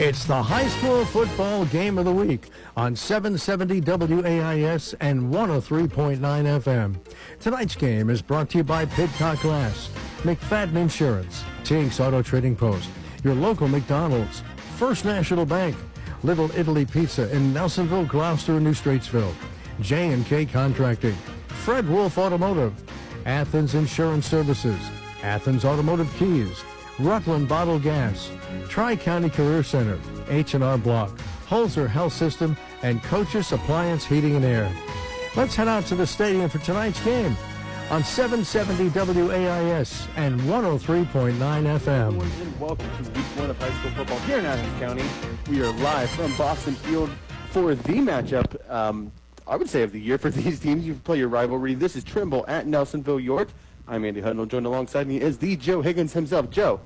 It's the high school football game of the week on 770 WAIS and 103.9 FM. Tonight's game is brought to you by Pidcock Glass, McFadden Insurance, Tinks Auto Trading Post, your local McDonald's, First National Bank, Little Italy Pizza in Nelsonville, Gloucester, and New Straitsville, J&K Contracting, Fred Wolf Automotive, Athens Insurance Services, Athens Automotive Keys, Rutland Bottle Gas, Tri-County Career Center, H&R Block, Holzer Health System, and Coach's Appliance Heating and Air. Let's head out to the stadium for tonight's game on 770 WAIS and 103.9 FM. And welcome to week one of high school football here in Athens County. We are live from Boston Field for the matchup, I would say, of the year for these teams. You play your rivalry. This is Trimble at Nelsonville-York. I'm Andy Hudnall. Joined alongside me is the Joe Higgins himself. Joe,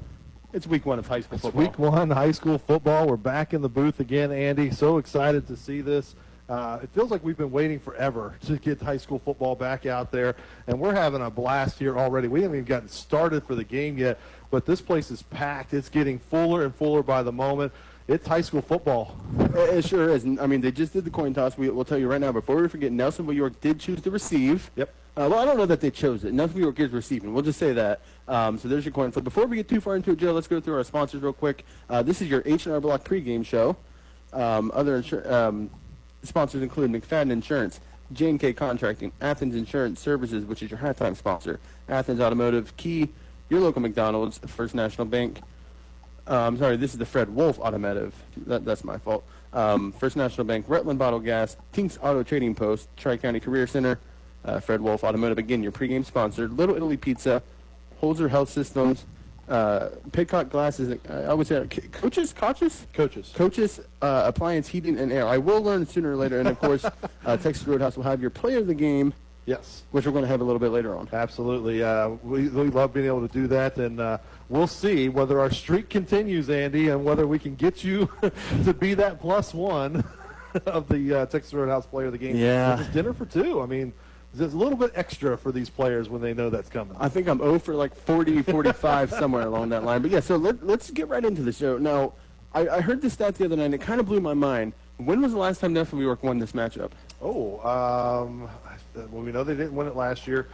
it's week one of high school football. Week one high school football. We're back in the booth again, Andy. So excited to see this. It feels like we've been waiting forever to get high school football back out there, and we're having a blast here already. We haven't even gotten started for the game yet, but this place is packed. It's getting fuller and fuller by the moment. It's high school football. It sure is. I mean, they just did the coin toss. We'll tell you right now, before we forget, Nelsonville-York did choose to receive. Yep. Well, I don't know that they chose it. Nelsonville-York is receiving. We'll just say that. So there's your coin flip. Before we get too far into it, Joe, let's go through our sponsors real quick. This is your H&R Block pregame show. Other sponsors include McFadden Insurance, J&K Contracting, Athens Insurance Services, which is your halftime sponsor, Athens Automotive, Key, your local McDonald's, First National Bank. This is the Fred Wolf Automotive. That's my fault. First National Bank, Rutland Bottle Gas, Tinks Auto Trading Post, Tri-County Career Center, Fred Wolf Automotive, again, your pregame sponsor, Little Italy Pizza, Holzer Health Systems, Pidcock Glasses, I would say Coach's Appliance Heating and Air. I will learn sooner or later, and of course, Texas Roadhouse will have your player of the game. Yes. Which we're going to have a little bit later on. Absolutely. We love being able to do that, and we'll see whether our streak continues, Andy, and whether we can get you to be that +1 of the Texas Roadhouse player of the game. Yeah. It's dinner for two. I mean, there's a little bit extra for these players when they know that's coming. I think I'm 0 for like 40, 45, somewhere along that line. But, yeah, so let's get right into the show. Now, I heard this stat the other night, and it kind of blew my mind. When was the last time Nelsonville-York won this matchup? Well, we know they didn't win it last year.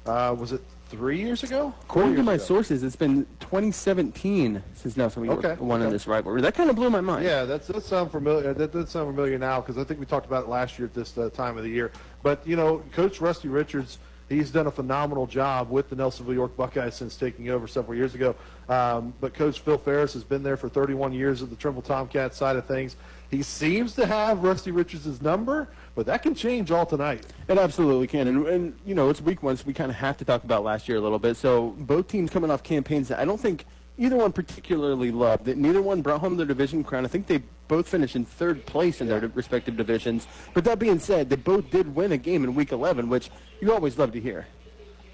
Was it 3 years ago? According to my sources, it's been 2017 since Nelsonville-York won in this rivalry. That kind of blew my mind. Yeah, that does sound familiar. That does sound familiar now because I think we talked about it last year at this time of the year. But, you know, Coach Rusty Richards, he's done a phenomenal job with the Nelsonville-York Buckeyes since taking over several years ago. But Coach Phil Ferris has been there for 31 years at the Trimble Tomcats side of things. He seems to have Rusty Richards' number, but that can change all tonight. It absolutely can. And you know, it's week one, so we kind of have to talk about last year a little bit. So both teams coming off campaigns that I don't think either one particularly loved. Neither one brought home their division crown. I think they both finished in third place in their respective divisions. But that being said, they both did win a game in Week 11, which you always love to hear.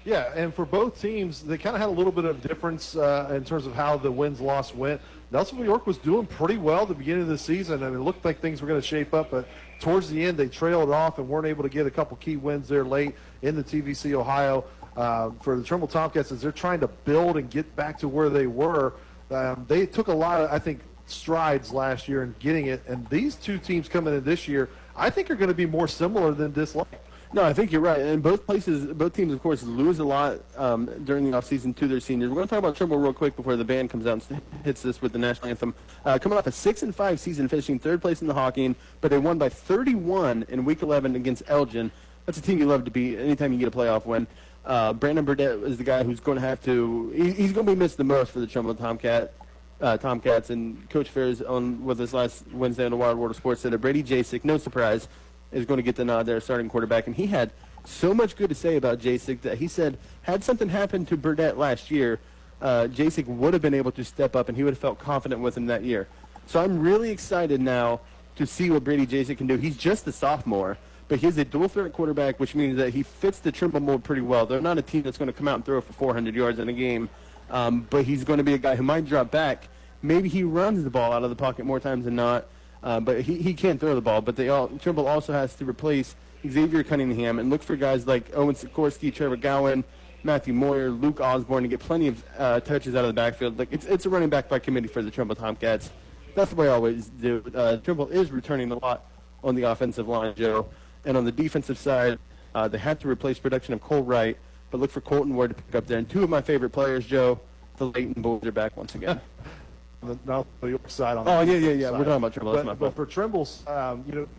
Yeah, and for both teams, they kind of had a little bit of difference in terms of how the wins-loss went. Nelsonville-York was doing pretty well at the beginning of the season, and it looked like things were going to shape up, but towards the end they trailed off and weren't able to get a couple key wins there late in the TVC Ohio. For the Trimble Tomcats, as they're trying to build and get back to where they were, they took a lot of, I think, strides last year in getting it, and these two teams coming in this year, I think are going to be more similar than disliked. No, I think you're right. And both teams, of course, lose a lot during the offseason to their seniors. We're going to talk about Trimble real quick before the band comes out and hits us with the national anthem. Coming off a 6-5 season, finishing third place in the Hawking, but they won by 31 in Week 11 against Elgin. That's a team you love to beat anytime you get a playoff win. Brandon Burdett is the guy who's going to have to – he's going to be missed the most for the Trimble Tomcats. And Coach Ferris on with us last Wednesday on the Wild World of Sports said that Brady Jasek, no surprise, is going to get the nod there, starting quarterback. And he had so much good to say about Jasek that he said had something happened to Burdett last year, Jasek would have been able to step up and he would have felt confident with him that year. So I'm really excited now to see what Brady Jasek can do. He's just a sophomore, but he's a dual-threat quarterback, which means that he fits the Trimble mold pretty well. They're not a team that's going to come out and throw for 400 yards in a game, but he's going to be a guy who might drop back. Maybe he runs the ball out of the pocket more times than not. But he can't throw the ball. But Trimble also has to replace Xavier Cunningham and look for guys like Owen Sikorsky, Trevor Gowan, Matthew Moyer, Luke Osborne to get plenty of touches out of the backfield. Like it's a running back by committee for the Trimble Tomcats. that's the way I always do. Trimble is returning a lot on the offensive line, Joe. And on the defensive side, they had to replace production of Cole Wright, but look for Colton Ward to pick up there. And two of my favorite players, Joe, the Leighton boys are back once again. The Nelsonville-York side on Oh, the yeah. side. We're talking about Trimble. That's my But fault. for Trimble's,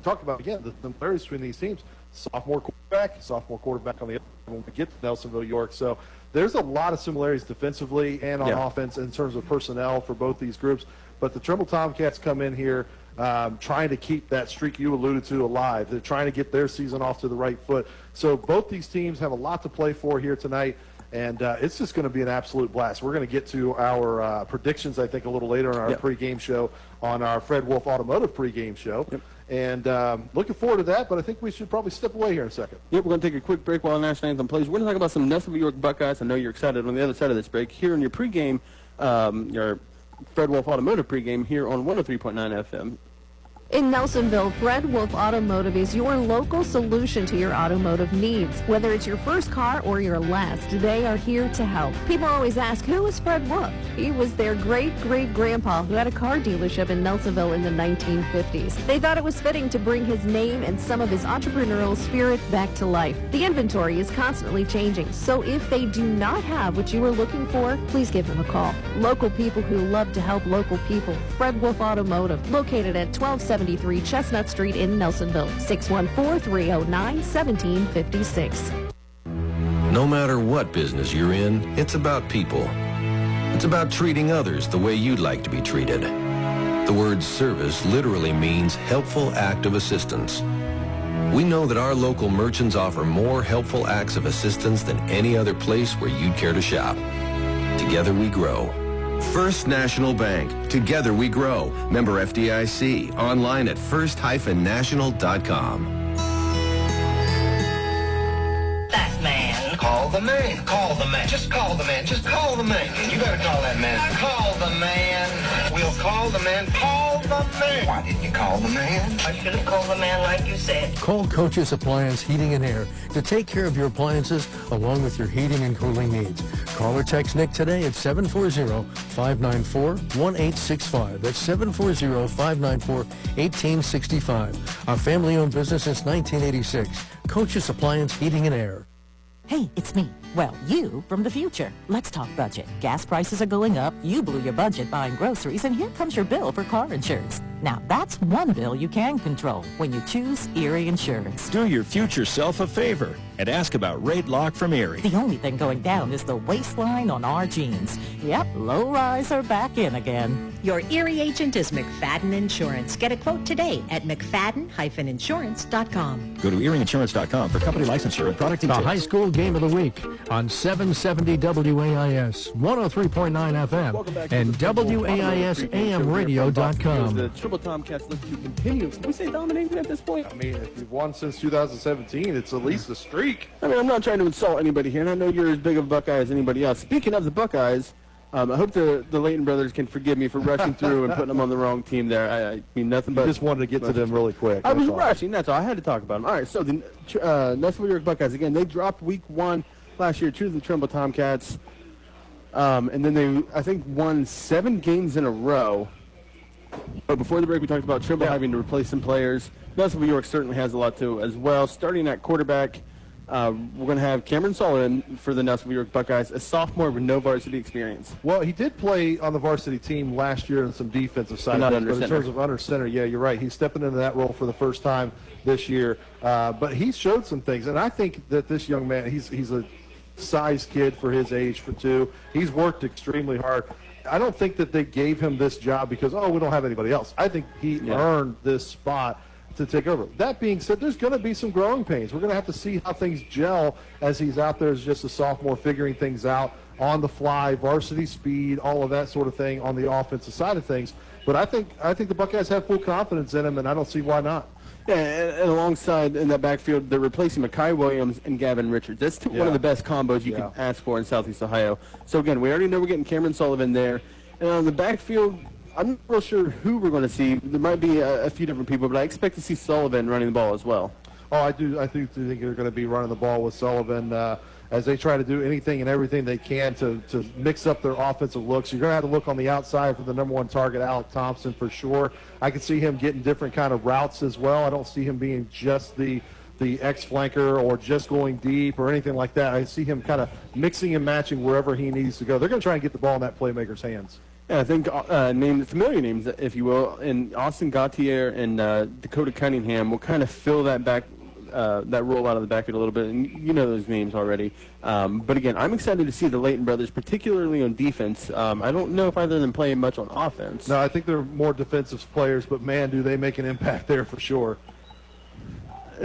talk about, again, the similarities between these teams. Sophomore quarterback on the other when we get to Nelsonville-York. So there's a lot of similarities defensively and on offense in terms of personnel for both these groups. But the Trimble Tomcats come in here trying to keep that streak you alluded to alive. They're trying to get their season off to the right foot. So both these teams have a lot to play for here tonight. And it's just going to be an absolute blast. We're going to get to our predictions, I think, a little later in our pregame show on our Fred Wolf Automotive pregame show. Yep. And looking forward to that, but I think we should probably step away here in a second. Yep, we're going to take a quick break while the National Anthem plays. We're going to talk about some Nelsonville-York Buckeyes. I know you're excited on the other side of this break. Here in your pregame, your Fred Wolf Automotive pregame here on 103.9 FM. In Nelsonville, Fred Wolf Automotive is your local solution to your automotive needs. Whether it's your first car or your last, they are here to help. People always ask, who is Fred Wolf? He was their great-great-grandpa who had a car dealership in Nelsonville in the 1950s. They thought it was fitting to bring his name and some of his entrepreneurial spirit back to life. The inventory is constantly changing, so if they do not have what you are looking for, please give them a call. Local people who love to help local people. Fred Wolf Automotive, located at 1273 Chestnut Street in Nelsonville, 614-309-1756. No matter what business you're in, it's about people. It's about treating others the way you'd like to be treated. The word service literally means helpful act of assistance. We know that our local merchants offer more helpful acts of assistance than any other place where you'd care to shop. Together we grow. First National Bank. Together we grow. Member FDIC. Online at first-national.com. That man. Call the man. Call the man. Just call the man. Just call the man. You better call that man. Call the man. We'll call the man. Call the man. Why didn't you call the man? I should have called the man like you said. Call Coach's Appliance Heating and Air to take care of your appliances along with your heating and cooling needs. Call or text Nick today at 740-594-1865. That's 740-594-1865. A family-owned business since 1986. Coach's Appliance Heating and Air. Hey, it's me. Well, you from the future. Let's talk budget. Gas prices are going up. You blew your budget buying groceries, and here comes your bill for car insurance. Now, that's one bill you can control when you choose Erie Insurance. Do your future self a favor and ask about Rate Lock from Erie. The only thing going down is the waistline on our jeans. Yep, low rise are back in again. Your Erie agent is McFadden Insurance. Get a quote today at mcfadden-insurance.com. Go to eerieinsurance.com for company licensure and product The details. high school game of the week on 770 WAIS, 103.9 FM, and WAISAMradio.com. The Trimble Tomcats look to continue. Can we say dominating at this point? I mean, if you've won since 2017, it's at least a streak. I mean, I'm not trying to insult anybody here, and I know you're as big of a Buckeye as anybody else. Speaking of the Buckeyes, I hope the Leighton brothers can forgive me for rushing through and putting them on the wrong team there. I mean, nothing but... You just wanted to get to them really quick. I was that's all. rushing, that's all. I had to talk about them. All right, so the Nelsonville-York Buckeyes, again, they dropped week 1 last year to the Trimble Tomcats, and then they, I think, won 7 games in a row. But before the break, we talked about Trimble having to replace some players. Nelsonville-York certainly has a lot to as well. Starting at quarterback, we're going to have Cameron Sullivan for the Nelsonville-York Buckeyes, a sophomore with no varsity experience. Well, he did play on the varsity team last year in some defensive side Not of under things, but in center. terms of under center, yeah, you're right. He's stepping into that role for the first time this year. But he showed some things, and I think that this young man, he's a size kid for his age, for 2. He's worked extremely hard. I don't think that they gave him this job because, we don't have anybody else. I think he earned this spot to take over. That being said, there's going to be some growing pains. We're going to have to see how things gel as he's out there as just a sophomore, figuring things out on the fly, varsity speed, all of that sort of thing on the offensive side of things. But I think the Buckeyes have full confidence in him, and I don't see why not. Yeah, and alongside in that backfield, they're replacing Mekhi Williams and Gavin Richards. That's one of the best combos you can ask for in Southeast Ohio. So, again, we already know we're getting Cameron Sullivan there. And on the backfield, I'm not real sure who we're going to see. There might be a few different people, but I expect to see Sullivan running the ball as well. Oh, I do think they're going to be running the ball with Sullivan. as they try to do anything and everything they can to mix up their offensive looks. You're going to have to look on the outside for the number one target, Alec Thompson, for sure. I can see him getting different kind of routes as well. I don't see him being just the X-flanker or just going deep or anything like that. I see him kind of mixing and matching wherever he needs to go. They're going to try and get the ball in that playmaker's hands. Yeah, I think familiar names, if you will, and Austin Gautier and Dakota Cunningham will kind of fill that role out of the backfield a little bit, and you know those names already. But again, I'm excited to see the Layton brothers, particularly on defense. I don't know if either of them play much on offense. No, I think they're more defensive players, but man, do they make an impact there for sure.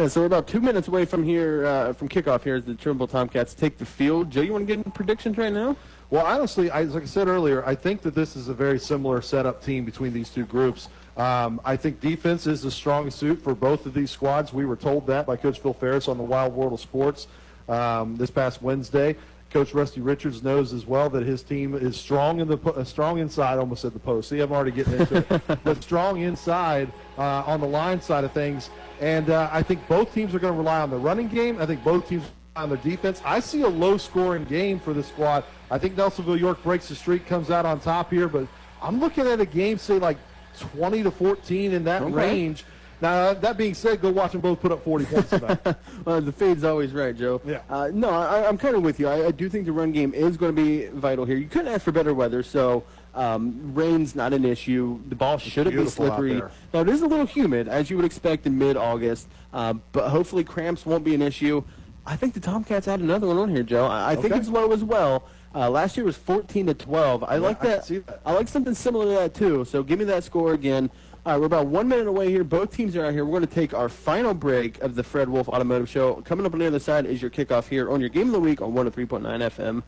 So we're about 2 minutes away from here, from kickoff here as the Trimble Tomcats take the field. Joe, you want to get into predictions right now? Well, honestly, like I said earlier, I think that this is a very similar setup team between these two groups. I think defense is the strongest suit for both of these squads. We were told that by Coach Phil Ferris on the Wild World of Sports this past Wednesday. Coach Rusty Richards knows as well that his team is strong strong inside. Almost at the post. See, I'm already getting into it. But strong inside on the line side of things. And I think both teams are going to rely on the running game. I think both teams on their defense. I see a low-scoring game for this squad. I think Nelsonville-York breaks the streak, comes out on top here, but I'm looking at a game, say, like 20-14 in that range. Now, that being said, go watch them both put up 40 points tonight. Well, the fade's always right, Joe. Yeah. No, I'm kind of with you. I do think the run game is going to be vital here. You couldn't ask for better weather, so rain's not an issue. The ball shouldn't be slippery. Now, it is a little humid, as you would expect in mid-August, but hopefully cramps won't be an issue. I think the Tomcats had another one on here, Joe. I think it's low as well. Last year was 14-12. I like that. I like something similar to that, too. So give me that score again. All right, we're about 1 minute away here. Both teams are out here. We're going to take our final break of the Fred Wolf Automotive Show. Coming up on the other side is your kickoff here on your Game of the Week on 103.9 FM.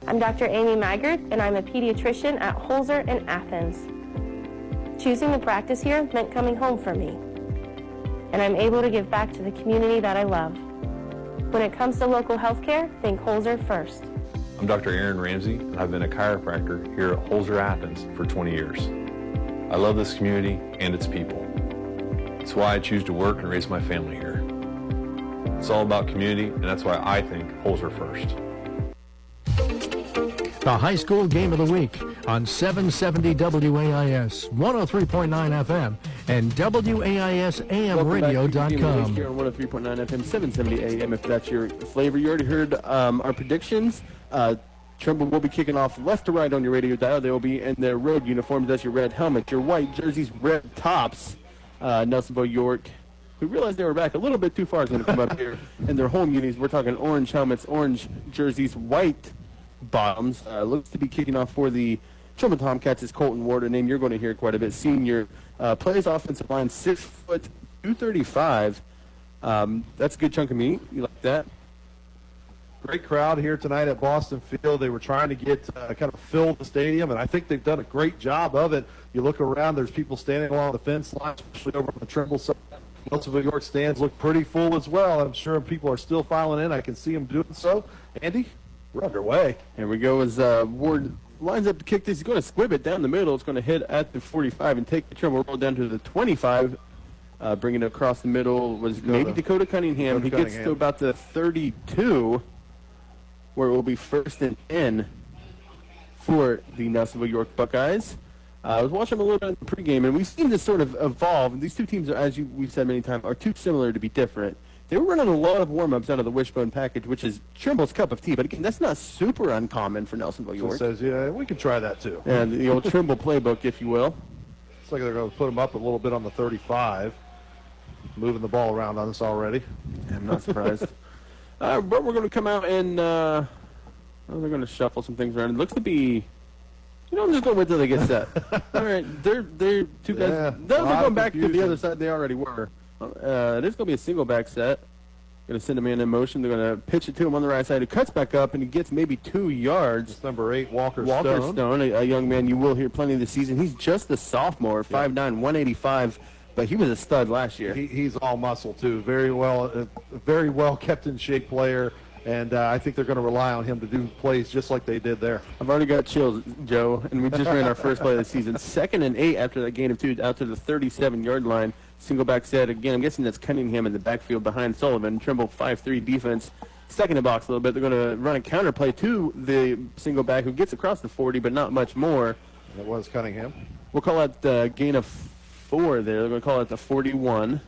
I'm Dr. Amy Maggard, and I'm a pediatrician at Holzer in Athens. Choosing to practice here meant coming home for me, and I'm able to give back to the community that I love. When it comes to local health care, think Holzer first. I'm Dr. Aaron Ramsey, and I've been a chiropractor here at Holzer Athens for 20 years. I love this community and its people. It's why I choose to work and raise my family here. It's all about community, and that's why I think Holzer first. The high school game of the week on 770 WAIS, 103.9 FM, and WAISAMradio.com. Here on 103.9 FM, 770 AM, if that's your flavor. You already heard our predictions. Trimble will be kicking off left to right on your radio dial. They will be in their road uniforms. That's your red helmet, your white jerseys, red tops. Nelsonville-York, we realized they were back a little bit too far, is going to come up here. In their home unis, we're talking orange helmets, orange jerseys, white bottoms. Looks to be kicking off for the Trimble Tomcats is Colton Ward, a name you're going to hear quite a bit. Senior, plays offensive line, 6 foot, 235. That's a good chunk of meat. You like that? Great crowd here tonight at Boston Field. They were trying to get kind of fill the stadium, and I think they've done a great job of it. You look around, there's people standing along the fence line, especially over on the Trimble side. Nelsonville-York stands look pretty full as well. I'm sure people are still filing in. I can see them doing so. Andy, we're underway. Here we go as Ward lines up to kick this. He's going to squib it down the middle. It's going to hit at the 45 and take the Trimble roll down to the 25. Bringing it across the middle was maybe Dakota Cunningham. He gets to about the 32. Where it will be 1st and 10 for the Nelsonville-York Buckeyes. I was watching them a little bit in the pregame, and we've seen this sort of evolve. These two teams, as we've said many times, are too similar to be different. They were running a lot of warm-ups out of the wishbone package, which is Trimble's cup of tea. But again, that's not super uncommon for Nelsonville-York. It says, yeah, we can try that too. And the old Trimble playbook, if you will. Looks like they're going to put them up a little bit on the 35. Moving the ball around on us already. I'm not surprised. But we're going to come out and they're going to shuffle some things around. It looks to be, I'm just going to wait till they get set. All right, they're two guys. Yeah, They're going back to the other side they already were. It is going to be a single back set. Going to send a man in motion. They're going to pitch it to him on the right side. He cuts back up, and he gets maybe 2 yards. It's number 8, Walker Stone, a young man you will hear plenty this season. He's just a sophomore, 5'9", 185. But he was a stud last year. He's all muscle, too. Very well kept in shape player, and I think they're going to rely on him to do plays just like they did there. I've already got chills, Joe, and we just ran our first play of the season. 2nd and 8 after that gain of 2 out to the 37-yard line. Single back set. Again, I'm guessing that's Cunningham in the backfield behind Sullivan. Trimble 5'3" defense. second box a little bit. They're going to run a counterplay to the single back who gets across the 40, but not much more. That was Cunningham. We'll call that the gain of 4 there. They're going to call it the 41.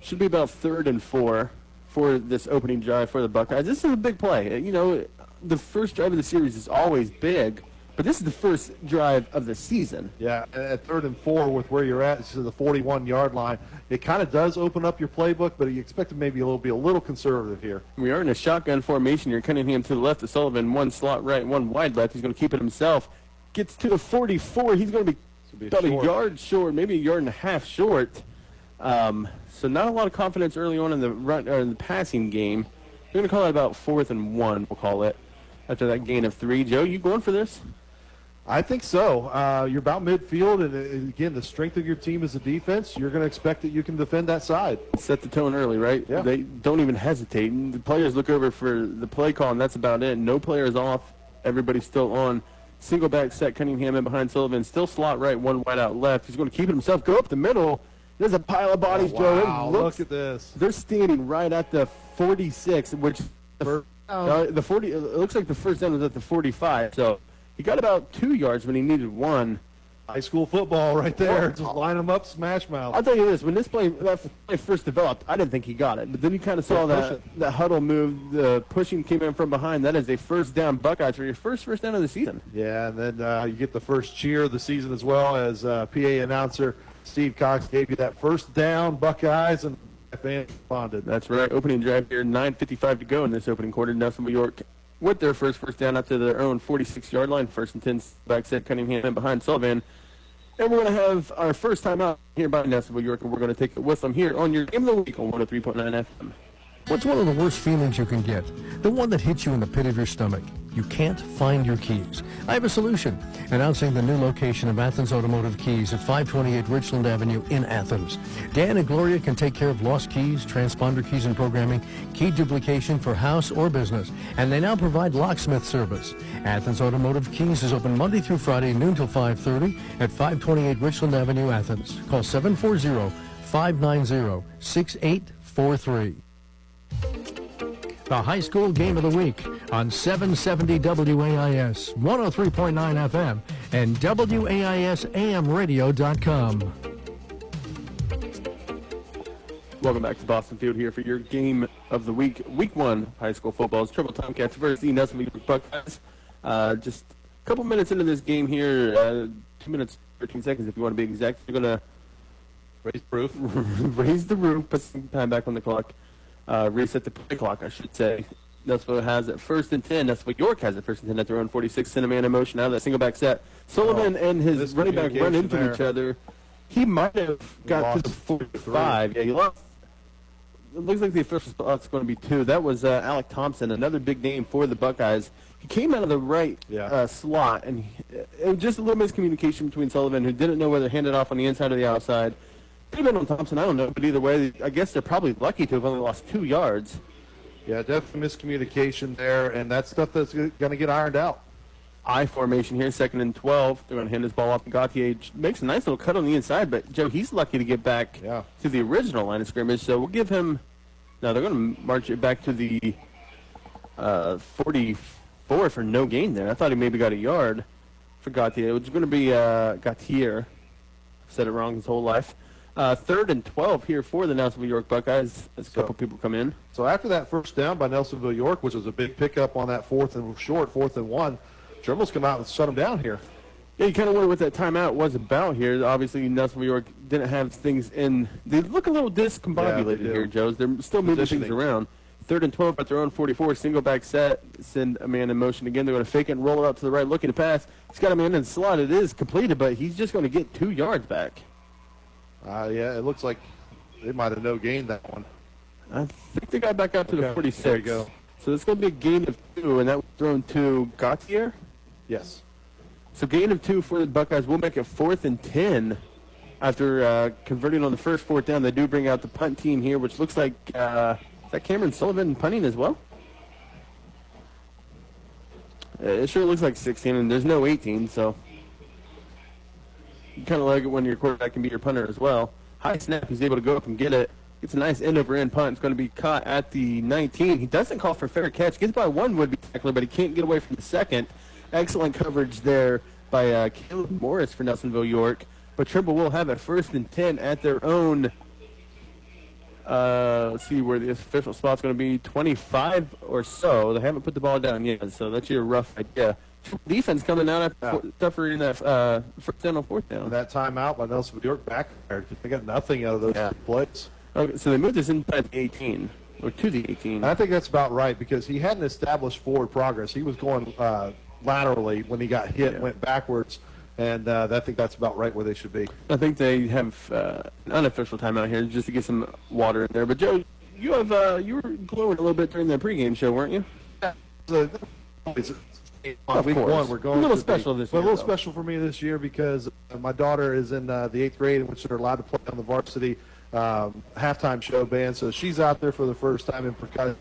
Should be about 3rd and 4 for this opening drive for the Buckeyes. This is a big play. You know, the first drive of the series is always big, but this is the first drive of the season. Yeah, at 3rd and 4 with where you're at, this is the 41-yard line. It kind of does open up your playbook, but you expect to maybe be a little conservative here. We are in a shotgun formation here. Cunningham to the left of Sullivan, one slot right, one wide left. He's going to keep it himself. Gets to the 44. He's going to be about a yard short, maybe a yard and a half short. So not a lot of confidence early on in the run or in the passing game. We're going to call it about 4th and 1. We'll call it after that gain of 3. Joe, you going for this? I think so. You're about midfield, and again, the strength of your team is the defense. You're going to expect that you can defend that side. Set the tone early, right? Yeah. They don't even hesitate. And the players look over for the play call, and that's about it. No players off. Everybody's still on. Single back set, Cunningham in behind Sullivan. Still slot right, one wide out left. He's going to keep it himself. Go up the middle. There's a pile of bodies, Joe. Wow, look at this. They're standing right at the 46, which the 40. It looks like the first down was at the 45. So he got about 2 yards when he needed 1. High school football right there. Just line them up, smash mouth. I'll tell you this. When that play first developed, I didn't think he got it. But then you kind of saw that huddle move. The pushing came in from behind. That is a first down Buckeyes for your first down of the season. Yeah, and then you get the first cheer of the season as well as PA announcer Steve Cox gave you that first down, Buckeyes, and the fan responded. That's right. Opening drive here, 9:55 to go in this opening quarter. Nelsonville-York with their first down up to their own 46-yard line. 1st and 10, back set Cunningham in behind Sullivan. And we're going to have our first time out here by Nelsonville-York, and we're going to take it with them here on your Game of the Week on 103.9 FM. What's one of the worst feelings you can get? The one that hits you in the pit of your stomach. You can't find your keys. I have a solution. Announcing the new location of Athens Automotive Keys at 528 Richland Avenue in Athens. Dan and Gloria can take care of lost keys, transponder keys and programming, key duplication for house or business, and they now provide locksmith service. Athens Automotive Keys is open Monday through Friday, noon till 5:30 at 528 Richland Avenue, Athens. Call 740-590-6843. The high school game of the week on 770 WAIS, 103.9 FM, and WAISAMradio.com. Welcome back to Boston Field here for your game of the week. Week 1 high school football is Trimble Tomcats versus the Nelsonville-York Buckeyes. Just a couple minutes into this game here, 2 minutes, 13 seconds if you want to be exact. You're going to raise the roof, put some time back on the clock. Reset the play clock, I should say. Nelsonville has it 1st and 10. Nelsonville-York has it 1st and 10 at their own 46. Send a man in motion out of that single back set. Sullivan and his running back run into each other. He might have got to the 45. Yeah, he lost. It looks like the official spot's going to be 2. That was Alec Thompson, another big name for the Buckeyes. He came out of the right slot, and it was just a little miscommunication between Sullivan, who didn't know whether to hand it off on the inside or the outside. Could have been on Thompson, I don't know, but either way, I guess they're probably lucky to have only lost 2 yards. Yeah, definitely miscommunication there, and that's stuff that's going to get ironed out. I formation here, 2nd and 12. They're going to hand this ball off to Gautier. Makes a nice little cut on the inside, but Joe, he's lucky to get back to the original line of scrimmage, so we'll give him. Now they're going to march it back to the 44 for no gain there. I thought he maybe got a yard for Gautier. It's going to be Gautier. Said it wrong his whole life. 3rd and 12 here for the Nelsonville-York Buckeyes as a couple people come in. So after that first down by Nelsonville-York, which was a big pickup on that 4th and 1, Trimble's come out and shut him down here. Yeah, you kind of wonder what that timeout was about here. Obviously, Nelsonville-York didn't have things in. They look a little discombobulated here, Joe. They're still moving things around. 3rd and 12 at their own 44, single back set, send a man in motion again. They're going to fake it and roll it out to the right, looking to pass. He's got a man in the slot. It is completed, but he's just going to get 2 yards back. Yeah, it looks like they might have no-gained that one. I think they got back out to the 46. There you go. So it's going to be a gain of 2, and that was thrown to Gautier? Yes. So gain of 2 for the Buckeyes. We'll make it 4th and 10 after converting on the first 4th down. They do bring out the punt team here, which looks like is that Cameron Sullivan punting as well? It sure looks like 16, and there's no 18, so you kind of like it when your quarterback can be your punter as well. High snap, he's able to go up and get it. Gets a nice end-over-end punt. It's going to be caught at the 19. He doesn't call for fair catch. Gets by one would-be tackler, but he can't get away from the second. Excellent coverage there by Caleb Morris for Nelsonville-York. But Trimble will have a 1st and 10 at their own. Let's see where the official spot's going to be. 25 or so. They haven't put the ball down yet, so that's your rough idea. Defense coming out after suffering that first down on 4th down. And that timeout by Nelsonville-York backfired. They got nothing out of those plays. Okay, so they moved this inside the 18, or to the 18. And I think that's about right because he hadn't established forward progress. He was going laterally when he got hit, went backwards, and I think that's about right where they should be. I think they have an unofficial timeout here just to get some water in there. But, Joe, you were glowing a little bit during the pregame show, weren't you? Of course. One, we're going a little to special this year. A little special for me this year because my daughter is in the 8th grade, in which they're allowed to play on the varsity halftime show band. So she's out there for the first time in percussion.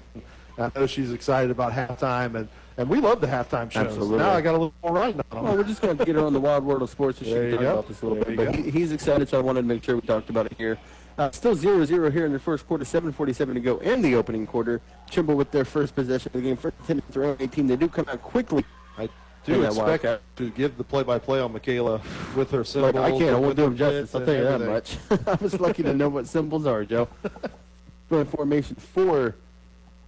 I know she's excited about halftime, and we love the halftime shows. Absolutely. Now I got a little more riding on them. Well, we're just going to get her on the wild world of sports so she can talk about this a little bit. But he's excited, so I wanted to make sure we talked about it here. Still 0-0 here in the first quarter, 7:47 to go in the opening quarter. Trimble with their first possession of the game, first 10 to their own 18. They do come out quickly. I do expect to give the play-by-play on Michaela with her symbols. I can't. I won't do them justice. I'll tell you that much. I was lucky to know what symbols are, Joe. Going formation for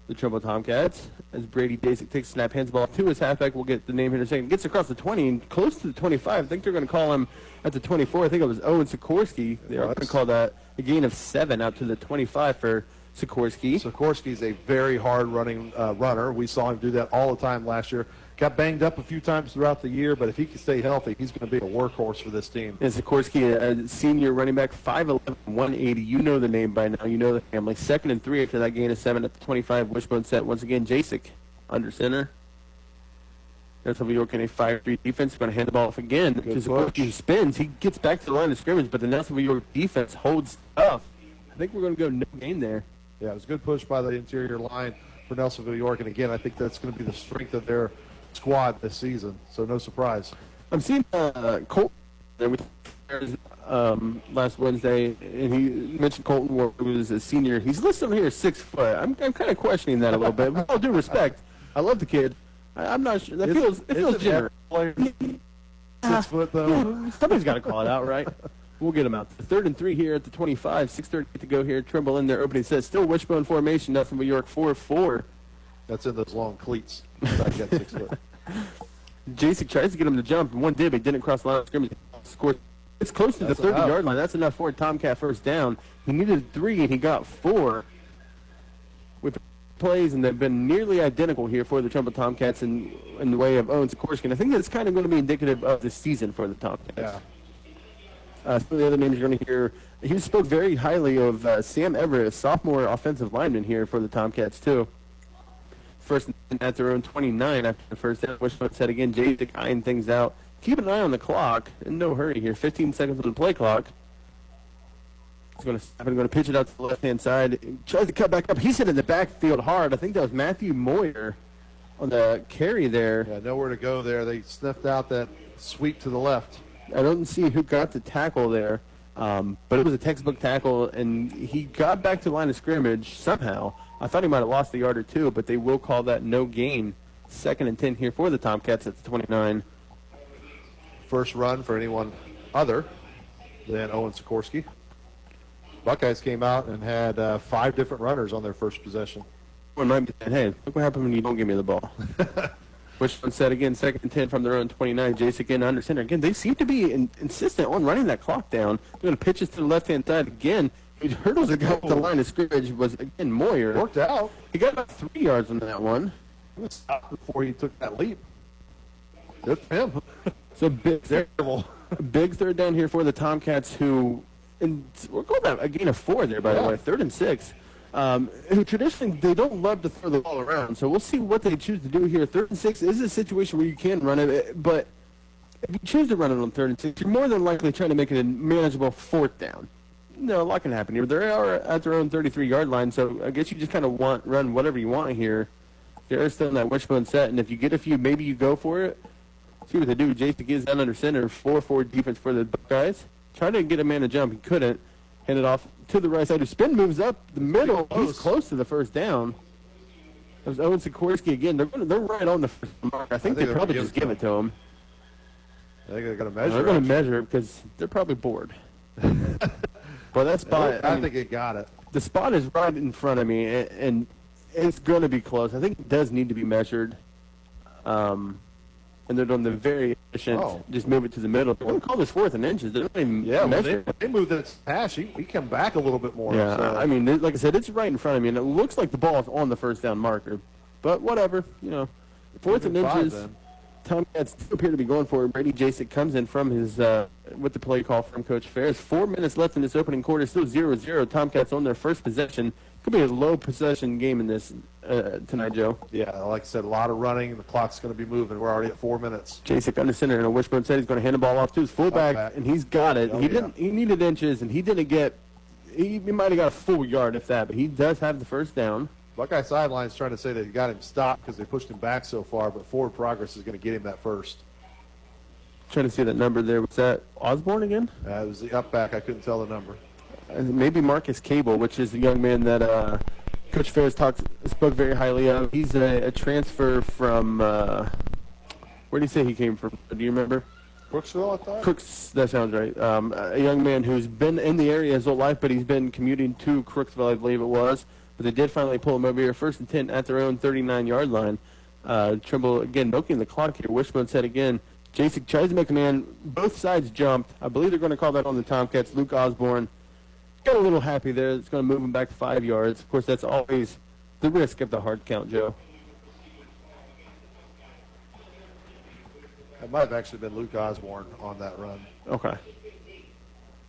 the Trimble Tomcats as Brady Dasick takes a snap, hands the ball to his halfback. We'll get the name here in a second. Gets across the 20 and close to the 25. I think they're going to call him at the 24. I think it was Owen Sikorsky. They're going to call that a gain of 7 out to the 25 for Sikorsky. Sikorsky's a very hard-running runner. We saw him do that all the time last year. Got banged up a few times throughout the year, but if he can stay healthy, he's going to be a workhorse for this team. And Sikorsky, a senior running back, 5'11", 180. You know the name by now. You know the family. 2nd and 3 after that gain of 7 at the 25. Wishbone set once again. Jasick under center. Nelsonville-York in a 5-3 defense. Going to hand the ball off again. Sikorsky spins. He gets back to the line of scrimmage, but the Nelsonville-York defense holds up. I think we're going to go no gain there. Yeah, it was a good push by the interior line for Nelsonville-York, and again, I think that's going to be the strength of their squad this season, so no surprise. I'm seeing Colton there with last Wednesday, and he mentioned Colton Ward, who was a senior. He's listed on here as 6 foot. I'm kind of questioning that a little bit. With all due respect, I love the kid. I'm not sure. It feels generous. 6 foot, though. Somebody's got to call it out, right? We'll get him out. 3rd and 3 here at the 25. 6:30 to go here. Trimble in their opening set. Still wishbone formation. Nelsonville-York 4-4. That's in those long cleats. I got 6 foot. Jasick tries to get him to jump, and one did, but he didn't cross the line of scrimmage. Scored. It's close to the 30-yard line. That's enough for a Tomcat first down. He needed 3, and he got 4 with plays, and they've been nearly identical here for the Trimble Tomcats in the way of Owen Sikorsky. And I think that's kind of going to be indicative of the season for the Tomcats. Yeah. Some of the other names you're going to hear, he spoke very highly of Sam Everett, a sophomore offensive lineman here for the Tomcats, too. First at their own 29 after the first down. Wishbone said again, Jasick eyeing things out. Keep an eye on the clock. In no hurry here. 15 seconds on the play clock. He's going to pitch it out to the left-hand side. He tries to cut back up. He's hit in the backfield hard. I think that was Matthew Moyer on the carry there. Yeah, nowhere to go there. They sniffed out that sweep to the left. I don't see who got the tackle there, but it was a textbook tackle, and he got back to the line of scrimmage somehow. I thought he might have lost the yard or two, but they will call that no gain. 2nd and 10 here for the Tomcats at the 29. First run for anyone other than Owen Sikorsky. Buckeyes came out and had 5 different runners on their first possession. One might be saying, hey, look what happened when you don't give me the ball. Wishbone said again, 2nd and 10 from their own 29. Jasick again under center. Again, they seem to be insistent on running that clock down. They're going to pitch it to the left-hand side again. He hurdles a guy to the line of scrimmage. Was, again, Moyer. Worked out. He got about 3 yards on that one. He was stopped before he took that leap. Good for him. So big 3rd down here for the Tomcats, who, and we're going about a gain of 4 there, by the way, 3rd and 6. Who traditionally, they don't love to throw the ball around. So we'll see what they choose to do here. 3rd and 6 is a situation where you can run it, but if you choose to run it on 3rd and 6, you're more than likely trying to make it a manageable 4th down. No, a lot can happen here. They are at their own 33-yard line, so I guess you just kind of run whatever you want here. They're still in that wishbone set, and if you get a few, maybe you go for it. See what they do. Jasick is down under center. 4-4 defense for the Buckeyes. Trying to get a man to jump. He couldn't. Handed off to the right side. Who spin moves up the middle. He's close to the first down. It was Owen Sikorsky again. They're right on the first mark. I think they probably just give it to him. I think they're going to measure. They're going to measure because they're probably bored. But that spot, I think it got it. The spot is right in front of me, and it's going to be close. I think it does need to be measured. And they're doing the very efficient, just move it to the middle. They're going to call this 4th and inches. They're not even measuring. They moved this pass. He come back a little bit more. Yeah, so. I mean, like I said, it's right in front of me, and it looks like the ball is on the first down marker. But whatever, 4th and inches. Tomcats appear to be going for it. Brady Jasek comes in from his with the play call from Coach Ferris. 4 minutes left in this opening quarter, still 0-0. Tomcats on their first possession. Could be a low possession game in this tonight, Joe. Yeah, like I said, a lot of running. The clock's going to be moving. We're already at 4 minutes. Jasek under center, and a wishbone said he's going to hand the ball off to his fullback, and he's got it. He needed inches, and he didn't get. He might have got a full yard if that, but he does have the first down. Buckeye sideline's trying to say they got him stopped because they pushed him back so far, but forward progress is going to get him that first. Trying to see that number there. Was that Osborne again? It was the up back. I couldn't tell the number. Maybe Marcus Cable, which is the young man that Coach Ferris spoke very highly of. He's a transfer from where do you say he came from? Do you remember? Crooksville, I thought. Crooks, that sounds right. A young man who's been in the area his whole life, but he's been commuting to Crooksville, I believe it was. But they did finally pull him over here, 1st and 10 at their own 39-yard line. Trimble, again, milking the clock here. Wishbone said again, Jasek tries to make a man. Both sides jumped. I believe they're going to call that on the Tomcats. Luke Osborne got a little happy there. It's going to move him back 5 yards. Of course, that's always the risk of the hard count, Joe. It might have actually been Luke Osborne on that run. Okay.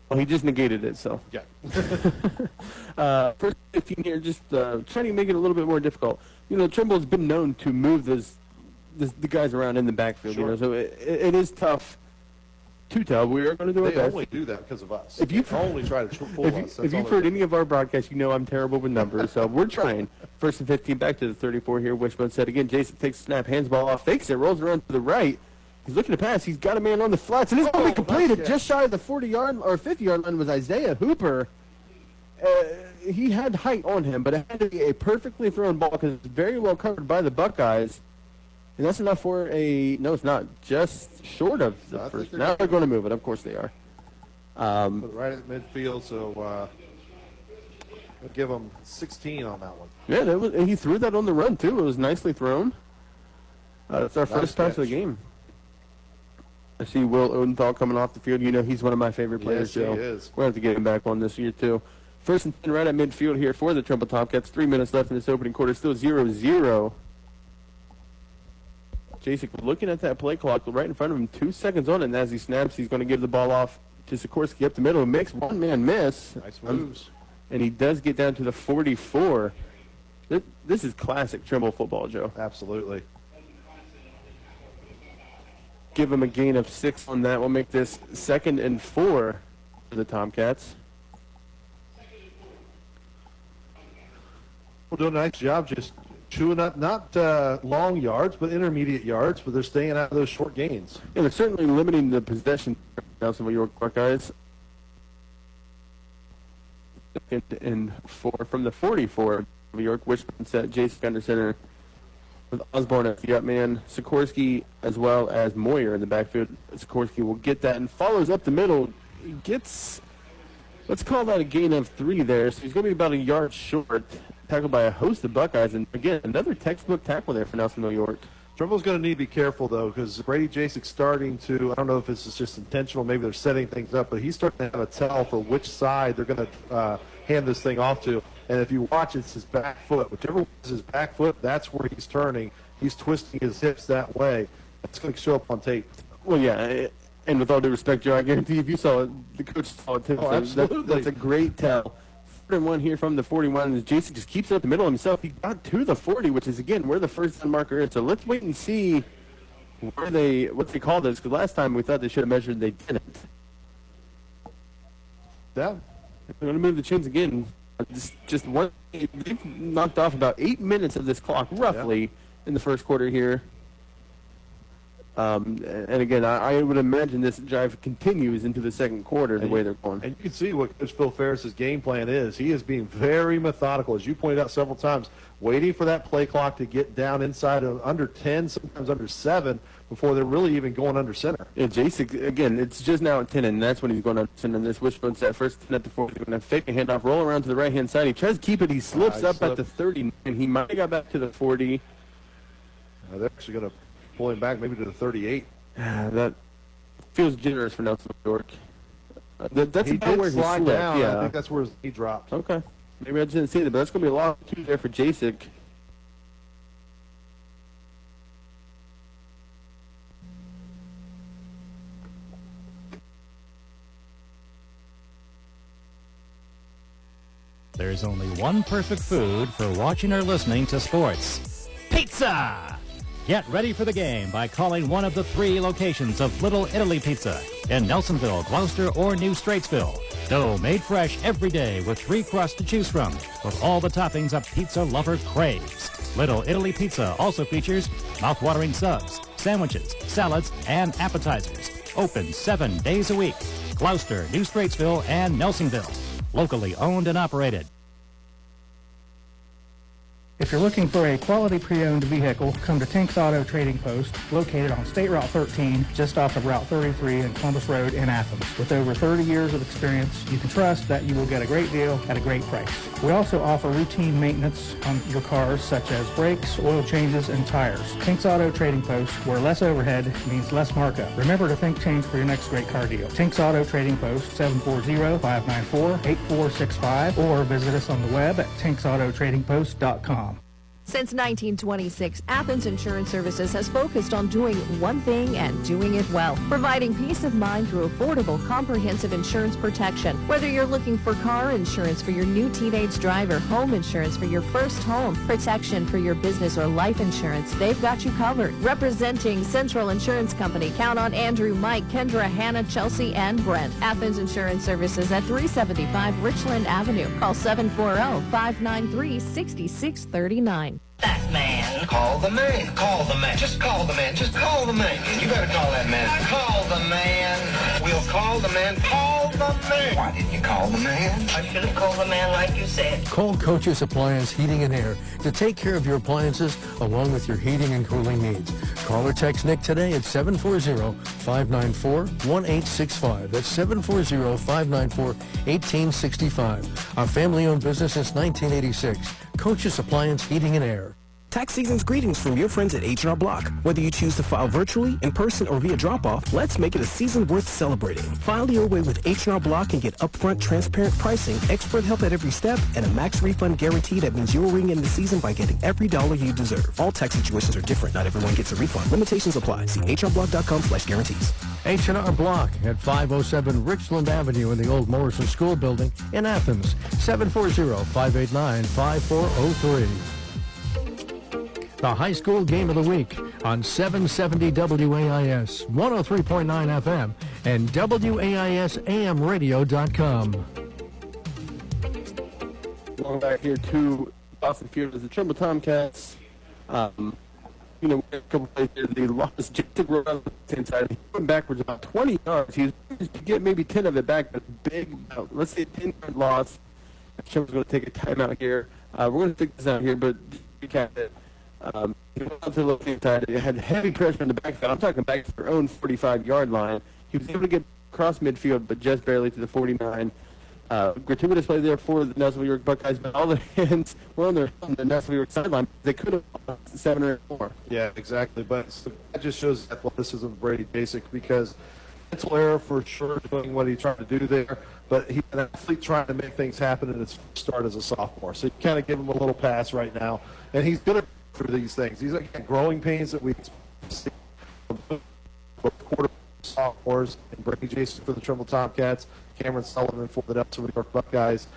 Well, he just negated it, so. Yeah. First 15 here, just trying to make it a little bit more difficult. Trimble's been known to move the guys around in the backfield, Sure. so it is tough to tell. We are going to do our They best. only do that because of us. If you only try to fool us. If you've heard any of our broadcasts, you know I'm terrible with numbers, so we're trying. 1st and 15, back to the 34 here. Wishbone said again, Jasek takes a snap, hands ball off, fakes it, rolls around to the right. He's looking to pass. He's got a man on the flats, and it's going to be completed. Just shy of the 40-yard or 50-yard line was Isaiah Hooper. He had height on him, but it had to be a perfectly thrown ball because it's very well covered by the Buckeyes. And that's enough for no, it's not. Just short of the first. Now they're going to move it. Of course they are. Put it right at midfield, so I'll give them 16 on that one. Yeah, he threw that on the run, too. It was nicely thrown. It's our first pass of the game. I see Will Odenthal coming off the field. He's one of my favorite players, Joe. Yes, he is. We'll have to get him back on this year, too. 1st and 10 right at midfield here for the Trimble Tomcats. 3 minutes left in this opening quarter. Still 0-0. Jasek looking at that play clock right in front of him. 2 seconds on it, and as he snaps, he's going to give the ball off to Sikorsky up the middle. Makes one man miss. Nice moves. And he does get down to the 44. This is classic Trimble football, Joe. Absolutely. Give him a gain of 6 on that. We'll make this 2nd and 4 for the Tomcats. We're doing a nice job just chewing up, not long yards, but intermediate yards, but they're staying out of those short gains. Yeah, they're certainly limiting the possession of Nelsonville-York Buckeyes. 2nd and 4 from the 44. New York Wishbone set Jasek under center with Osborne at the up man. Sikorsky as well as Moyer in the backfield. Sikorsky will get that and follows up the middle. He gets, let's call that a gain of 3 there. So he's going to be about a yard short. Tackled by a host of Buckeyes. And again, another textbook tackle there for Nelsonville-York. Trimble's going to need to be careful, though, because Brady Jasek's starting to, I don't know if this is just intentional, maybe they're setting things up, but he's starting to have a tell for which side they're going to hand this thing off to. And if you watch, it's his back foot. Whichever is his back foot, that's where he's turning. He's twisting his hips that way. That's going to show up on tape. Well, yeah, and with all due respect, Joe, I guarantee if you saw it, the coach saw it too. Oh, absolutely. That's a great tell. 3rd and 1 here from the 41, and Jasek just keeps it up the middle himself. He got to the 40, which is, again, where the first down marker is. So let's wait and see what they call this, because last time we thought they should have measured, they didn't. Yeah. They're going to move the chains again. Just one. They've knocked off about 8 minutes of this clock, roughly, in the first quarter here. And again, I would imagine this drive continues into the second quarter the way they're going. And you can see what Coach Phil Ferris's game plan is. He is being very methodical, as you pointed out several times, waiting for that play clock to get down inside of under 10, sometimes under 7, before they're really even going under center. Yeah, Jace, again, it's just now at 10, and that's when he's going under center. And this wishbone's that first 10 at the 40. He's going to fake a handoff, roll around to the right-hand side. He tries to keep it. He slips up at the 30, and he might have got back to the 40. They're actually going to pull him back maybe to the 38. That feels generous for Nelsonville-York. That's he about did where he slide slipped. down. Yeah. I think that's where he dropped. Okay. Maybe I just didn't see that, but that's going to be a lot of two there for Jacek. There's only one perfect food for watching or listening to sports. Pizza! Get ready for the game by calling one of the 3 locations of Little Italy Pizza in Nelsonville, Gloucester, or New Straitsville. Dough made fresh every day with 3 crusts to choose from, with all the toppings a pizza lover craves. Little Italy Pizza also features mouth-watering subs, sandwiches, salads, and appetizers. Open 7 days a week. Gloucester, New Straitsville, and Nelsonville. Locally owned and operated. If you're looking for a quality pre-owned vehicle, come to Tink's Auto Trading Post, located on State Route 13, just off of Route 33 and Columbus Road in Athens. With over 30 years of experience, you can trust that you will get a great deal at a great price. We also offer routine maintenance on your cars, such as brakes, oil changes, and tires. Tink's Auto Trading Post, where less overhead means less markup. Remember to think Tink for your next great car deal. Tink's Auto Trading Post, 740-594-8465, or visit us on the web at tinksautotradingpost.com. Since 1926, Athens Insurance Services has focused on doing one thing and doing it well, providing peace of mind through affordable, comprehensive insurance protection. Whether you're looking for car insurance for your new teenage driver, home insurance for your first home, protection for your business, or life insurance, they've got you covered. Representing Central Insurance Company, count on Andrew, Mike, Kendra, Hannah, Chelsea, and Brent. Athens Insurance Services at 375 Richland Avenue. Call 740-593-6639. That man. Call the man. Call the man. Just call the man. Just call the man. You better call that man. Call the man. We'll call the man. Call the man. Why didn't you call the man? I should have called the man like you said. Call Coach's Appliance Heating and Air to take care of your appliances along with your heating and cooling needs. Call or text Nick today at 740-594-1865. That's 740-594-1865. A family-owned business since 1986. Coach's Appliance Heating and Air. Tax season's greetings from your friends at H&R Block. Whether you choose to file virtually, in person, or via drop-off, let's make it a season worth celebrating. File your way with H&R Block and get upfront, transparent pricing, expert help at every step, and a max refund guarantee that means you'll ring in the season by getting every dollar you deserve. All tax situations are different. Not everyone gets a refund. Limitations apply. See hrblock.com/guarantees. H&R Block at 507 Richland Avenue in the old Morrison School Building in Athens. 740-589-5403. The high school game of the week on 770 WAIS, 103.9 FM, and WAISAMradio.com. Going back here to Boston Field as the Trimble Tomcats. A couple plays there, they lost Jacek Rowe on the inside. He went backwards about 20 yards. He was going to get maybe 10 of it back, but big, let's say 10-yard loss. Trimble's going to take a timeout here. We're going to take this out here, but recap it. He went out to the left side. He had heavy pressure on the backside. I'm talking back to their own 45-yard line. He was able to get across midfield, but just barely to the 49. Gratuitous play there for the Nelsonville-York Buckeyes, but all the hands were on the Nelsonville-York sideline. They could have won 7 or 8 more. Yeah, exactly. But that just shows athleticism of Brady Basic, because mental error for sure doing what he tried to do there, but he's an athlete trying to make things happen in his first start as a sophomore. So you kind of give him a little pass right now, and he's going to through these things. These are growing pains that we see from quarter sophomores, and Brady Jason for the Trimble Tomcats, Cameron Sullivan for the Nelsonville-York Buckeyes.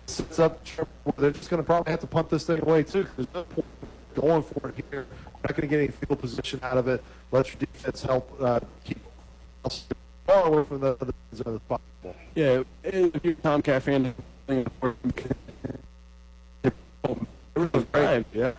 Sets up Trimble. They're just going to probably have to punt this thing away too. There's no point going for it here. Not going to get any field position out of it. Let your defense help keep far away from the zone as possible. Yeah, if you're a Tomcat fan, right. Yeah.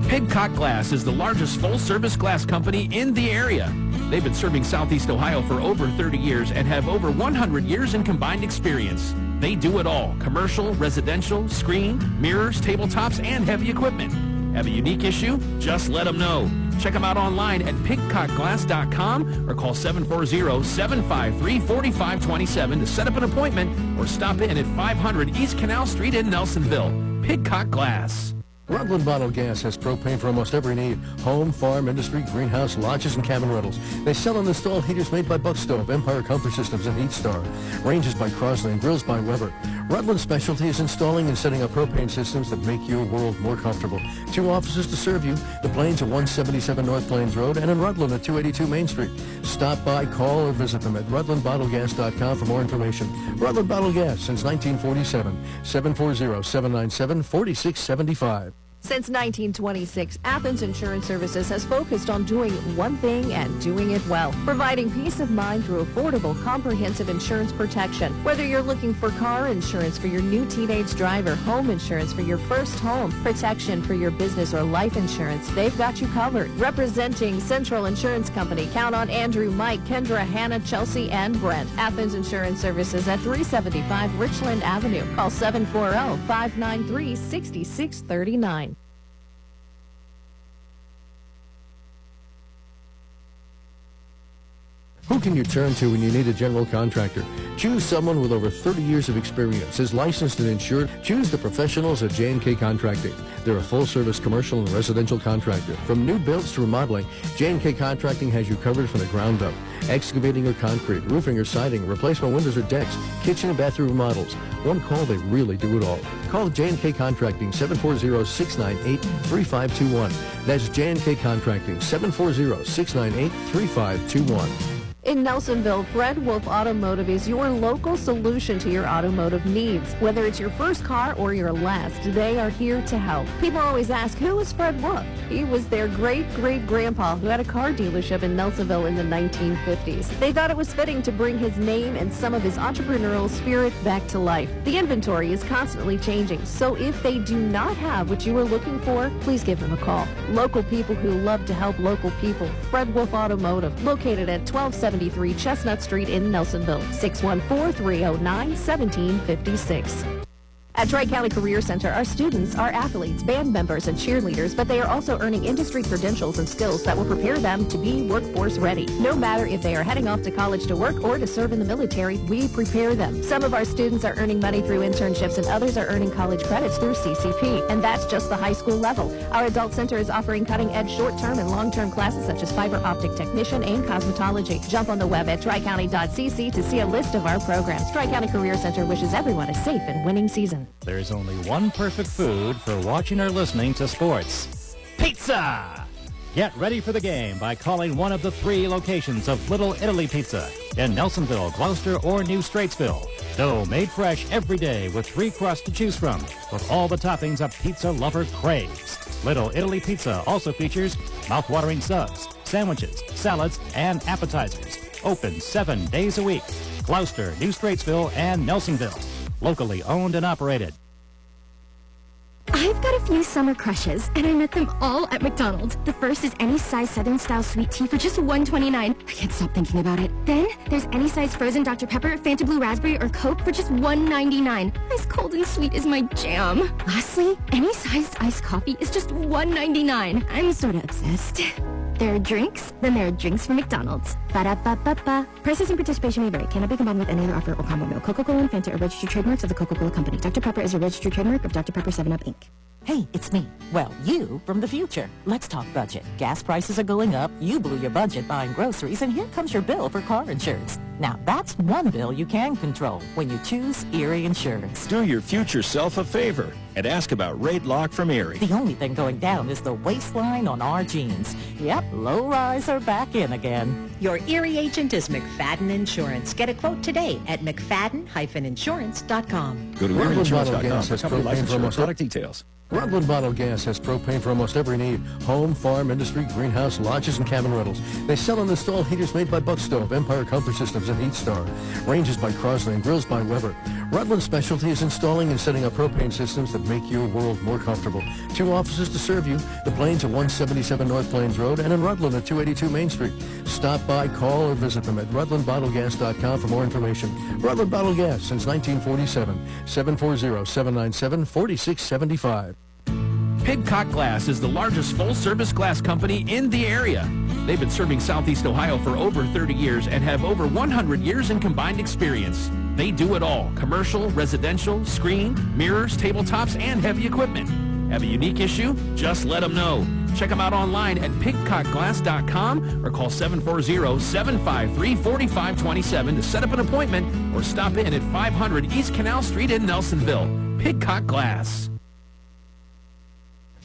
Pigcock Glass is the largest full-service glass company in the area. They've been serving Southeast Ohio for over 30 years and have over 100 years in combined experience. They do it all: commercial, residential, screen, mirrors, tabletops, and heavy equipment. Have a unique issue? Just let them know. Check them out online at pigcockglass.com or call 740-753-4527 to set up an appointment or stop in at 500 East Canal Street in Nelsonville. Pigcock Glass. Rutland Bottled Gas has propane for almost every need: home, farm, industry, greenhouse, lodges, and cabin rentals. They sell and install heaters made by Buck Stove, Empire Comfort Systems, and Heat Star. Ranges by Crosley and grills by Weber. Rutland's specialty is installing and setting up propane systems that make your world more comfortable. 2 offices to serve you: the Plains at 177 North Plains Road and in Rutland at 282 Main Street. Stop by, call, or visit them at rutlandbottlegas.com for more information. Rutland Bottled Gas since 1947. 740-797-4675. Since 1926, Athens Insurance Services has focused on doing one thing and doing it well, providing peace of mind through affordable, comprehensive insurance protection. Whether you're looking for car insurance for your new teenage driver, home insurance for your first home, protection for your business, or life insurance, they've got you covered. Representing Central Insurance Company, count on Andrew, Mike, Kendra, Hannah, Chelsea, and Brent. Athens Insurance Services at 375 Richland Avenue. Call 740-593-6639. Who can you turn to when you need a general contractor? Choose someone with over 30 years of experience, is licensed and insured. Choose the professionals at J&K Contracting. They're a full-service commercial and residential contractor. From new builds to remodeling, J&K Contracting has you covered from the ground up. Excavating or concrete, roofing or siding, replacement windows or decks, kitchen and bathroom remodels. One call, they really do it all. Call J&K Contracting, 740-698-3521. That's J&K Contracting, 740-698-3521. In Nelsonville, Fred Wolf Automotive is your local solution to your automotive needs. Whether it's your first car or your last, they are here to help. People always ask, who is Fred Wolf? He was their great-great-grandpa who had a car dealership in Nelsonville in the 1950s. They thought it was fitting to bring his name and some of his entrepreneurial spirit back to life. The inventory is constantly changing, so if they do not have what you are looking for, please give them a call. Local people who love to help local people. Fred Wolf Automotive, located at 1273 Chestnut Street in Nelsonville, 614-309-1756. At Tri-County Career Center, our students are athletes, band members, and cheerleaders, but they are also earning industry credentials and skills that will prepare them to be workforce ready. No matter if they are heading off to college to work or to serve in the military, we prepare them. Some of our students are earning money through internships and others are earning college credits through CCP, and that's just the high school level. Our adult center is offering cutting-edge short-term and long-term classes such as fiber optic technician and cosmetology. Jump on the web at tricounty.cc to see a list of our programs. Tri-County Career Center wishes everyone a safe and winning season. There's only one perfect food for watching or listening to sports. Pizza! Get ready for the game by calling one of the 3 locations of Little Italy Pizza in Nelsonville, Gloucester, or New Straitsville. Dough made fresh every day with 3 crusts to choose from, with all the toppings a pizza lover craves. Little Italy Pizza also features mouth-watering subs, sandwiches, salads, and appetizers. Open 7 days a week. Gloucester, New Straitsville, and Nelsonville. Locally owned and operated. I've got a few summer crushes, and I met them all at McDonald's. The first is any size Southern Style sweet tea for just $1.29. I can't stop thinking about it. Then there's any size frozen Dr. Pepper, Fanta Blue Raspberry, or Coke for just $1.99. Ice cold and sweet is my jam. Lastly, any sized iced coffee is just $1.99. I'm sorta obsessed. There are drinks, then there are drinks from McDonald's. Ba-da-ba-ba-ba. Prices and participation may vary. Cannot be combined with any other offer or combo meal. Coca-Cola and Fanta are registered trademarks of the Coca-Cola Company. Dr. Pepper is a registered trademark of Dr. Pepper 7-Up, Inc. Hey, it's me. Well, you from the future. Let's talk budget. Gas prices are going up. You blew your budget buying groceries, and here comes your bill for car insurance. Now, that's one bill you can control when you choose Erie Insurance. Do your future self a favor and ask about Rate Lock from Erie. The only thing going down is the waistline on our jeans. Yep, low rise are back in again. Your Erie agent is McFadden Insurance. Get a quote today at mcfadden-insurance.com. Go to erieinsurance.com for company licensure product details. Rutland Bottled Gas has propane for almost every need: home, farm, industry, greenhouse, lodges, and cabin rentals. They sell and install heaters made by Buck Stove, Empire Comfort Systems, Systems and Heat Star. Ranges by Crosley and Grills by Weber. Rutland Specialty is installing and setting up propane systems that make your world more comfortable. 2 offices to serve you. The Plains at 177 North Plains Road and in Rutland at 282 Main Street. Stop by, call, or visit them at rutlandbottlegas.com for more information. Rutland Bottle Gas since 1947. 740-797-4675. Pidcock Glass is the largest full-service glass company in the area. They've been serving Southeast Ohio for over 30 years and have over 100 years in combined experience. They do it all: commercial, residential, screen, mirrors, tabletops, and heavy equipment. Have a unique issue? Just let them know. Check them out online at pidcockglass.com or call 740-753-4527 to set up an appointment or stop in at 500 East Canal Street in Nelsonville. Pidcock Glass.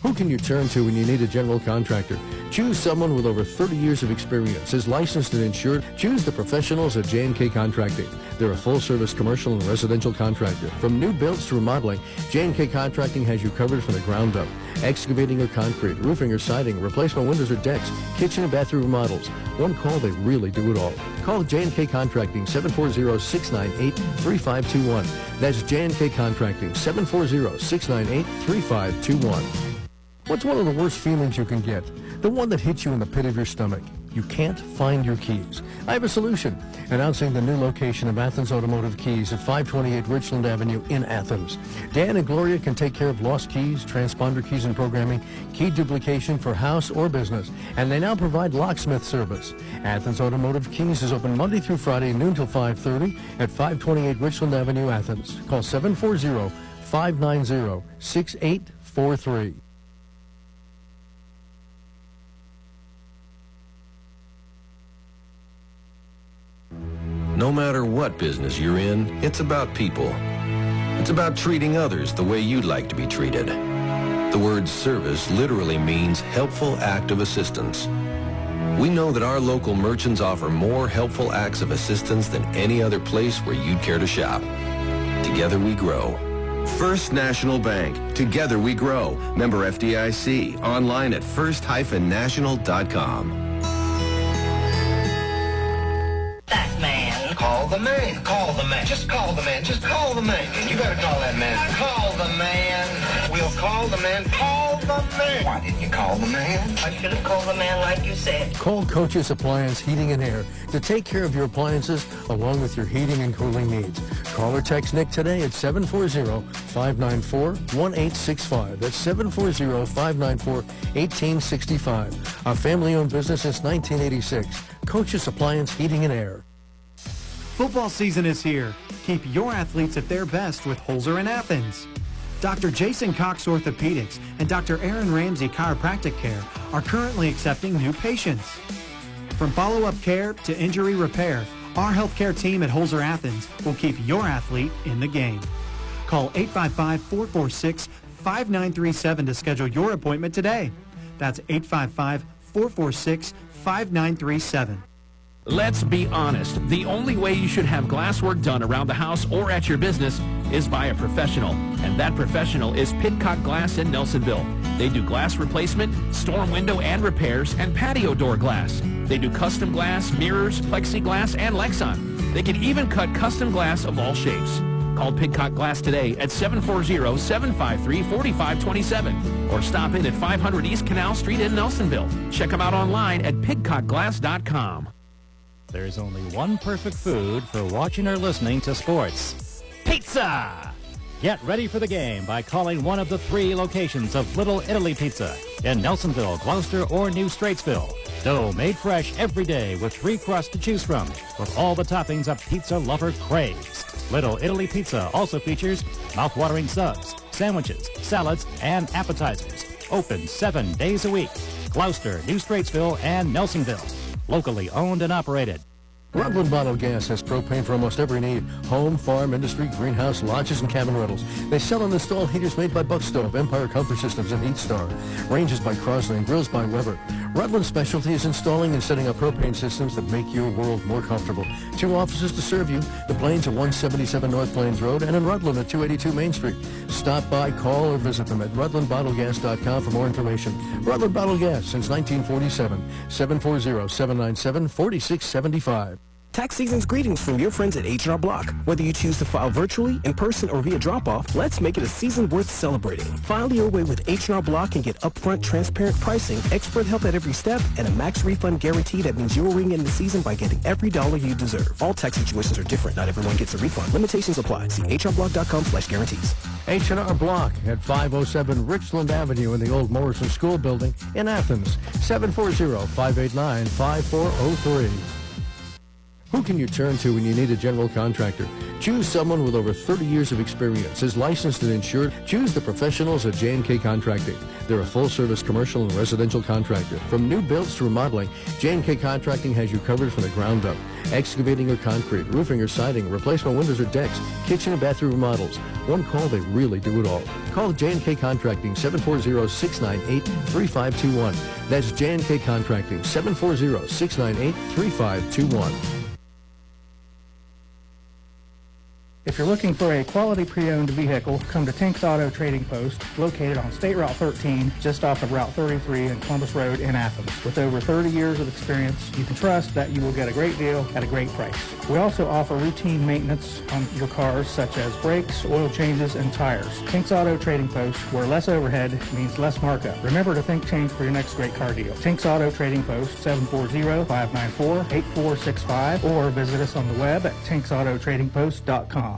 Who can you turn to when you need a general contractor? Choose someone with over 30 years of experience, is licensed and insured. Choose the professionals at J&K Contracting. They're a full-service commercial and residential contractor. From new builds to remodeling, J&K Contracting has you covered from the ground up. Excavating or concrete, roofing or siding, replacement windows or decks, kitchen and bathroom remodels. One call, they really do it all. Call J&K Contracting, 740-698-3521. That's J&K Contracting, 740-698-3521. What's one of the worst feelings you can get? The one that hits you in the pit of your stomach. You can't find your keys. I have a solution. Announcing the new location of Athens Automotive Keys at 528 Richland Avenue in Athens. Dan and Gloria can take care of lost keys, transponder keys and programming, key duplication for house or business, and they now provide locksmith service. Athens Automotive Keys is open Monday through Friday, noon till 5:30 at 528 Richland Avenue, Athens. Call 740-590-6843. No matter what business you're in, it's about people. It's about treating others the way you'd like to be treated. The word service literally means helpful act of assistance. We know that our local merchants offer more helpful acts of assistance than any other place where you'd care to shop. Together we grow. First National Bank. Together we grow. Member FDIC. Online at first-national.com. Call the man. Call the man. Just call the man. Just call the man. You better call that man. Call the man. We'll call the man. Call the man. Why didn't you call the man? I should have called the man like you said. Call Coach's Appliance Heating and Air to take care of your appliances along with your heating and cooling needs. Call or text Nick today at 740-594-1865. That's 740-594-1865. A family-owned business since 1986. Coach's Appliance Heating and Air. Football season is here. Keep your athletes at their best with Holzer in Athens. Dr. Jason Cox Orthopedics and Dr. Aaron Ramsey Chiropractic Care are currently accepting new patients. From follow-up care to injury repair, our healthcare team at Holzer Athens will keep your athlete in the game. Call 855-446-5937 to schedule your appointment today. That's 855-446-5937. Let's be honest. The only way you should have glass work done around the house or at your business is by a professional. And that professional is Pidcock Glass in Nelsonville. They do glass replacement, storm window and repairs, and patio door glass. They do custom glass, mirrors, plexiglass, and Lexan. They can even cut custom glass of all shapes. Call Pidcock Glass today at 740-753-4527 or stop in at 500 East Canal Street in Nelsonville. Check them out online at pidcockglass.com. There's only one perfect food for watching or listening to sports. Pizza! Get ready for the game by calling one of the 3 locations of Little Italy Pizza in Nelsonville, Gloucester, or New Straitsville. Dough made fresh every day with 3 crusts to choose from, with all the toppings a pizza lover craves. Little Italy Pizza also features mouth-watering subs, sandwiches, salads, and appetizers. Open 7 days a week. Gloucester, New Straitsville, and Nelsonville. Locally owned and operated. Rutland Bottle Gas has propane for almost every need. Home, farm, industry, greenhouse, lodges, and cabin rentals. They sell and install heaters made by Buck Stove, Empire Comfort Systems, and Heat Star. Ranges by Crosley and Grills by Weber. Rutland Specialty is installing and setting up propane systems that make your world more comfortable. 2 offices to serve you. The Plains at 177 North Plains Road and in Rutland at 282 Main Street. Stop by, call, or visit them at rutlandbottlegas.com for more information. Rutland Bottle Gas since 1947. 740-797-4675. Tax season's greetings from your friends at H&R Block. Whether you choose to file virtually, in person, or via drop-off, let's make it a season worth celebrating. File your way with H&R Block and get upfront, transparent pricing, expert help at every step, and a max refund guarantee that means you'll ring in the season by getting every dollar you deserve. All tax situations are different. Not everyone gets a refund. Limitations apply. See hrblock.com/guarantees. H&R Block at 507 Richland Avenue in the old Morrison School Building in Athens. 740-589-5403. Who can you turn to when you need a general contractor? Choose someone with over 30 years of experience, is licensed and insured. Choose the professionals at J&K Contracting. They're a full-service commercial and residential contractor. From new builds to remodeling, J&K Contracting has you covered from the ground up. Excavating or concrete, roofing or siding, replacement windows or decks, kitchen and bathroom remodels. One call, they really do it all. Call J&K Contracting, 740-698-3521. That's J&K Contracting, 740-698-3521. If you're looking for a quality pre-owned vehicle, come to Tink's Auto Trading Post, located on State Route 13, just off of Route 33 and Columbus Road in Athens. With over 30 years of experience, you can trust that you will get a great deal at a great price. We also offer routine maintenance on your cars, such as brakes, oil changes, and tires. Tink's Auto Trading Post, where less overhead means less markup. Remember to think Tink for your next great car deal. Tink's Auto Trading Post, 740-594-8465, or visit us on the web at tinksautotradingpost.com.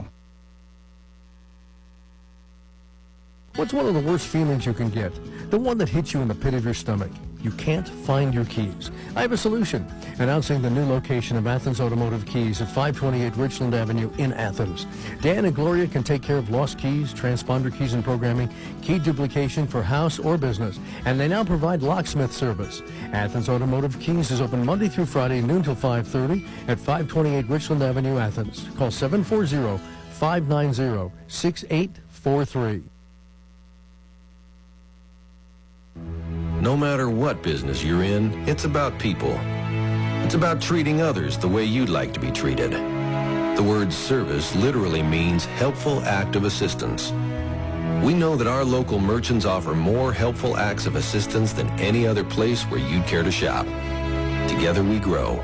What's one of the worst feelings you can get? The one that hits you in the pit of your stomach. You can't find your keys. I have a solution. Announcing the new location of Athens Automotive Keys at 528 Richland Avenue in Athens. Dan and Gloria can take care of lost keys, transponder keys and programming, key duplication for house or business, and they now provide locksmith service. Athens Automotive Keys is open Monday through Friday, noon till 5:30 at 528 Richland Avenue, Athens. Call 740-590-6843. No matter what business you're in, it's about people. It's about treating others the way you'd like to be treated. The word service literally means helpful act of assistance. We know that our local merchants offer more helpful acts of assistance than any other place where you'd care to shop. Together we grow.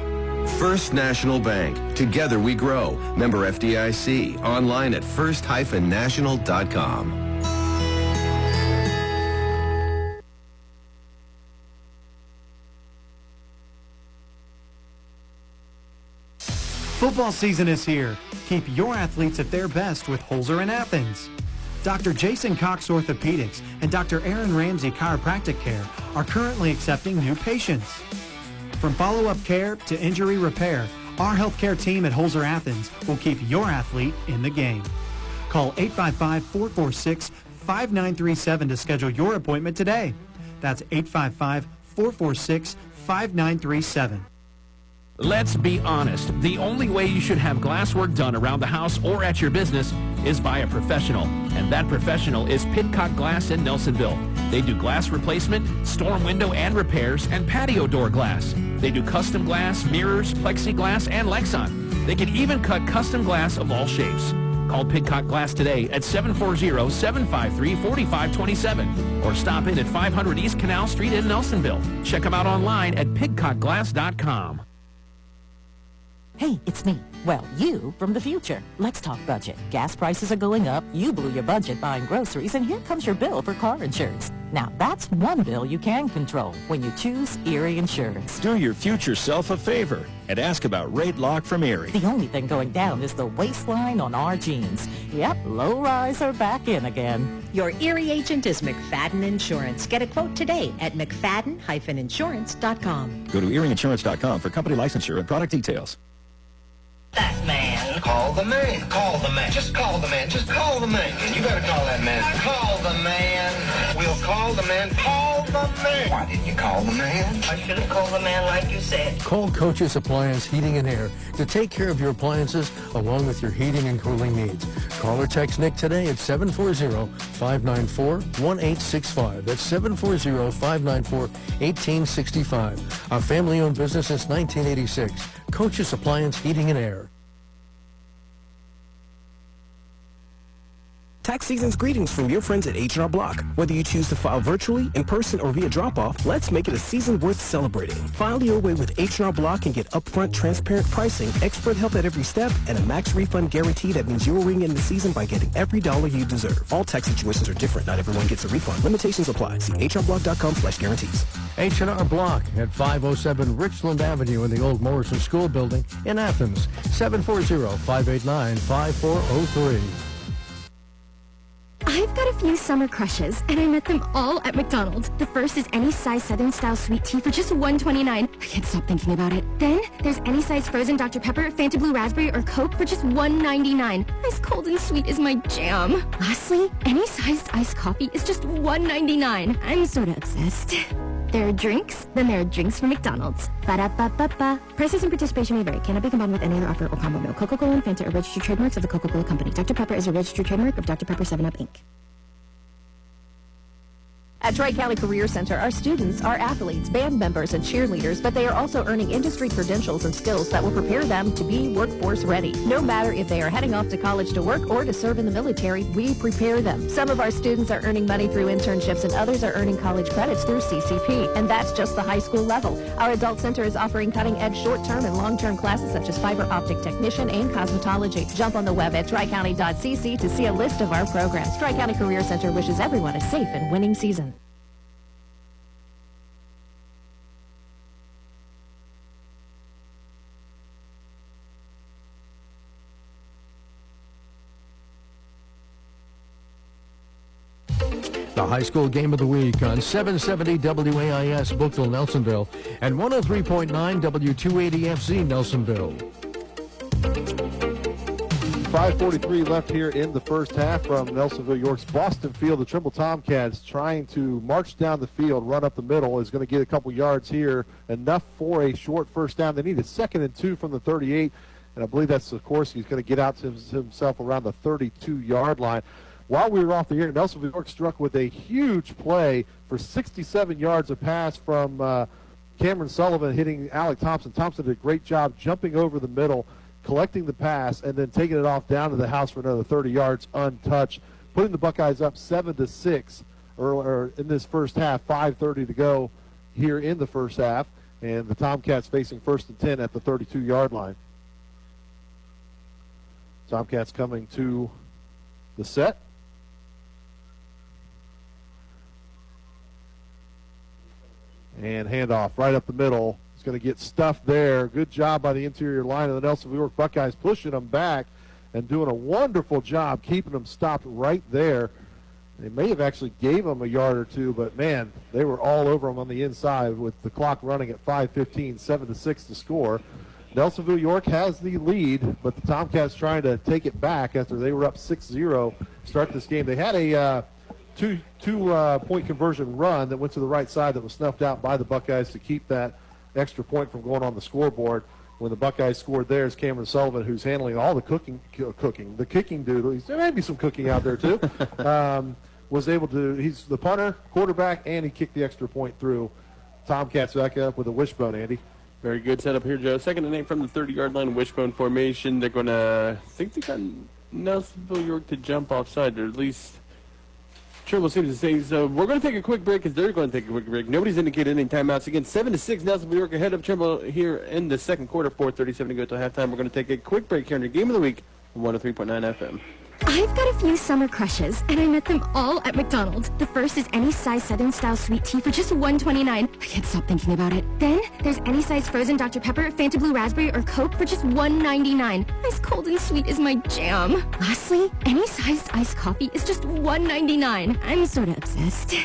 First National Bank. Together we grow. Member FDIC. Online at first-national.com. Football season is here. Keep your athletes at their best with Holzer in Athens. Dr. Jason Cox Orthopedics and Dr. Aaron Ramsey Chiropractic Care are currently accepting new patients. From follow-up care to injury repair, our healthcare team at Holzer Athens will keep your athlete in the game. Call 855-446-5937 to schedule your appointment today. That's 855-446-5937. Let's be honest. The only way you should have glass work done around the house or at your business is by a professional. And that professional is Pidcock Glass in Nelsonville. They do glass replacement, storm window and repairs, and patio door glass. They do custom glass, mirrors, plexiglass, and Lexan. They can even cut custom glass of all shapes. Call Pidcock Glass today at 740-753-4527 or stop in at 500 East Canal Street in Nelsonville. Check them out online at pidcockglass.com. Hey, it's me. Well, you from the future. Let's talk budget. Gas prices are going up. You blew your budget buying groceries, and here comes your bill for car insurance. Now, that's one bill you can control when you choose Erie Insurance. Do your future self a favor and ask about Rate Lock from Erie. The only thing going down is the waistline on our jeans. Yep, low rise are back in again. Your Erie agent is McFadden Insurance. Get a quote today at mcfadden-insurance.com. Go to erieinsurance.com for company licensure and product details. That man. Call the man. Call the man. Just call the man. Just call the man. You better call that man. Call the man. We'll call the man. Call the man. Why didn't you call the man? I should have called the man like you said. Call Coach's Appliance Heating and Air to take care of your appliances along with your heating and cooling needs. Call or text Nick today at 740-594-1865. That's 740-594-1865. A family-owned business since 1986. Coach's Appliance Heating and Air. Tax season's greetings from your friends at H&R Block. Whether you choose to file virtually, in person, or via drop-off, let's make it a season worth celebrating. File your way with H&R Block and get upfront, transparent pricing, expert help at every step, and a max refund guarantee that means you'll ring in the season by getting every dollar you deserve. All tax situations are different. Not everyone gets a refund. Limitations apply. See hrblock.com/guarantees. H&R Block at 507 Richland Avenue in the old Morrison School Building in Athens. 740-589-5403. I've got a few summer crushes, and I met them all at McDonald's. The first is any size Southern Style sweet tea for just $1.29. I can't stop thinking about it. Then there's any size frozen Dr. Pepper, Fanta Blue Raspberry, or Coke for just $1.99. Ice cold and sweet is my jam. Lastly, any sized iced coffee is just $1.99. I'm sorta obsessed. There are drinks, then there are drinks from McDonald's. Ba-da-ba-ba-ba. Prices and participation may vary. Cannot be combined with any other offer or combo meal. Coca-Cola and Fanta are registered trademarks of the Coca-Cola Company. Dr. Pepper is a registered trademark of Dr. Pepper 7-Up, Inc. At Tri-County Career Center, our students are athletes, band members, and cheerleaders, but they are also earning industry credentials and skills that will prepare them to be workforce ready. No matter if they are heading off to college to work or to serve in the military, we prepare them. Some of our students are earning money through internships and others are earning college credits through CCP, and that's just the high school level. Our Adult Center is offering cutting-edge short-term and long-term classes such as fiber optic technician and cosmetology. Jump on the web at tricounty.cc to see a list of our programs. Tri-County Career Center wishes everyone a safe and winning season. The high school game of the week on 770 WAIS Bookville, Nelsonville, and 103.9 W280FC Nelsonville. 5:43 left here in the first half from Nelsonville-York's Boston Field. The Trimble Tomcats trying to march down the field, run up the middle, is going to get a couple yards here, enough for a short first down. They need a 2nd and 2 from the 38, and I believe that's, of course, he's going to get out to himself around the 32-yard line. While we were off the air, Nelsonville-York struck with a huge play for 67 yards, a pass from Cameron Sullivan hitting Alec Thompson. Thompson did a great job jumping over the middle, collecting the pass, and then taking it off down to the house for another 30 yards untouched, putting the Buckeyes up 7-6 earlier in this first half. 5:30 to go here in the first half, and the Tomcats facing 1st and 10 at the 32-yard line. Tomcats coming to the set. And handoff right up the middle. He's going to get stuffed there. Good job by the interior line of the Nelsonville-York Buckeyes, pushing them back and doing a wonderful job keeping them stopped right there. They may have actually gave them a yard or two, but, man, they were all over them on the inside with the clock running at 5:15, 7-6 to score. Nelsonville-York has the lead, but the Tomcats trying to take it back after they were up 6-0 to start this game. They had a two-point conversion run that went to the right side that was snuffed out by the Buckeyes to keep that extra point from going on the scoreboard. When the Buckeyes scored theirs, Cameron Sullivan, who's handling all the the kicking duty, there may be some cooking out there too, was able to, he's the punter, quarterback, and he kicked the extra point through. Tomcats back up with a wishbone, Andy. Very good setup here, Joe. 2nd and 8 from the 30-yard line, wishbone formation. They're going to, I think they got Nelsonville-York to jump offside, or at least Trimble seems to say. So we're going to take a quick break because they're going to take a quick break. Nobody's indicated any timeouts. Again, 7-6, Nelsonville-York ahead of Trimble here in the second quarter. 4:37 to go till halftime. We're going to take a quick break here in the Game of the Week on 103.9 FM. I've got a few summer crushes, and I met them all at McDonald's. The first is any size Southern Style sweet tea for just $1.29. I can't stop thinking about it. Then there's any size frozen Dr. Pepper, Fanta Blue Raspberry, or Coke for just $1.99. Ice cold and sweet is my jam. Lastly, any sized iced coffee is just $1.99. I'm sorta obsessed.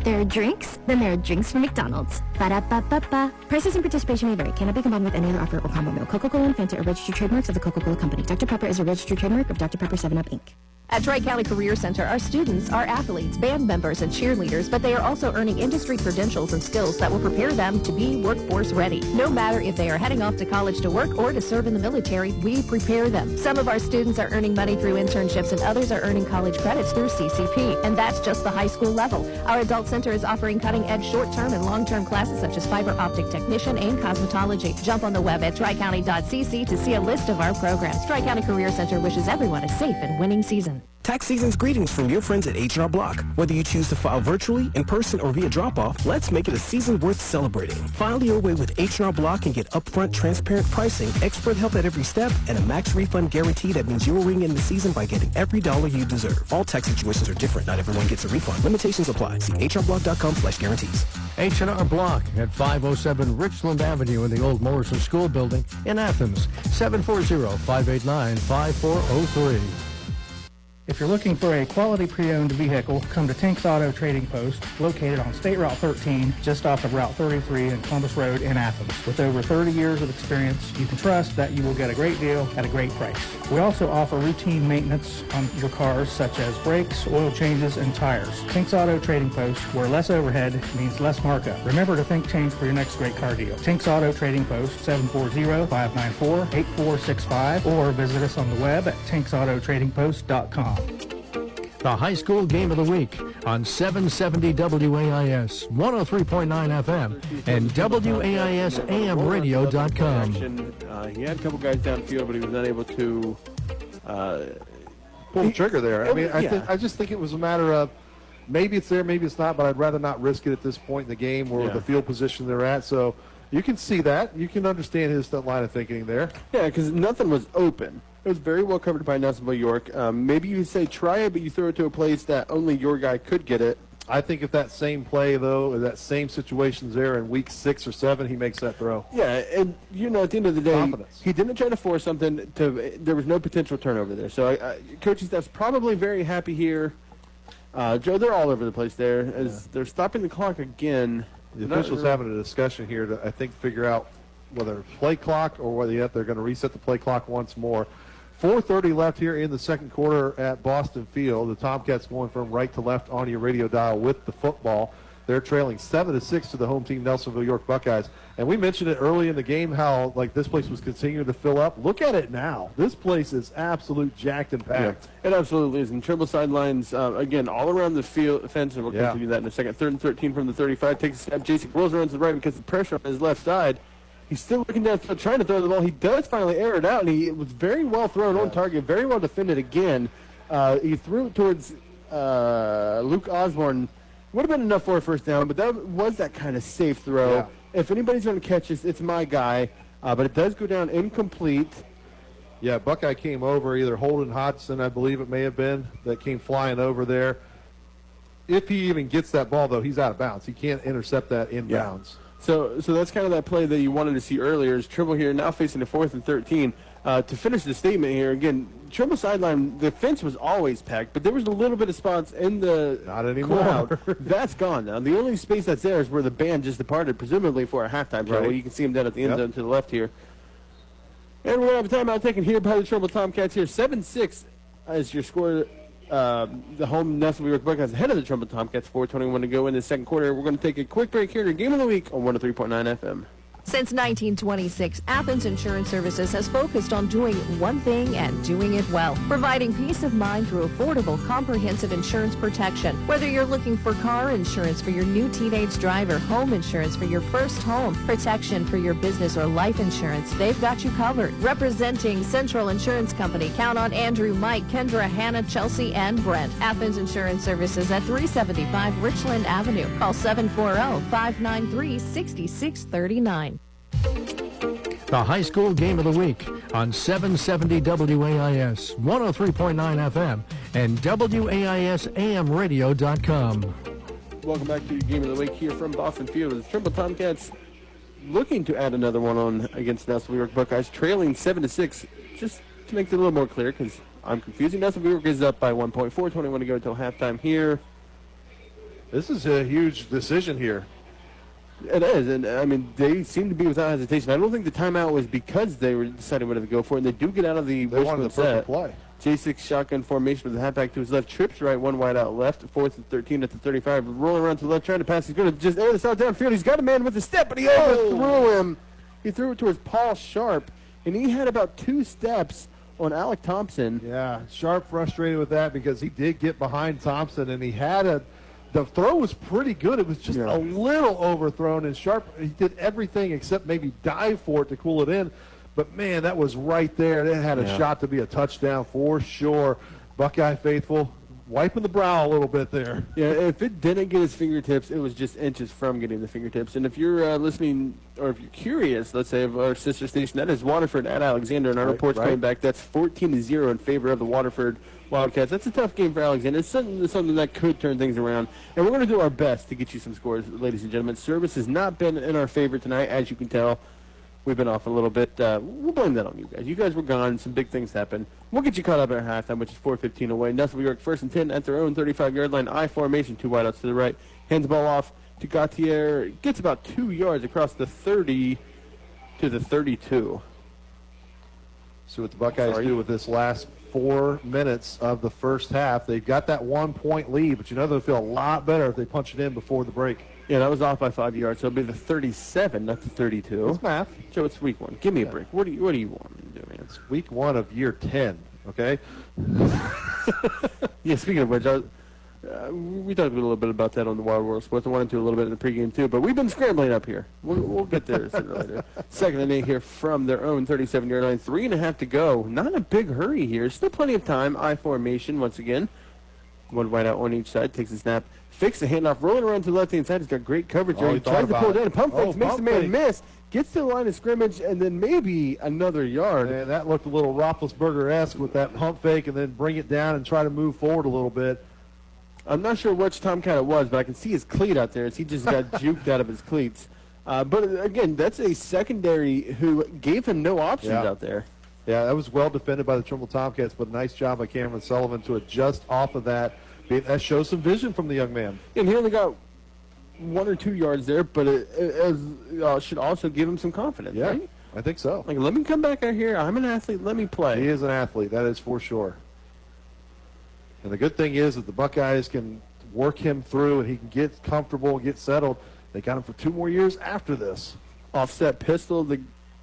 There are drinks, then there are drinks from McDonald's. Ba-da-ba-ba-ba. Prices and participation may vary. Cannot be combined with any other offer or combo meal. Coca-Cola and Fanta are registered trademarks of the Coca-Cola Company. Dr. Pepper is a registered trademark of Dr. Pepper 7-Up, Inc. At Tri-County Career Center, our students are athletes, band members, and cheerleaders, but they are also earning industry credentials and skills that will prepare them to be workforce ready. No matter if they are heading off to college to work or to serve in the military, we prepare them. Some of our students are earning money through internships and others are earning college credits through CCP, and that's just the high school level. Our Adult Center is offering cutting-edge short-term and long-term classes such as fiber optic technician and cosmetology. Jump on the web at tricounty.cc to see a list of our programs. Tri-County Career Center wishes everyone a safe and winning season. Tax season's greetings from your friends at H&R Block. Whether you choose to file virtually, in person, or via drop-off, let's make it a season worth celebrating. File your way with H&R Block and get upfront, transparent pricing, expert help at every step, and a max refund guarantee that means you'll ring in the season by getting every dollar you deserve. All tax situations are different. Not everyone gets a refund. Limitations apply. See hrblock.com/guarantees. H&R Block at 507 Richland Avenue in the old Morrison School Building in Athens. 740-589-5403. If you're looking for a quality pre-owned vehicle, come to Tink's Auto Trading Post, located on State Route 13, just off of Route 33 and Columbus Road in Athens. With over 30 years of experience, you can trust that you will get a great deal at a great price. We also offer routine maintenance on your cars, such as brakes, oil changes, and tires. Tink's Auto Trading Post, where less overhead means less markup. Remember to think Tink for your next great car deal. Tink's Auto Trading Post, 740-594-8465, or visit us on the web at tinksautotradingpost.com. The high school game of the week on 770 WAIS, 103.9 FM, and WAISAMradio.com. He had a couple guys downfield, but he was not able to pull the trigger there. I mean, I just think it was a matter of maybe it's there, maybe it's not, but I'd rather not risk it at this point in the game or the field position they're at. So you can see that. You can understand his line of thinking there. Yeah, because nothing was open. It was very well covered by Nelsonville-York. Maybe you say try it, but you throw it to a place that only your guy could get it. I think if that same play, though, or that same situation's there in week 6 or 7, he makes that throw. Yeah, and, you know, at the end of the day, Confidence. he didn't try to force something. There was no potential turnover there. So coaching staff's probably very happy here. Joe, they're all over the place there. As they're stopping the clock again. The officials having a discussion here to, I think, figure out whether it's play clock or whether they're going to reset the play clock once more. 4:30 left here in the second quarter at Boston Field. The Tomcats going from right to left on your radio dial with the football. They're trailing 7-6 to the home team, Nelsonville-York Buckeyes. And we mentioned it early in the game how this place was continuing to fill up. Look at it now. This place is absolute jacked and packed. Yeah, it absolutely is. And Trimble sidelines, again, all around the field fence, and we'll continue that in a second. 3rd and 13 from the 35. Takes a step. Jason rolls around to the right because the pressure on his left side. He's still looking down, trying to throw the ball. He does finally air it out, and he was very well thrown on target, very well defended again. He threw it towards Luke Osborne. Would have been enough for a first down, but that was that kind of safe throw. Yeah. If anybody's going to catch this, it's my guy. But it does go down incomplete. Yeah, Buckeye came over, either Holden Hodgson, I believe it may have been, that came flying over there. If he even gets that ball, though, he's out of bounds. He can't intercept that inbounds. So that's kind of that play that you wanted to see earlier. Is Trimble here now facing a 4th and 13. To finish the statement here, again, Trimble sideline, the fence was always packed, but there was a little bit of spots in the Not anymore. crowd. That's gone now. The only space that's there is where the band just departed, presumably for a halftime show. Right. You can see them down at the end zone to the left here. And we're going to have a timeout taken here by the Trimble Tomcats here. 7-6 is your score. The home Nelsonville-York Buckeyes ahead of the Trimble Tomcats. 4:21 to go in the second quarter. We're going to take a quick break here to Game of the Week on 103.9 FM. Since 1926, Athens Insurance Services has focused on doing one thing and doing it well, providing peace of mind through affordable, comprehensive insurance protection. Whether you're looking for car insurance for your new teenage driver, home insurance for your first home, protection for your business or life insurance, they've got you covered. Representing Central Insurance Company, count on Andrew, Mike, Kendra, Hannah, Chelsea, and Brent. Athens Insurance Services at 375 Richland Avenue. Call 740-593-6639. The high school game of the week on 770 WAIS, 103.9 FM, and WAISAMradio.com. Welcome back to your Game of the Week here from Boston Field. The Trimble Tomcats looking to add another one on against Nelsonville-York Buckeyes, trailing 7-6. Just to make it a little more clear, because I'm confusing. Nelsonville-York is up by 1 point, 4:21 to go until halftime here. This is a huge decision here. It is, and I mean, they seem to be without hesitation. I don't think the timeout was because they were deciding whether to go for it, and they do get out of the They wanted the perfect play. J6 shotgun formation with the halfback to his left, trips right, one wide out left, 4th and 13 at the 35, rolling around to the left, trying to pass. He's going to just air this out downfield. He's got a man with a step, but he overthrew him. He threw it towards Paul Sharp, and he had about 2 steps on Alec Thompson. Yeah, Sharp frustrated with that because he did get behind Thompson, and he had the throw was pretty good. It was just a little overthrown, and Sharp, he did everything except maybe dive for it to cool it in. But, man, that was right there. It had a shot to be a touchdown for sure. Buckeye faithful wiping the brow a little bit there. Yeah, if it didn't get his fingertips, it was just inches from getting the fingertips. And if you're listening, or if you're curious, let's say, of our sister station, that is Waterford at Alexander, and our report's coming back. That's 14-0 in favor of the Waterford Wildcats. That's a tough game for Alexander. It's something that could turn things around. And we're going to do our best to get you some scores, ladies and gentlemen. Service has not been in our favor tonight, as you can tell. We've been off a little bit. We'll blame that on you guys. You guys were gone. Some big things happened. We'll get you caught up at halftime, which is 4:15 away. Nelsonville-York 1st and 10 at their own 35-yard line. I formation, 2 wideouts to the right. Hands the ball off to Gautier. Gets about 2 yards across the 30 to the 32. See what the Buckeyes do with this last 4 minutes of the first half. They've got that 1-point lead, but they'll feel a lot better if they punch it in before the break. Yeah, that was off by 5 yards, so it'll be the 37, not the 32. It's math. Joe, it's week 1. Give me a break. What do you want me to do, man? It's week 1 of year 10, okay? Yeah, speaking of which, we talked a little bit about that on the Wild World Sports. I wanted to a little bit in the pregame, too, but we've been scrambling up here. We'll get there sooner or later. 2nd and 8 here from their own 37-yard line. 3.5 to go. Not a big hurry here. Still plenty of time. I formation once again. One wide out on each side. Takes a snap. Fakes the handoff. Rolling around to the left-hand side. He's got great coverage there. He tries to pull it down. Pump fakes. Makes the man miss. Gets to the line of scrimmage, and then maybe another yard. And that looked a little Roethlisberger-esque with that pump fake and then bring it down and try to move forward a little bit. I'm not sure which Tomcat it was, but I can see his cleat out there as he just got juked out of his cleats. But, again, that's a secondary who gave him no options out there. Yeah, that was well defended by the Trimble Tomcats, but a nice job by Cameron Sullivan to adjust off of that. That shows some vision from the young man. And he only got 1 or 2 yards there, but it should also give him some confidence, right? I think so. Like, let me come back out here. I'm an athlete. Let me play. He is an athlete. That is for sure. And the good thing is that the Buckeyes can work him through and he can get comfortable and get settled. They got him for 2 more years after this. Offset pistol.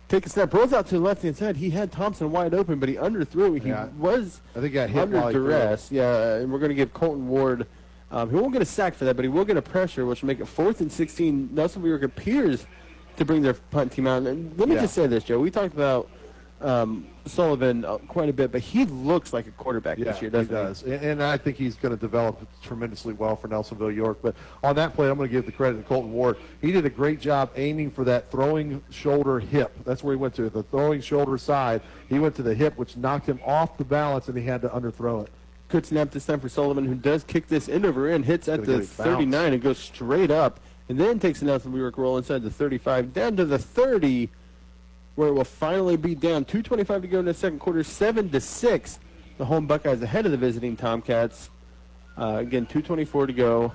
Take a snap. Rolls out to the left-hand side. He had Thompson wide open, but he underthrew. He was I think got hit under duress. Yeah, and we're going to give Colton Ward. He won't get a sack for that, but he will get a pressure, which will make it 4th and 16. Nelsonville-York appears to bring their punt team out. And let me just say this, Joe. We talked about Sullivan quite a bit, but he looks like a quarterback this year, doesn't he? Does. And I think he's going to develop tremendously well for Nelsonville-York. But on that play, I'm going to give the credit to Colton Ward. He did a great job aiming for that throwing shoulder hip. That's where he went to, the throwing shoulder side. He went to the hip, which knocked him off the balance, and he had to underthrow it. Good snap this time for Sullivan, who does kick this end over end, hits at the 39 and goes straight up, and then takes a Nelsonville-York roll inside the 35, down to the 30, where it will finally be down. 2:25 to go in the second quarter, 7-6. The home Buckeyes ahead of the visiting Tomcats. Again, 2:24 to go.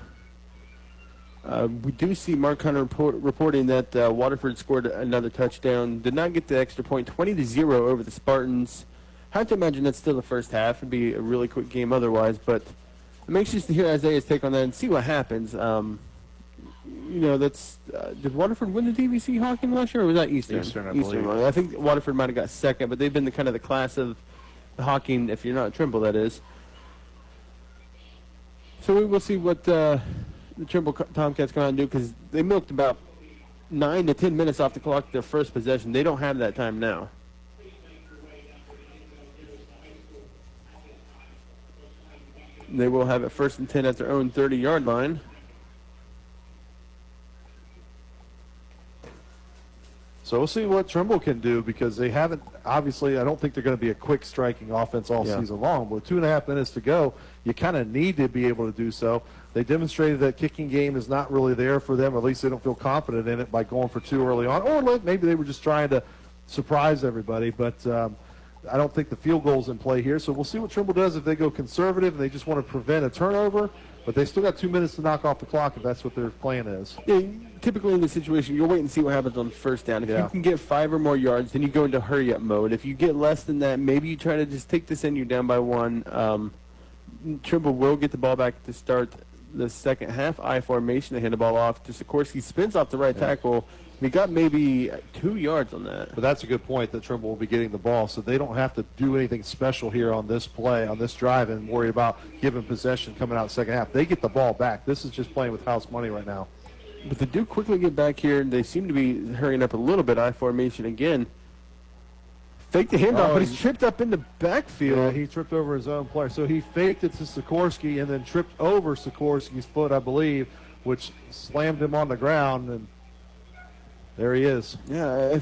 We do see Mark Hunter reporting that Waterford scored another touchdown. Did not get the extra point, 20-0 over the Spartans. I have to imagine that's still the first half. It'd be a really quick game otherwise, but I'm anxious to hear Isaiah's take on that and see what happens. That's did Waterford win the DVC Hawking last year, or was that Eastern? Eastern, I believe. I think Waterford might have got second, but they've been the class of the Hawking, if you're not Trimble, that is. So we will see what the Trimble Tomcats come out and do, because they milked about 9 to 10 minutes off the clock their first possession. They don't have that time now. They will have it 1st and 10 at their own 30-yard line. So we'll see what Trimble can do, because they haven't, obviously, I don't think they're going to be a quick striking offense all season long. But with 2.5 minutes to go, you kind of need to be able to do so. They demonstrated that kicking game is not really there for them, or at least they don't feel confident in it by going for 2 early on. Or maybe they were just trying to surprise everybody. But I don't think the field goal's in play here. So we'll see what Trimble does if they go conservative and they just want to prevent a turnover. But they still got 2 minutes to knock off the clock if that's what their plan is. Yeah, typically in this situation, you'll wait and see what happens on first down. If you can get 5 or more yards, then you go into hurry-up mode. If you get less than that, maybe you try to just take this in, you're down by 1. Trimble will get the ball back to start the second half. I formation, they hand the ball off to Sikorsky, spins off the right tackle. We got maybe 2 yards on that. But that's a good point that Trimble will be getting the ball, so they don't have to do anything special here on this play, on this drive, and worry about giving possession coming out second half. They get the ball back. This is just playing with house money right now. But they do quickly get back here, and they seem to be hurrying up a little bit. I formation again. faked the handoff, but he's tripped up in the backfield. Yeah, he tripped over his own player. So he faked it to Sikorsky and then tripped over Sikorsky's foot, I believe, which slammed him on the ground, and there he is. Yeah,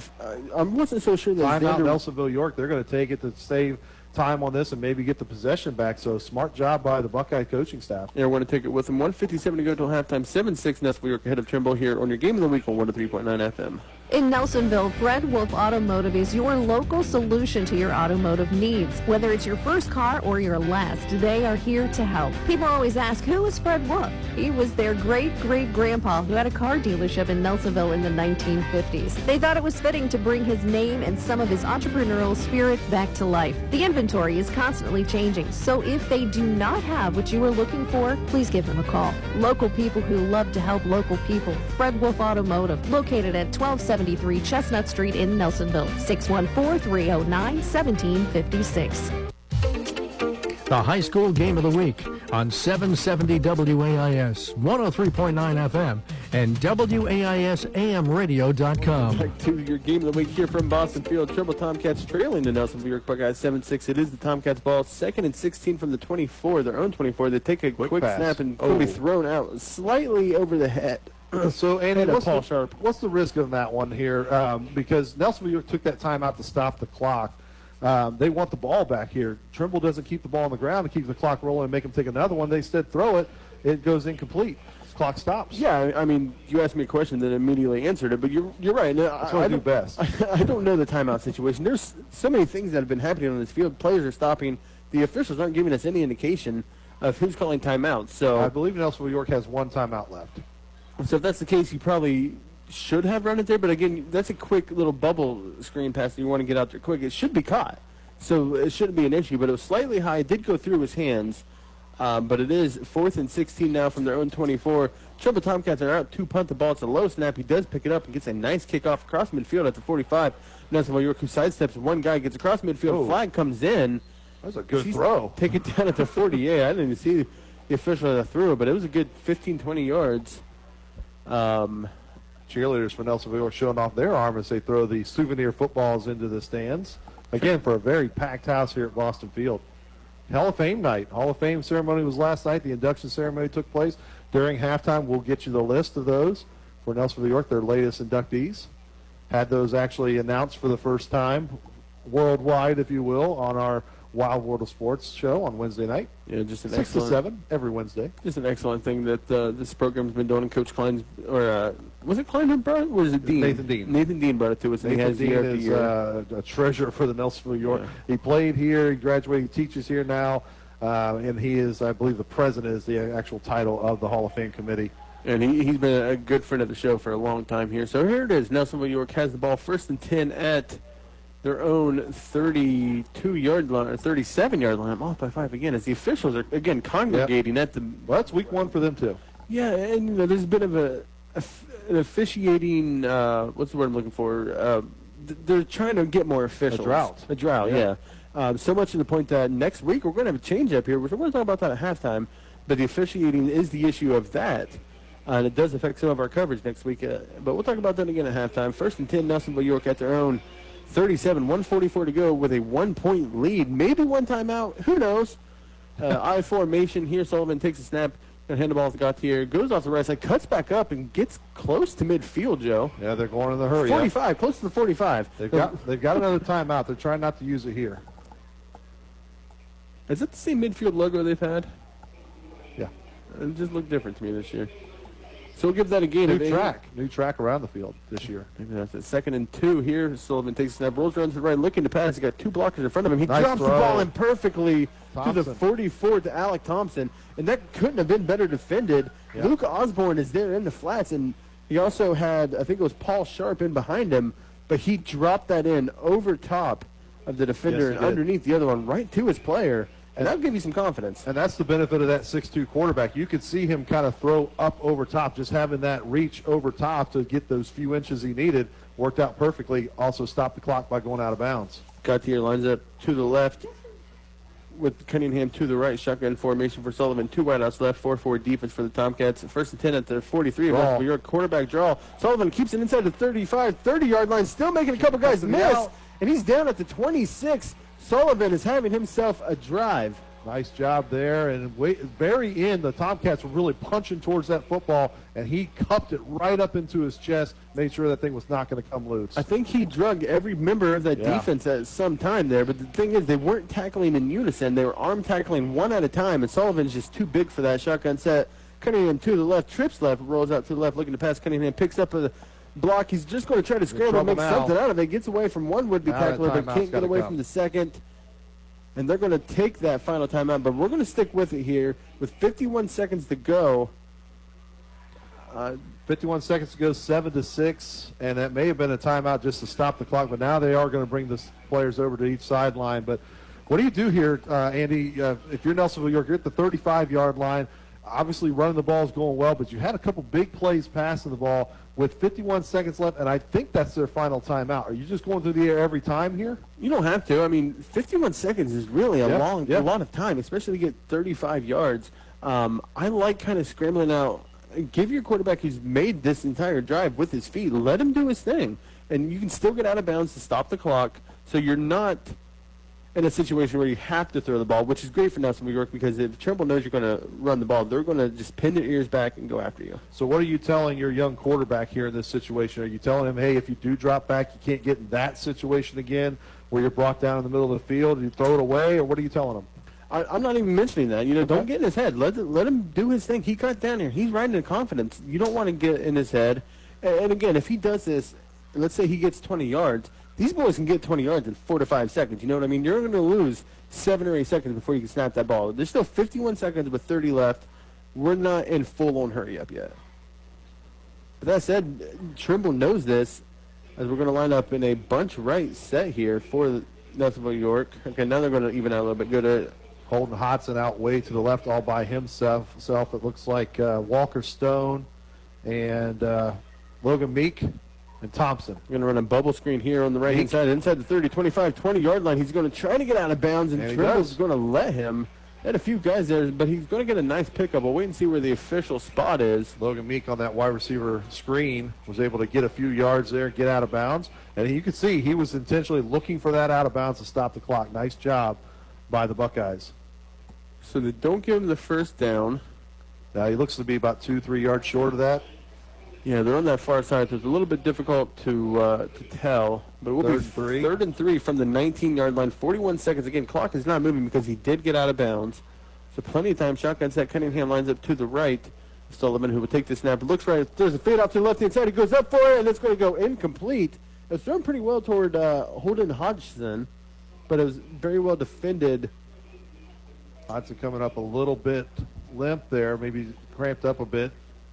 I wasn't so sure that Timeout Nelsonville-York. They're going to take it to save time on this and maybe get the possession back. So smart job by the Buckeye coaching staff. Yeah, we're going to take it with them. 1:57 to go till halftime. 7-6 Nelsonville-York ahead of Trimble here on your Game of the Week on 103.9 FM. In Nelsonville, Fred Wolf Automotive is your local solution to your automotive needs. Whether it's your first car or your last, they are here to help. People always ask, who is Fred Wolf? He was their great-great-grandpa who had a car dealership in Nelsonville in the 1950s. They thought it was fitting to bring his name and some of his entrepreneurial spirit back to life. The inventory is constantly changing, so if they do not have what you are looking for, please give them a call. Local people who love to help local people. Fred Wolf Automotive, located at 1273 Chestnut Street in Nelsonville, 614-309-1756. The high school game of the week on 770 WAIS, 103.9 FM, and WAISAMradio.com. Back to your game of the week here from Boston Field. Trimble Tomcats trailing the Nelsonville-York Buckeyes 7-6. It is the Tomcats ball, 2nd and 16 from the 24, their own 24. They take a quick snap and will be thrown out slightly over the head. So, Andy, Paul Sharp. What's the risk of that one here? Because Nelsonville took that timeout to stop the clock. They want the ball back here. Trimble doesn't keep the ball on the ground and keep the clock rolling and make them take another one. They instead throw it. It goes incomplete. The clock stops. Yeah, I mean, you asked me a question that immediately answered it, but you're right. That's what I do best. I don't know the timeout situation. There's so many things that have been happening on this field. Players are stopping. The officials aren't giving us any indication of who's calling timeouts. So I believe Nelsonville-York has one timeout left. So if that's the case, you probably should have run it there. But again, that's a quick little bubble screen pass that you want to get out there quick. It should be caught. So it shouldn't be an issue. But it was slightly high. It did go through his hands. But it is 4th and 16 now from their own 24. Trimble Tomcats are out to punt the ball. It's a low snap. He does pick it up and gets a nice kickoff across midfield at the 45. Nelsonville-York, who sidesteps one guy, gets across midfield. Flag comes in. That was a good throw. Take it down at the 48. I didn't even see the official that threw it, but it was a good 15, 20 yards. Cheerleaders for Nelsonville showing off their arm as they throw the souvenir footballs into the stands. Again, for a very packed house here at Boston Field. Hall of Fame night. Hall of Fame ceremony was last night. The induction ceremony took place during halftime. We'll get you the list of those for Nelsonville-York, their latest inductees. Had those actually announced for the first time worldwide, if you will, on our Wild World of Sports show on Wednesday night. Yeah, just an 6 to 7 every Wednesday. Just an excellent thing that this program's been doing. And Coach Klein's, or was it Klein who brought it? Or was it Dean? Nathan Dean. Nathan Dean brought it to us. Nathan Dean is a treasure for the Nelsonville-York. Yeah. He played here. He graduated. He teaches here now. And he is, I believe, the president is the actual title of the Hall of Fame committee. And he's been a good friend of the show for a long time here. So here it is. Nelsonville-York has the ball 1st and 10 at their own 32-yard line, or 37-yard line. I'm off by 5 again, as the officials are, again, congregating at the... Well, that's week 1 for them, too. Yeah, and there's a bit of an officiating, what's the word I'm looking for? They're trying to get more officials. A drought. Yeah. So much to the point that next week we're going to have a change-up here. We're going to talk about that at halftime, but the officiating is the issue of that. And it does affect some of our coverage next week. But we'll talk about that again at halftime. 1st and 10, Nelsonville-York at their own 37, 144 to go with a 1-point lead. Maybe one timeout. Who knows? I formation here. Sullivan takes a snap and hand the ball to Gautier. Goes off the right side, cuts back up, and gets close to midfield, Joe. Yeah, they're going in the hurry. 45, close to the 45. They've got another timeout. They're trying not to use it here. Is that the same midfield logo they've had? Yeah. It just looked different to me this year. So we'll give that a gain of 8. New track around the field this year. Maybe that's it. 2nd and 2 here. Sullivan takes a snap, rolls around to the right, looking to pass. He's got 2 blockers in front of him. He drops the ball in perfectly to the 44 to Alec Thompson, and that couldn't have been better defended. Yeah. Luke Osborne is there in the flats, and he also had, I think it was Paul Sharp in behind him, but he dropped that in over top of the defender and underneath the other one right to his player. And that'll give you some confidence. And that's the benefit of that 6'2 quarterback. You could see him kind of throw up over top, just having that reach over top to get those few inches he needed. Worked out perfectly. Also stopped the clock by going out of bounds. Gautier lines up to the left with Cunningham to the right. Shotgun formation for Sullivan. 2 wideouts left. 4-4 defense for the Tomcats. 1st and 10 at the 43 of Nelsonville-York. Quarterback draw. Sullivan keeps it inside the 35, 30-yard line. Still making a couple guys miss. and he's down at the 26. Sullivan is having himself a drive. Nice job there. And very end, the Tomcats were really punching towards that football, and he cupped it right up into his chest, made sure that thing was not going to come loose. I think he drugged every member of that defense at some time there, but the thing is they weren't tackling in unison. They were arm tackling one at a time, and Sullivan's just too big for that. Shotgun set. Cunningham to the left, trips left, rolls out to the left, looking to pass. Cunningham picks up a block. He's just going to try to scramble and make something out of it. Gets away from one would-be tackler, but can't get away from the second. And they're going to take that final timeout, but we're going to stick with it here with 51 seconds to go. 51 seconds to go, 7-6, and that may have been a timeout just to stop the clock, but now they are going to bring the players over to each sideline. But what do you do here, Andy? If you're Nelsonville-York, you're at the 35-yard line. Obviously, running the ball is going well, but you had a couple big plays passing the ball with 51 seconds left, and I think that's their final timeout. Are you just going through the air every time here? You don't have to. I mean, 51 seconds is really a lot of time, especially to get 35 yards. I like kind of scrambling out. Give your quarterback who's made this entire drive with his feet, let him do his thing. And you can still get out of bounds to stop the clock, so you're not in a situation where you have to throw the ball, which is great for Nelsonville-York because if Trimble knows you're going to run the ball, they're going to just pin their ears back and go after you. So what are you telling your young quarterback here in this situation? Are you telling him, hey, if you do drop back, you can't get in that situation again where you're brought down in the middle of the field and you throw it away, or what are you telling him? I'm not even mentioning that. You know, don't get in his head. Let him do his thing. He got down here. He's riding in confidence. You don't want to get in his head. And again, if he does this, let's say he gets 20 yards, these boys can get 20 yards in 4 to 5 seconds. You know what I mean? You're going to lose 7 or 8 seconds before you can snap that ball. There's still 51 seconds with 30 left. We're not in full-on hurry-up yet. But that said, Trimble knows this as we're going to line up in a bunch right set here for Nelsonville-York. Okay, now they're going to even out a little bit. Good at Holden Hodson out way to the left all by himself. It looks like Walker Stone and Logan Meek and Thompson. We're going to run a bubble screen here on the right-hand side, inside the 30, 25, 20-yard line. He's going to try to get out of bounds, and Trimble's going to let him. Had a few guys there, but he's going to get a nice pickup. We'll wait and see where the official spot is. Logan Meek on that wide receiver screen was able to get a few yards there, get out of bounds. And you can see he was intentionally looking for that out of bounds to stop the clock. Nice job by the Buckeyes. So they don't give him the first down. Now he looks to be about 2-3 yards short of that. Yeah, they're on that far side, so it's a little bit difficult to tell. But it will be third and 3 from the 19-yard line. 41 seconds. Again, clock is not moving because he did get out of bounds. So plenty of time. Shotgun set. Cunningham lines up to the right. Sullivan, who will take the snap, looks right. There's a fade off to the left-hand side. He goes up for it, and it's going to go incomplete. It's thrown pretty well toward Holden Hodgson, but it was very well defended. Hodgson coming up a little bit limp there, maybe cramped up a bit,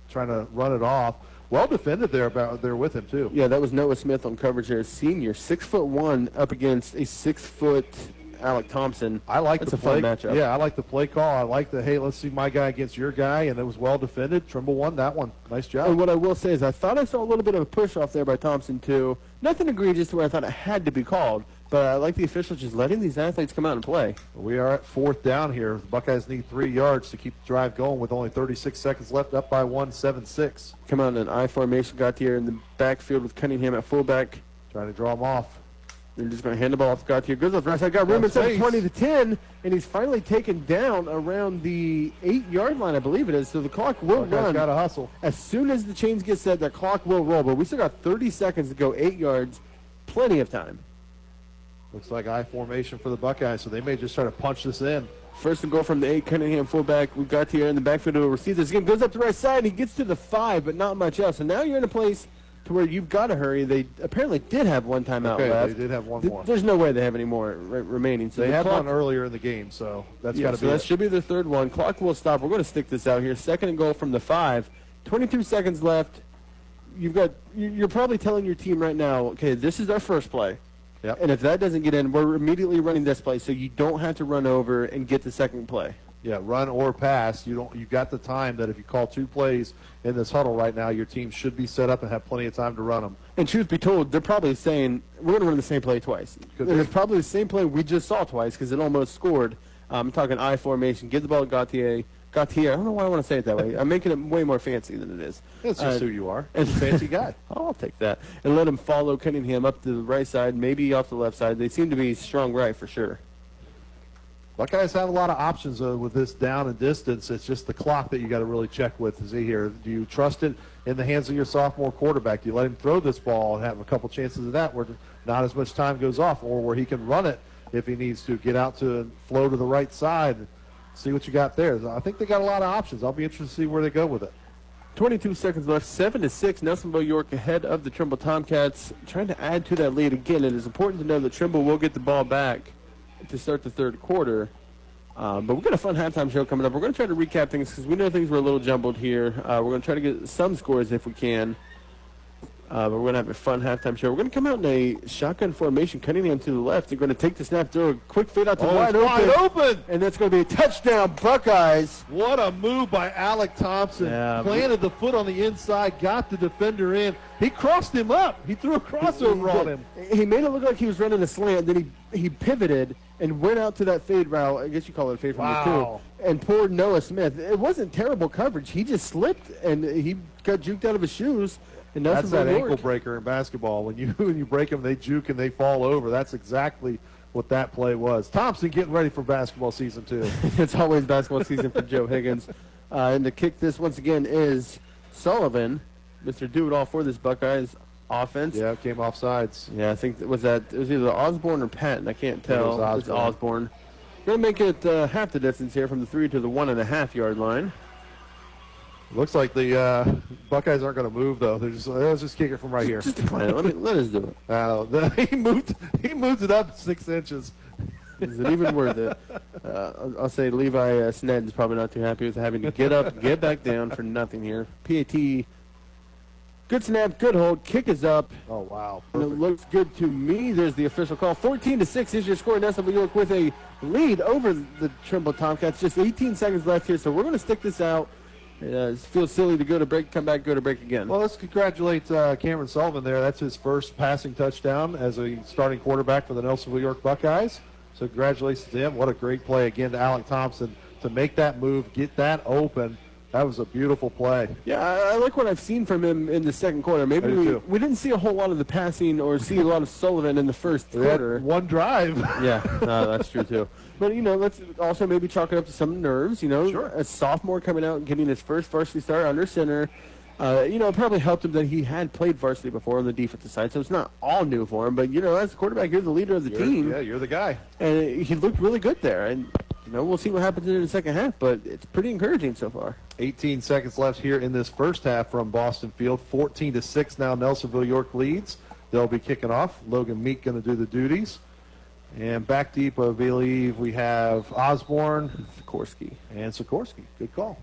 trying to run it off. Well defended there with him, too. Yeah, that was Noah Smith on coverage there. Senior, 6'1", up against a 6-foot Alec Thompson. I like That's the a fun play matchup. Yeah, I like the play call. I like the, hey, let's see my guy against your guy, and it was well defended. Trimble won that one. Nice job. And what I will say is I thought I saw a little bit of a push off there by Thompson, too. Nothing egregious to where I thought it had to be called, but I like the officials just letting these athletes come out and play. We are at 4th down here. The Buckeyes need 3 yards to keep the drive going with only 36 seconds left, up by 1, 7-6. Come out in an I formation, got here in the backfield with Cunningham at fullback. Trying to draw him off. They're just going to hand the ball off to Gautier. Goes off the right side. Got room inside 20 to 10, and he's finally taken down around the 8-yard line, I believe it is. So the clock will run. Got to hustle. As soon as the chains get set, that clock will roll. But we still got 30 seconds to go, 8 yards. Plenty of time. Looks like I formation for the Buckeyes, so they may just try to punch this in. First and goal from the 8, Cunningham fullback. We got here in the backfield to receive this again. Goes up the right side, and he gets to the 5, but not much else. And now you're in a place to where you've got to hurry. They apparently did have one timeout left. They did have one more. There's no way they have any more remaining. So they had one earlier in the game, so that's got to be that should be the third one. Clock will stop. We're going to stick this out here. Second and goal from the 5. 22 seconds left. You're probably telling your team right now, okay, this is our first play. Yep. And if that doesn't get in, we're immediately running this play, so you don't have to run over and get the second play. Yeah, run or pass. You've got the time that if you call 2 plays in this huddle right now, your team should be set up and have plenty of time to run them. And truth be told, they're probably saying, we're going to run the same play twice. And it's probably the same play we just saw twice because it almost scored. I'm talking I formation. Give the ball to Gautier. Gautier. I don't know why I want to say it that way. I'm making it way more fancy than it is. That's just who you are. You're a fancy guy. I'll take that. And let him follow Cunningham up to the right side, maybe off the left side. They seem to be strong right for sure. Buckeyes have a lot of options with this down and distance. It's just the clock that you got to really check with to see here. Do you trust it in the hands of your sophomore quarterback? Do you let him throw this ball and have a couple chances of that where not as much time goes off, or where he can run it if he needs to, get out to and flow to the right side and see what you got there. I think they got a lot of options. I'll be interested to see where they go with it. 22 seconds left, 7-6. Nelsonville-York ahead of the Trimble Tomcats, trying to add to that lead. Again, it is important to know that Trimble will get the ball back to start the third quarter. But we've got a fun halftime show coming up. We're going to try to recap things because we know things were a little jumbled here. We're going to try to get some scores if we can. But we're going to have a fun halftime show. We're going to come out in a shotgun formation, Cunningham to the left. They're going to take the snap, throw a quick fade out to wide open. And that's going to be a touchdown, Buckeyes. What a move by Alec Thompson. Yeah, planted the foot on the inside, got the defender in. He crossed him up. He threw a crossover on him. He made it look like he was running a slant. Then he pivoted and went out to that fade route. I guess you call it a fade from the two. And poured Noah Smith. It wasn't terrible coverage. He just slipped, and he got juked out of his shoes. And that's that ankle breaker in basketball. When you break them, they juke and they fall over. That's exactly what that play was. Thompson getting ready for basketball season 2. It's always basketball season for Joe Higgins. And to kick this once again is Sullivan, Mr. Do-It-All for this Buckeyes offense. Yeah, it came off sides. Yeah, I think it was either Osborne or Patton. I can't tell. It was Osborne. Going to make it half the distance here from the 3 to the 1.5-yard line. Looks like the Buckeyes aren't going to move, though. Let's just kick it from right here. Just let us do it. He moved it up 6 inches. Is it even worth it? I'll say Levi Sned is probably not too happy with having to get up, get back down for nothing here. PAT, good snap, good hold, kick is up. Oh, wow. And it looks good to me. There's the official call. 14-6 is your score. Nelsonville-York with a lead over the Trimble Tomcats. Just 18 seconds left here, so we're going to stick this out. It feels silly to go to break, come back, go to break again. Well, let's congratulate Cameron Sullivan there. That's his first passing touchdown as a starting quarterback for the Nelsonville-York Buckeyes. So congratulations to him. What a great play again to Alec Thompson to make that move, get that open. That was a beautiful play. Yeah, I like what I've seen from him in the second quarter. Maybe we didn't see a whole lot of the passing or see a lot of Sullivan in the first quarter. One drive. Yeah, that's true too. But, let's also maybe chalk it up to some nerves. Sure. A sophomore coming out and getting his first varsity start under center. It probably helped him that he had played varsity before on the defensive side, so it's not all new for him. But, as a quarterback, you're the leader of the team. Yeah, you're the guy. And he looked really good there. And, we'll see what happens in the second half, but it's pretty encouraging so far. 18 seconds left here in this first half from Boston Field. 14-6 now Nelsonville-York leads. They'll be kicking off. Logan Meek going to do the duties. And back deep, I believe, we have Osborne, Sikorsky. And Sikorsky. Good call.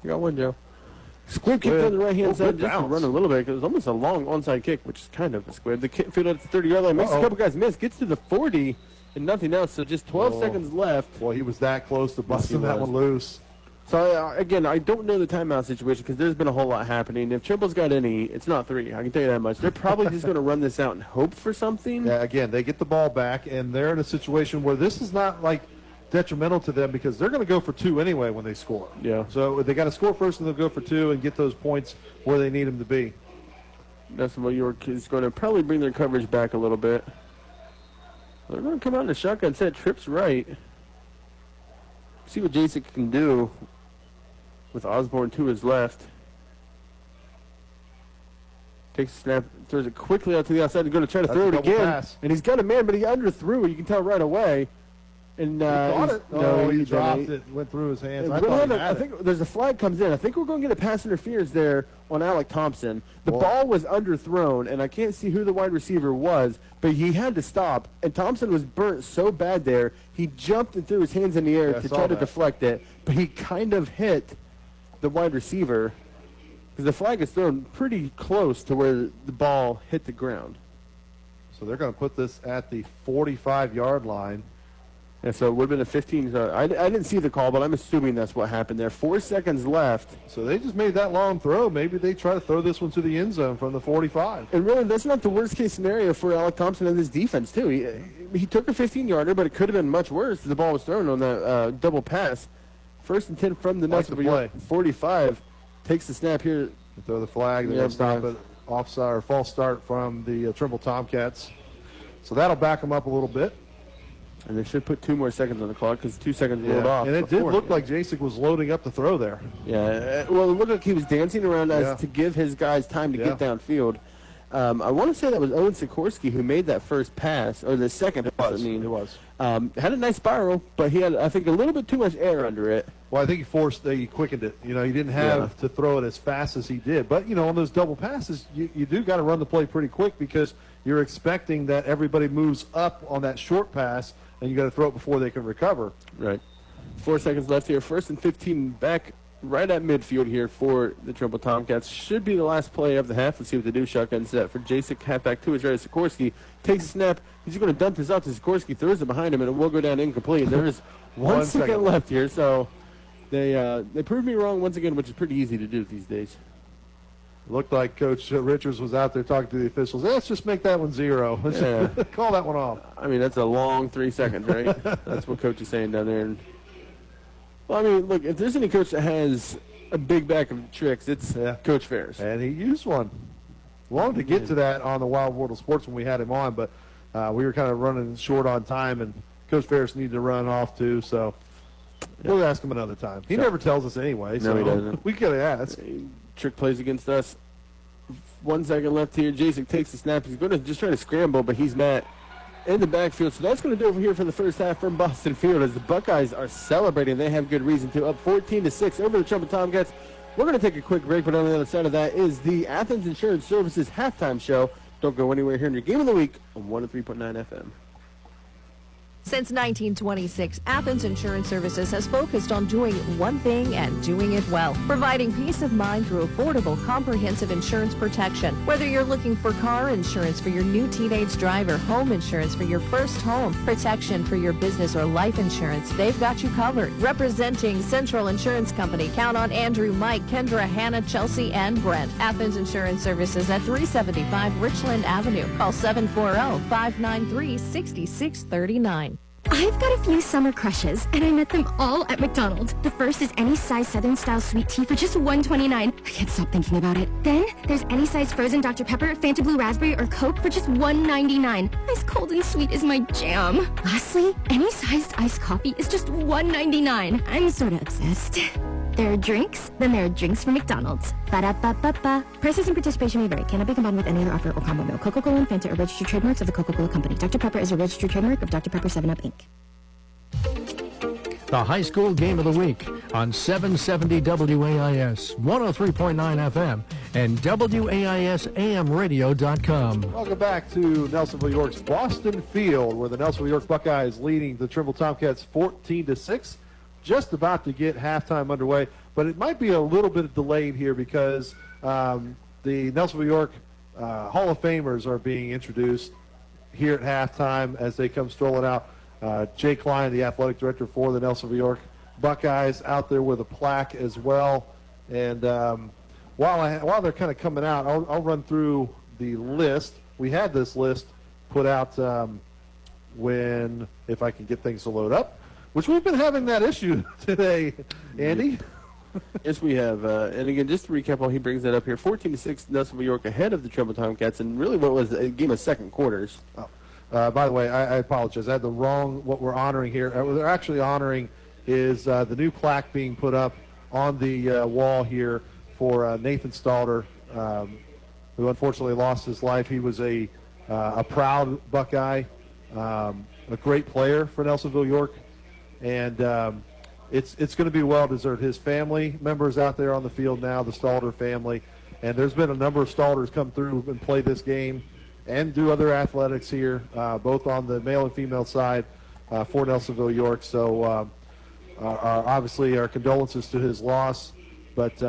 You got one, Joe. Squib kick on the right-hand side, just to run a little bit. It was almost a long onside kick, which is kind of a squib. The kick field at the 30-yard line makes a couple guys miss. Gets to the 40 and nothing else, so just 12 seconds left. Well, he was that close to busting that one loose. So, again, I don't know the timeout situation because there's been a whole lot happening. If Trimble's got any, it's not 3. I can tell you that much. They're probably just going to run this out and hope for something. Yeah, again, they get the ball back, and they're in a situation where this is not, detrimental to them because they're going to go for 2 anyway when they score. Yeah. So they got to score first, and they'll go for 2 and get those points where they need them to be. Nelsonville-York is going to probably bring their coverage back a little bit. They're going to come out in a shotgun set, trips right. See what Jason can do with Osborne to his left. Takes a snap, throws it quickly out to the outside. He's going to try to throw it again. Pass. And he's got a man, but he underthrew it. You can tell right away. And he caught it. No, he dropped it. Went through his hands. I think there's a flag comes in. I think we're going to get a pass interference there on Alec Thompson. The ball was underthrown, and I can't see who the wide receiver was, but he had to stop. And Thompson was burnt so bad there, he jumped and threw his hands in the air to try to deflect it, but he kind of hit the wide receiver because the flag is thrown pretty close to where the ball hit the ground. So they're going to put this at the 45-yard line. Yeah, so it would have been a 15. I didn't see the call, but I'm assuming that's what happened there. 4 seconds left. So they just made that long throw. Maybe they try to throw this one to the end zone from the 45. And really, that's not the worst-case scenario for Alec Thompson and his defense, too. He took a 15-yarder, but it could have been much worse if the ball was thrown on that double pass. First and 10 from the Like the Nelsonville-York 45. Takes the snap here. They throw the flag. They're going to stop it. Offside or false start from the Trimble Tomcats. So that'll back them up a little bit. And they should put 2 more seconds on the clock because 2 seconds rolled off. And it did look like Jasek was loading up the throw there. Yeah, well, it looked like he was dancing around us to give his guys time to get downfield. I want to say that was Owen Sikorsky who made that first pass, or the second pass, It was. Had a nice spiral, but he had, I think, a little bit too much air under it. Well, I think he quickened it. You know, he didn't have to throw it as fast as he did. But, you know, on those double passes, you do got to run the play pretty quick because you're expecting that everybody moves up on that short pass, and you got to throw it before they can recover. Right. 4 seconds left here. First and 15 back right at midfield here for the Trimble Tomcats. Should be the last play of the half. Let's see what they do. Shotgun set for Jasek. Halfback to his right. Sikorsky takes a snap. He's going to dump this out to Sikorsky. Throws it behind him, and it will go down incomplete. There is 1 second left here, so they proved me wrong once again, which is pretty easy to do these days. Looked like Coach Richards was out there talking to the officials. Let's just make that one 0. Let's call that one off. I mean, that's a long 3 seconds, right? That's what Coach is saying down there. And, well, I mean, look, if there's any coach that has a big bag of tricks, it's Coach Ferris. And he used one. Wanted to get to that on the Wild World of Sports when we had him on, but we were kind of running short on time, and Coach Ferris needed to run off too, so we'll ask him another time. He never tells us anyway, so no, he doesn't. We got to ask. Trick plays against us. 1 second left here. Jasek takes the snap. He's going to just try to scramble, but he's not in the backfield. So that's going to do over here for the first half from Boston Field as the Buckeyes are celebrating. They have good reason to. Up 14-6 over the Trimble Tomcats. We're going to take a quick break, but on the other side of that is the Athens Insurance Services halftime show. Don't go anywhere here in your Game of the Week on 103.9 FM. Since 1926, Athens Insurance Services has focused on doing one thing and doing it well, providing peace of mind through affordable, comprehensive insurance protection. Whether you're looking for car insurance for your new teenage driver, home insurance for your first home, protection for your business or life insurance, they've got you covered. Representing Central Insurance Company, count on Andrew, Mike, Kendra, Hannah, Chelsea, and Brent. Athens Insurance Services at 375 Richland Avenue. Call 740-593-6639. I've got a few summer crushes, and I met them all at McDonald's. The first is any size Southern-style sweet tea for just $1.29. I can't stop thinking about it. Then there's any size frozen Dr. Pepper, Fanta Blue Raspberry, or Coke for just $1.99. Ice cold and sweet is my jam. Lastly, any sized iced coffee is just $1.99. I'm sort of obsessed. There are drinks, then there are drinks from McDonald's. Ba-da-ba-ba-ba. Prices and participation may vary. Cannot be combined with any other offer or combo meal. Coca-Cola and Fanta are registered trademarks of the Coca-Cola Company. Dr. Pepper is a registered trademark of Dr. Pepper 7-Up, Inc. The high school game of the week on 770 WAIS, 103.9 FM, and WAISAMradio.com. Welcome back to Nelsonville-York's Boston Field, where the Nelsonville-York Buckeyes leading the Trimble Tomcats 14-6. Just about to get halftime underway, but it might be a little bit delayed here because the Nelsonville-York Hall of Famers are being introduced here at halftime as they come strolling out. Jay Klein, the athletic director for the Nelsonville-York Buckeyes, out there with a plaque as well. And while they're kind of coming out, I'll run through the list. We had this list put out if I can get things to load up, which we've been having that issue today, Andy. Yes, we have. And again, just to recap while he brings that up here, 14-6 Nelsonville-York ahead of the Trimble Tomcats, and really what was a game of second quarters. By the way, I apologize. I had the wrong, what we're honoring here. What they're actually honoring is the new plaque being put up on the wall here for Nathan Stalder, who unfortunately lost his life. He was a proud Buckeye, a great player for Nelsonville-York, and it's going to be well-deserved. His family members out there on the field now, the Stalder family, and there's been a number of Stalders come through and play this game and do other athletics here, both on the male and female side for Nelsonville-York. So obviously our condolences to his loss, but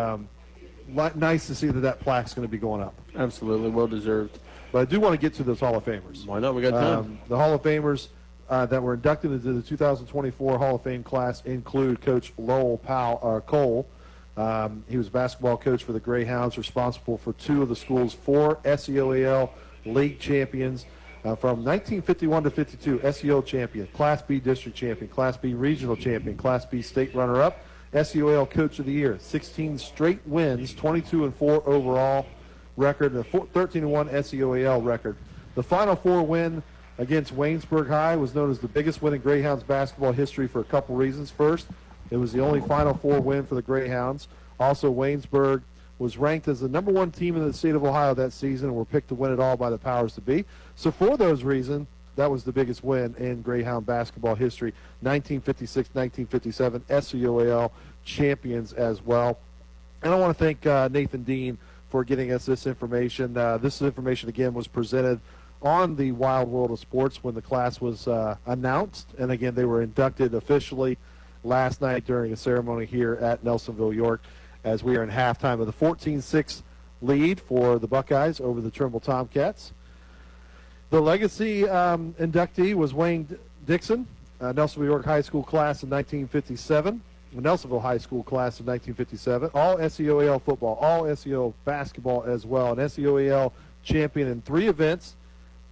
nice to see that plaque's going to be going up. Absolutely, well-deserved. But I do want to get to those Hall of Famers. Why not? We got time. The Hall of Famers that were inducted into the 2024 Hall of Fame class include Coach Lowell Cole. He was a basketball coach for the Greyhounds, responsible for 2 of the school's 4 SEOAL league champions from 1951 to 52, SEO champion, Class B district champion, Class B regional champion, Class B state runner-up, SEOL Coach of the Year. 16 straight wins, 22-4 overall record, and a 13-1 SEOL record. The Final Four win against Waynesburg High was known as the biggest win in Greyhounds basketball history for a couple reasons. First, it was the only Final Four win for the Greyhounds. Also, Waynesburg was ranked as the number one team in the state of Ohio that season and were picked to win it all by the powers to be. So for those reasons, that was the biggest win in Greyhound basketball history. 1956, 1957, SEOL champions as well. And I want to thank Nathan Dean for getting us this information. This information, again, was presented on the Wild World of Sports when the class was announced. And, again, they were inducted officially last night during a ceremony here at Nelsonville-York as we are in halftime of the 14-6 lead for the Buckeyes over the Trimble Tomcats. The legacy inductee was Wayne Dixon, Nelsonville-York High School class in 1957. Nelsonville High School class of 1957, all SEOL football, all SEO basketball as well, an SEOL champion in 3 events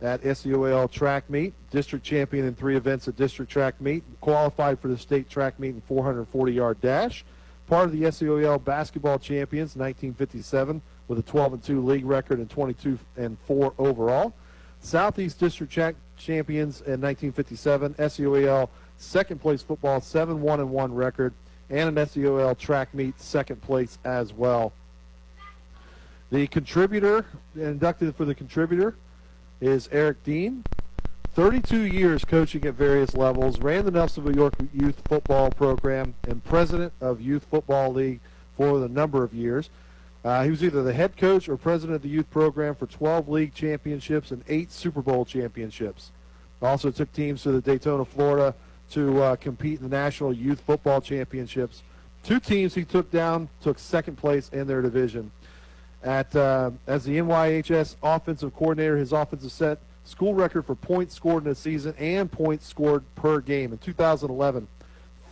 at SEOL track meet, district champion in 3 events at district track meet, qualified for the state track meet in 440-yard dash, part of the SEOL basketball champions 1957 with a 12-2 league record and 22-4 overall, Southeast District champions in 1957, SEOL second place football 7-1-1 record, and an SEOL track meet second place as well. The contributor, inducted for the contributor, is Eric Dean. 32 years coaching at various levels, ran the Nelsonville-York Youth Football Program, and president of Youth Football League for a number of years. He was either the head coach or president of the youth program for 12 league championships and 8 Super Bowl championships. Also took teams to the Daytona, Florida, to compete in the National Youth Football Championships. 2 teams he took down, took second place in their division. As the NYHS offensive coordinator, his offensive set school record for points scored in a season and points scored per game. In 2011,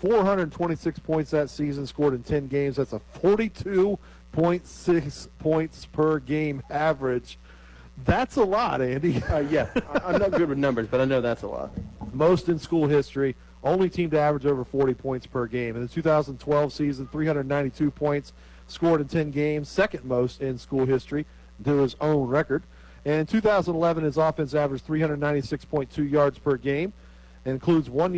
426 points that season, scored in 10 games. That's a 42.6 points per game average. That's a lot, Andy. Yeah, I'm not good with numbers, but I know that's a lot. Most in school history. Only team to average over 40 points per game. In the 2012 season, 392 points scored in 10 games, second most in school history to his own record. And in 2011, his offense averaged 396.2 yards per game. It includes one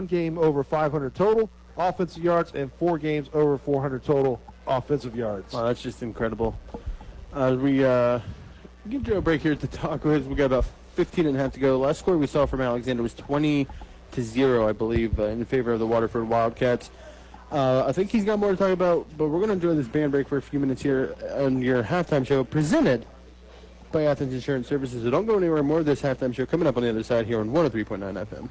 game over 500 total offensive yards and 4 games over 400 total offensive yards. Wow, that's just incredible. We give you a break here to talk with. We got about 15 and a half to go. Last score we saw from Alexander was 20-0, I believe, in favor of the Waterford Wildcats. I think he's got more to talk about, but we're going to enjoy this band break for a few minutes here on your halftime show, presented by Athens Insurance Services. So don't go anywhere. More of this halftime show coming up on the other side here on 103.9 FM.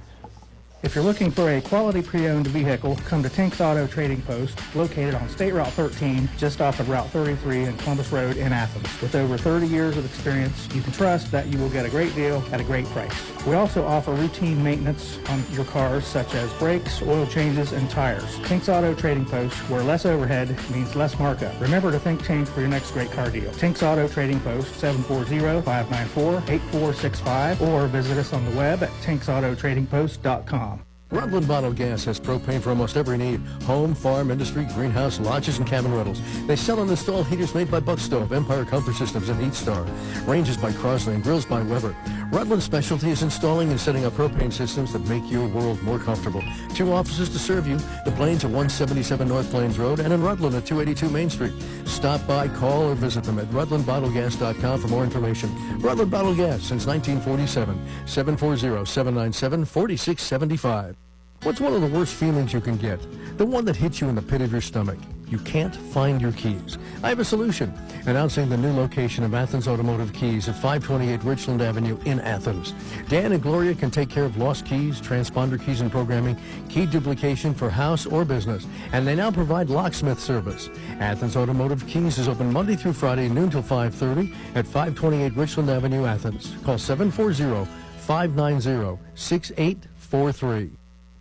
If you're looking for a quality pre-owned vehicle, come to Tink's Auto Trading Post, located on State Route 13, just off of Route 33 and Columbus Road in Athens. With over 30 years of experience, you can trust that you will get a great deal at a great price. We also offer routine maintenance on your cars, such as brakes, oil changes, and tires. Tink's Auto Trading Post, where less overhead means less markup. Remember to think change for your next great car deal. Tink's Auto Trading Post, 740-594-8465, or visit us on the web at tinksautotradingpost.com. Rutland Bottled Gas has propane for almost every need. Home, farm, industry, greenhouse, lodges, and cabin rentals. They sell and install heaters made by Buck Stove, Empire Comfort Systems, and Heat Star. Ranges by Crosley and grills by Weber. Rutland's specialty is installing and setting up propane systems that make your world more comfortable. 2 offices to serve you. The Plains at 177 North Plains Road and in Rutland at 282 Main Street. Stop by, call, or visit them at rutlandbottlegas.com for more information. Rutland Bottled Gas since 1947. 740-797-4675. What's one of the worst feelings you can get? The one that hits you in the pit of your stomach. You can't find your keys. I have a solution. Announcing the new location of Athens Automotive Keys at 528 Richland Avenue in Athens. Dan and Gloria can take care of lost keys, transponder keys and programming, key duplication for house or business, and they now provide locksmith service. Athens Automotive Keys is open Monday through Friday, noon till 5:30 at 528 Richland Avenue, Athens. Call 740-590-6843.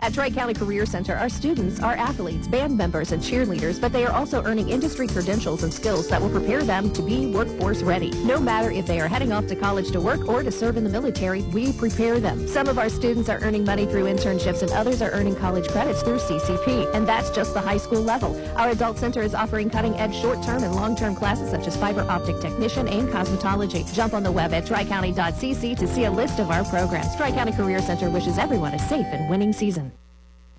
At Tri-County Career Center, our students are athletes, band members, and cheerleaders, but they are also earning industry credentials and skills that will prepare them to be workforce ready. No matter if they are heading off to college to work or to serve in the military, we prepare them. Some of our students are earning money through internships and others are earning college credits through CCP, and that's just the high school level. Our Adult Center is offering cutting-edge short-term and long-term classes such as fiber optic technician and cosmetology. Jump on the web at tricounty.cc to see a list of our programs. Tri-County Career Center wishes everyone a safe and winning season.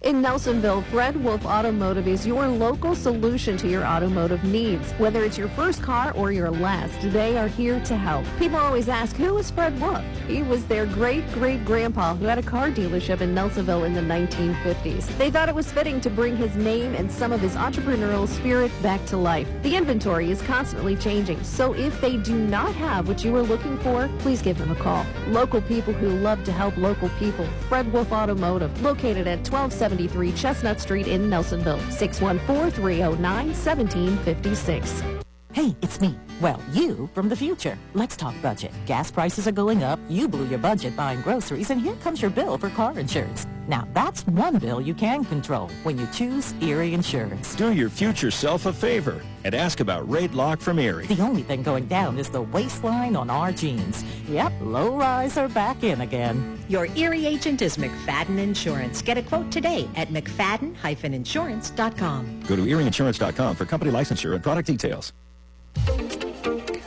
In Nelsonville, Fred Wolf Automotive is your local solution to your automotive needs. Whether it's your first car or your last, they are here to help. People always ask, who is Fred Wolf? He was their great-great-grandpa who had a car dealership in Nelsonville in the 1950s. They thought it was fitting to bring his name and some of his entrepreneurial spirit back to life. The inventory is constantly changing, so if they do not have what you are looking for, please give them a call. Local people who love to help local people. Fred Wolf Automotive, located at 1273 Chestnut Street in Nelsonville, 614-309-1756. Hey, it's me. Well, you from the future. Let's talk budget. Gas prices are going up. You blew your budget buying groceries, and here comes your bill for car insurance. Now, that's one bill you can control when you choose Erie Insurance. Do your future self a favor and ask about Raid Lock from Erie. The only thing going down is the waistline on our jeans. Yep, low rise are back in again. Your Erie agent is McFadden Insurance. Get a quote today at mcfadden-insurance.com. Go to eerieinsurance.com for company licensure and product details.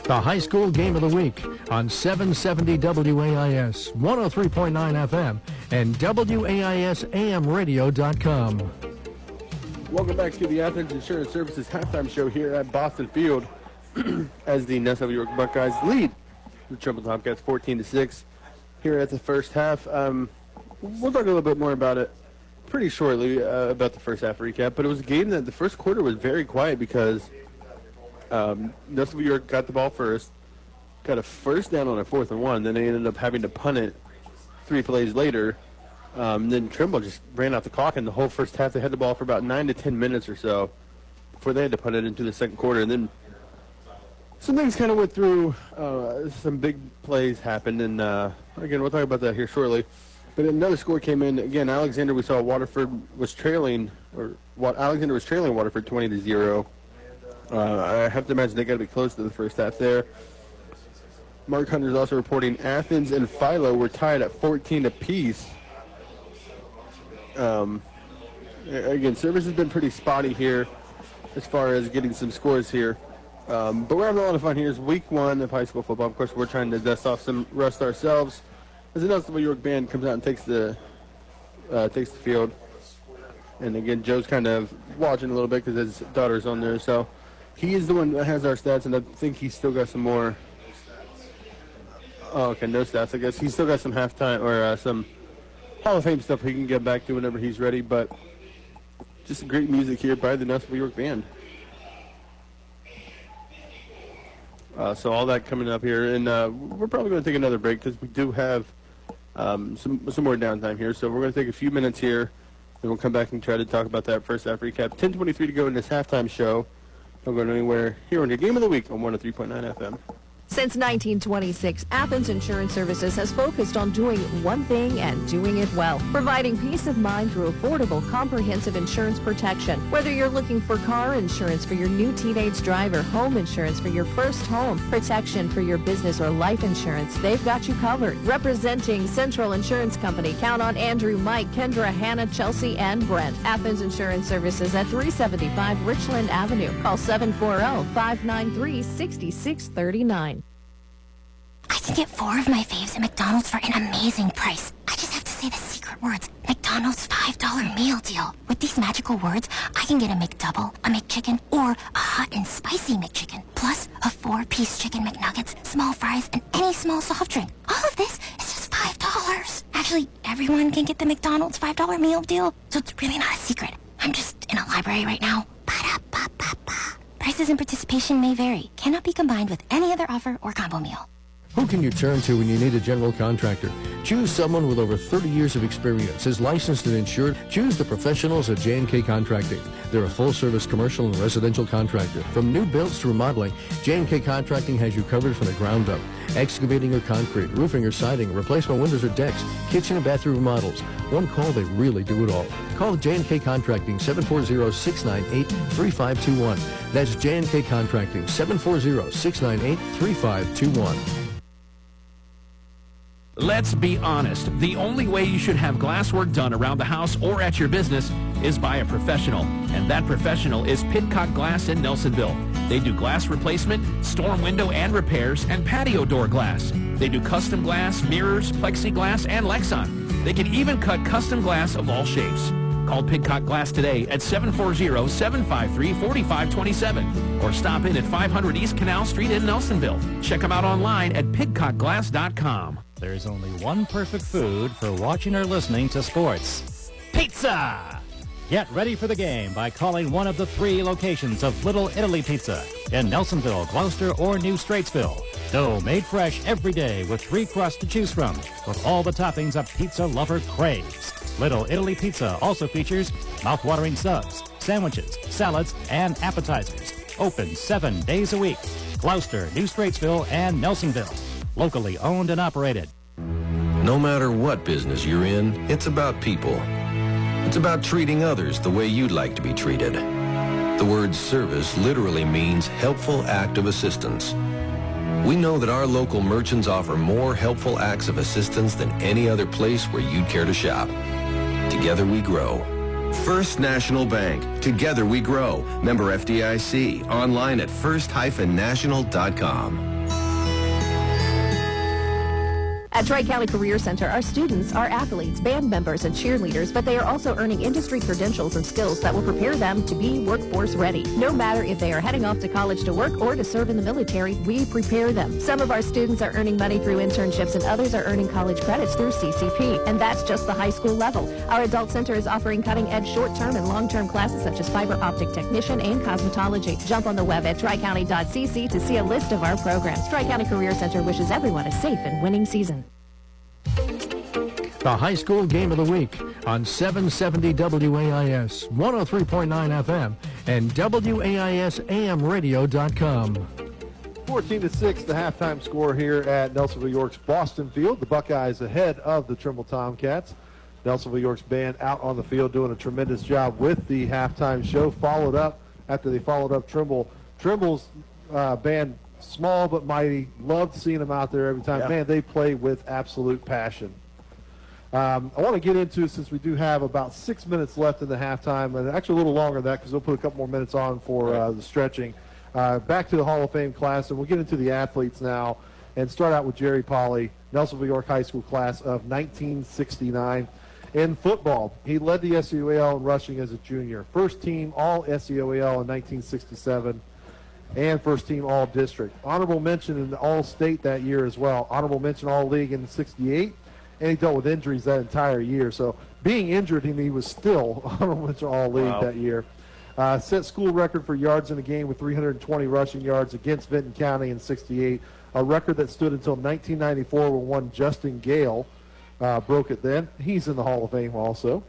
The high school game of the week on 770 WAIS, 103.9 FM, and WAISAMradio.com. Welcome back to the Athens Insurance Services halftime show here at Boston Field as the Nelsonville-York Buckeyes lead the Trimble Tomcats 14-6 here at the first half. We'll talk a little bit more about it pretty shortly, about the first half recap, but it was a game that the first quarter was very quiet because Nelsonville-York got the ball first, got a first down on a 4th and 1, then they ended up having to punt it 3 plays later. Then Trimble just ran out the clock, and the whole first half they had the ball for about 9 to 10 minutes or so before they had to punt it into the second quarter. And then some things kind of went through. Some big plays happened, and again, we'll talk about that here shortly. But another score came in. Again, Alexander, we saw Alexander was trailing Waterford 20-0. I have to imagine they got to be close to the first half there. Mark Hunter is also reporting Athens and Philo were tied at 14 apiece. Again, service has been pretty spotty here as far as getting some scores here. But we're having a lot of fun here. It's week 1 of high school football. Of course, we're trying to dust off some rust ourselves as the Nelsonville-York band comes out and takes the field. And again, Joe's kind of watching a little bit because his daughter's on there. So he is the one that has our stats, and I think he's still got some more. Oh, okay, no stats. I guess he's still got some halftime or some Hall of Fame stuff he can get back to whenever he's ready. But just great music here by the Nelsonville-York band. So all that coming up here, and we're probably going to take another break because we do have some more downtime here. So we're going to take a few minutes here, and we'll come back and try to talk about that first half recap. 10:23 to go in this halftime show. Don't go anywhere here on your Game of the Week on 103.9 FM. Since 1926, Athens Insurance Services has focused on doing one thing and doing it well, providing peace of mind through affordable, comprehensive insurance protection. Whether you're looking for car insurance for your new teenage driver, home insurance for your first home, protection for your business, or life insurance, they've got you covered. Representing Central Insurance Company, count on Andrew, Mike, Kendra, Hannah, Chelsea, and Brent. Athens Insurance Services at 375 Richland Avenue. Call 740-593-6639. I can get 4 of my faves at McDonald's for an amazing price. I just have to say the secret words. McDonald's $5 meal deal. With these magical words, I can get a McDouble, a McChicken, or a hot and spicy McChicken. Plus a 4-piece chicken McNuggets, small fries, and any small soft drink. All of this is just $5. Actually, everyone can get the McDonald's $5 meal deal, so it's really not a secret. I'm just in a library right now. Ba-da-ba-ba-ba. Prices and participation may vary. Cannot be combined with any other offer or combo meal. Who can you turn to when you need a general contractor? Choose someone with over 30 years of experience, is licensed and insured. Choose the professionals at J&K Contracting. They're a full-service commercial and residential contractor. From new builds to remodeling, J&K Contracting has you covered from the ground up. Excavating or concrete, roofing or siding, replacement windows or decks, kitchen and bathroom remodels. One call, they really do it all. Call J&K Contracting, 740-698-3521. That's J&K Contracting, 740-698-3521. Let's be honest. The only way you should have glass work done around the house or at your business is by a professional. And that professional is Pidcock Glass in Nelsonville. They do glass replacement, storm window and repairs, and patio door glass. They do custom glass, mirrors, plexiglass, and Lexan. They can even cut custom glass of all shapes. Call Pidcock Glass today at 740-753-4527 or stop in at 500 East Canal Street in Nelsonville. Check them out online at pidcockglass.com. There's only one perfect food for watching or listening to sports. Pizza! Get ready for the game by calling one of the 3 locations of Little Italy Pizza in Nelsonville, Gloucester, or New Straitsville. Dough made fresh every day with 3 crusts to choose from, with all the toppings a pizza lover craves. Little Italy Pizza also features mouth-watering subs, sandwiches, salads, and appetizers. Open 7 days a week. Gloucester, New Straitsville, and Nelsonville. Locally owned and operated. No matter what business you're in, it's about people. It's about treating others the way you'd like to be treated. The word service literally means helpful act of assistance. We know that our local merchants offer more helpful acts of assistance than any other place where you'd care to shop. Together we grow. First National Bank. Together we grow. Member FDIC. Online at first-national.com. At Tri-County Career Center, our students are athletes, band members, and cheerleaders, but they are also earning industry credentials and skills that will prepare them to be workforce ready. No matter if they are heading off to college to work or to serve in the military, we prepare them. Some of our students are earning money through internships and others are earning college credits through CCP, and that's just the high school level. Our Adult Center is offering cutting-edge short-term and long-term classes such as fiber optic technician and cosmetology. Jump on the web at tricounty.cc to see a list of our programs. Tri-County Career Center wishes everyone a safe and winning season. The high school game of the week on 770 WAIS, 103.9 FM, and WAISAMradio.com. 14-6, the halftime score here at Nelsonville-York's Boston Field. The Buckeyes ahead of the Trimble Tomcats. Nelsonville-York's band out on the field doing a tremendous job with the halftime show. After they followed up Trimble. Trimble's band, small but mighty. Loved seeing them out there every time. Yeah. Man, they play with absolute passion. I want to get into, since we do have about 6 minutes left in the halftime, and actually a little longer than that because we'll put a couple more minutes on for the stretching. Back to the Hall of Fame class, and we'll get into the athletes now and start out with Jerry Polly, Nelsonville-York High School class of 1969. In football, he led the SEOAL in rushing as a junior. First team All-SEOAL in 1967. And first team All-District. Honorable mention in the All-State that year as well. Honorable mention All-League in 68. And he dealt with injuries that entire year. So being injured, he was still honorable mention All-League that year. Set school record for yards in a game with 320 rushing yards against Vinton County in 68. A record that stood until 1994 when one Justin Gale broke it then. He's in the Hall of Fame also.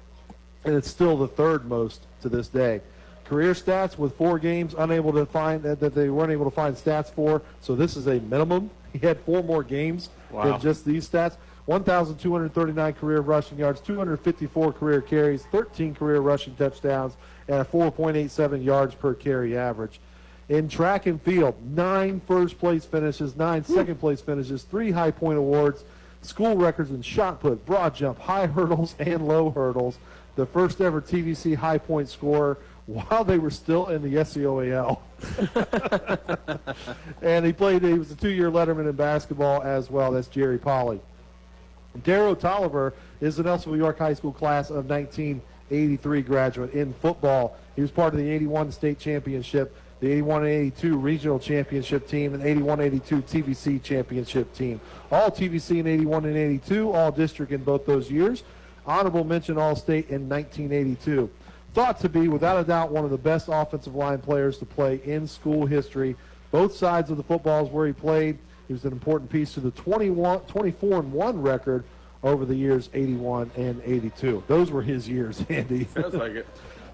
And it's still the third most to this day. Career stats with 4 games unable to find that they weren't able to find stats for. So this is a minimum. He had 4 more games than just these stats. 1,239 career rushing yards, 254 career carries, 13 career rushing touchdowns, and a 4.87 yards per carry average. In track and field, 9 first-place finishes, 9 second-place finishes, 3 high point awards, school records in shot put, broad jump, high hurdles, and low hurdles. The first ever TVC high point scorer while they were still in the SEOAL. And he was a 2-year letterman in basketball as well. That's Jerry Polly. Darrow Tolliver is the Nelsonville-York High School class of 1983 graduate. In football, he was part of the 81 state championship, the 81 and 82 regional championship team, and 81-82 TVC championship team. All TVC in 81 and 82, all district in both those years. Honorable mention All-State in 1982. Thought to be, without a doubt, one of the best offensive line players to play in school history. Both sides of the football is where he played. He was an important piece to the 24-1 record over the years 81 and 82. Those were his years, Andy. Sounds like it.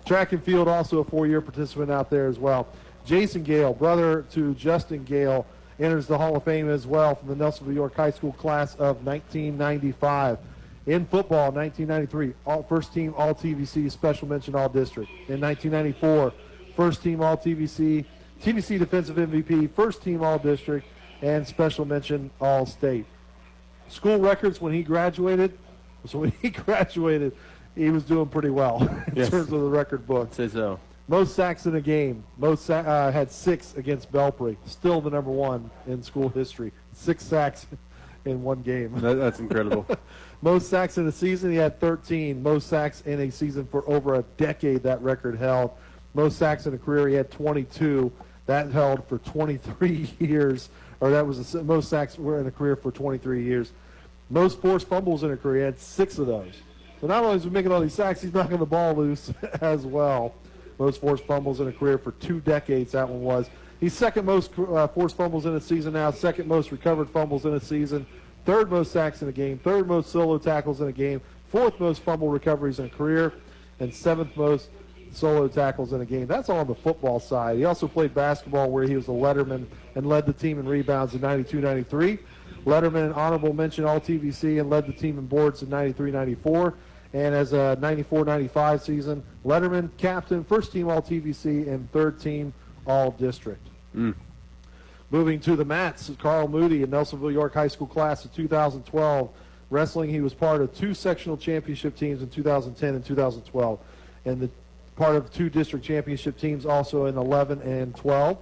Track and field, also a 4-year participant out there as well. Jason Gale, brother to Justin Gale, enters the Hall of Fame as well from the Nelsonville-York High School class of 1995. In football, 1993, first team All-TVC, special mention All-District. In 1994, first team All-TVC, TVC Defensive MVP, first team All-District, and special mention All-State. School records when he graduated. So when he graduated, he was doing pretty well in terms of the record book. Say so. Most sacks in a game. Had 6 against Belpre. Still the number 1 in school history. 6 sacks in one game. That's incredible. Most sacks in a season, he had 13. Most sacks in a season for over a decade, that record held. Most sacks in a career, he had 22. That held for 23 years. Or that was the most sacks were in a career for 23 years. Most forced fumbles in a career, he had 6 of those. So not only is he making all these sacks, he's knocking the ball loose as well. Most forced fumbles in a career for 2 decades, that one was. He's second most forced fumbles in a season now, second most recovered fumbles in a season, third most sacks in a game, third most solo tackles in a game, fourth most fumble recoveries in a career, and 7th most solo tackles in a game. That's all on the football side. He also played basketball where he was a letterman and led the team in rebounds in 92-93. Letterman and honorable mention All-TVC and led the team in boards in 93-94. And as a 94-95 season, Letterman, captain, first team All-TVC, and third team All-District. Moving to the mats, Carl Moody in Nelsonville-York High School class of 2012. Wrestling, he was part of 2 sectional championship teams in 2010 and 2012. And the part of 2 district championship teams also in 11 and 12.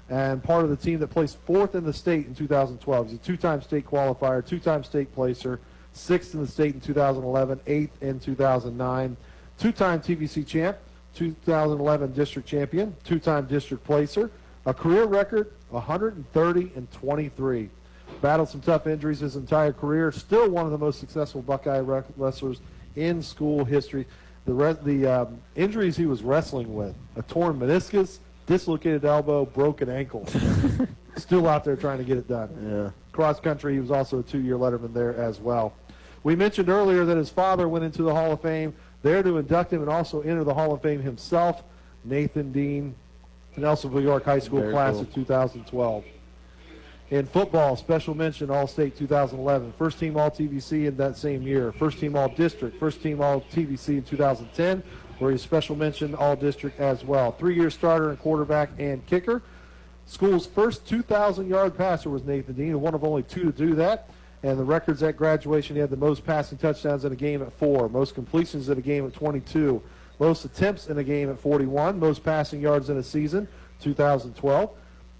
And part of the team that placed 4th in the state in 2012. He's a 2-time state qualifier, 2-time state placer, 6th in the state in 2011, 8th in 2009. 2-time TVC champ, 2011 district champion, 2-time district placer, a career record 130 and 23. Battled some tough injuries his entire career. Still one of the most successful Buckeye wrestlers in school history. The injuries he was wrestling with: a torn meniscus, dislocated elbow, broken ankle. Still out there trying to get it done. Yeah. Cross country, he was also a 2-year letterman there as well. We mentioned earlier that his father went into the Hall of Fame, there to induct him and also enter the Hall of Fame himself, Nathan Dean, Nelsonville-York High School class of 2012. In football, special mention All-State 2011, first team All-TVC in that same year, first team All-District, first team All-TVC in 2010, where he's special mention All-District as well. 3-year starter and quarterback and kicker. School's first 2,000-yard passer was Nathan Dean, one of only 2 to do that. And the records at graduation, he had the most passing touchdowns in a game at 4, most completions in a game at 22, most attempts in a game at 41, most passing yards in a season, 2012,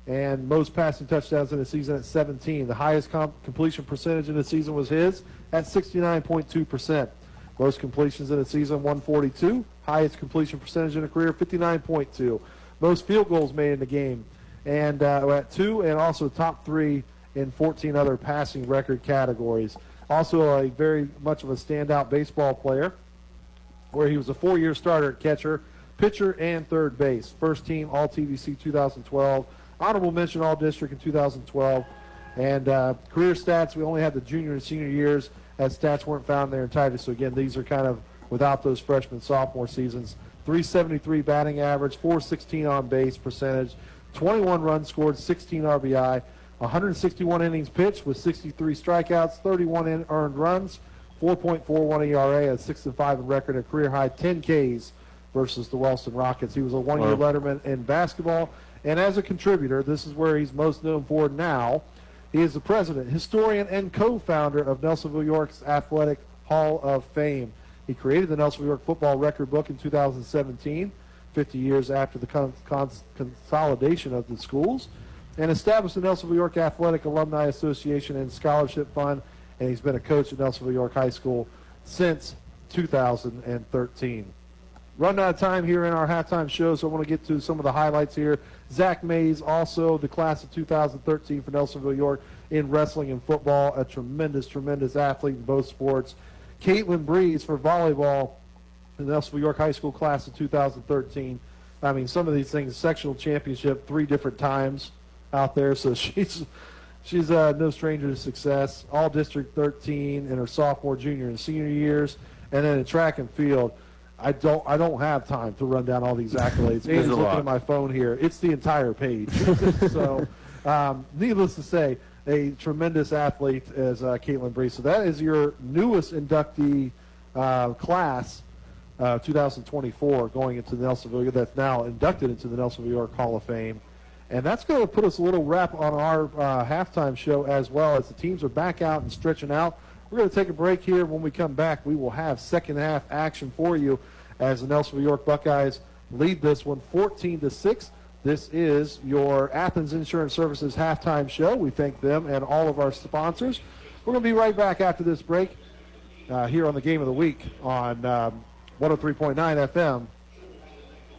and most passing touchdowns in a season at 17. The highest completion percentage in the season was his at 69.2%. Most completions in a season, 142. Highest completion percentage in a career, 59.2. Most field goals made in the game, and at 2, and also top 3 in 14 other passing record categories. Also a very much of a standout baseball player, where he was a 4-year starter at catcher, pitcher, and third base. First team All-TVC 2012, honorable mention All-District in 2012, and career stats, we only had the junior and senior years, as stats weren't found there in Titus. So again, these are kind of without those freshman, sophomore seasons. 373 batting average, 416 on base percentage, 21 runs scored, 16 RBI, 161 innings pitched with 63 strikeouts, 31 earned runs, 4.41 ERA, a 6-5 in record, a career high 10 Ks versus the Wellston Rockets. He was a 1-year letterman in basketball, and as a contributor, this is where he's most known for now. He is the president, historian, and co-founder of Nelsonville-York's Athletic Hall of Fame. He created the Nelsonville-York football record book in 2017, 50 years after the consolidation of the schools, and established the Nelsonville-York Athletic Alumni Association and Scholarship Fund, and he's been a coach at Nelsonville-York High School since 2013. Run out of time here in our halftime show, so I want to get to some of the highlights here. Zach Mays, also the class of 2013 for Nelsonville-York in wrestling and football, a tremendous, tremendous athlete in both sports. Caitlin Breeze for volleyball, the Nelsonville-York High School class of 2013. I mean, some of these things, sectional championship 3 different times out there, so she's She's no stranger to success. All District 13 in her sophomore, junior, and senior years, and then in track and field. I don't have time to run down all these accolades. Amy's looking at my phone here. It's the entire page. So, needless to say, a tremendous athlete as Caitlin Bree. So that is your newest inductee class, 2024, going into the Nelsonville. That's now inducted into the Nelsonville-York Hall of Fame. And that's going to put us a little wrap on our halftime show as well, as the teams are back out and stretching out. We're going to take a break here. When we come back, we will have second half action for you as the Nelsonville-York Buckeyes lead this one 14-6. This is your Athens Insurance Services halftime show. We thank them and all of our sponsors. We're going to be right back after this break here on the Game of the Week on 103.9 FM.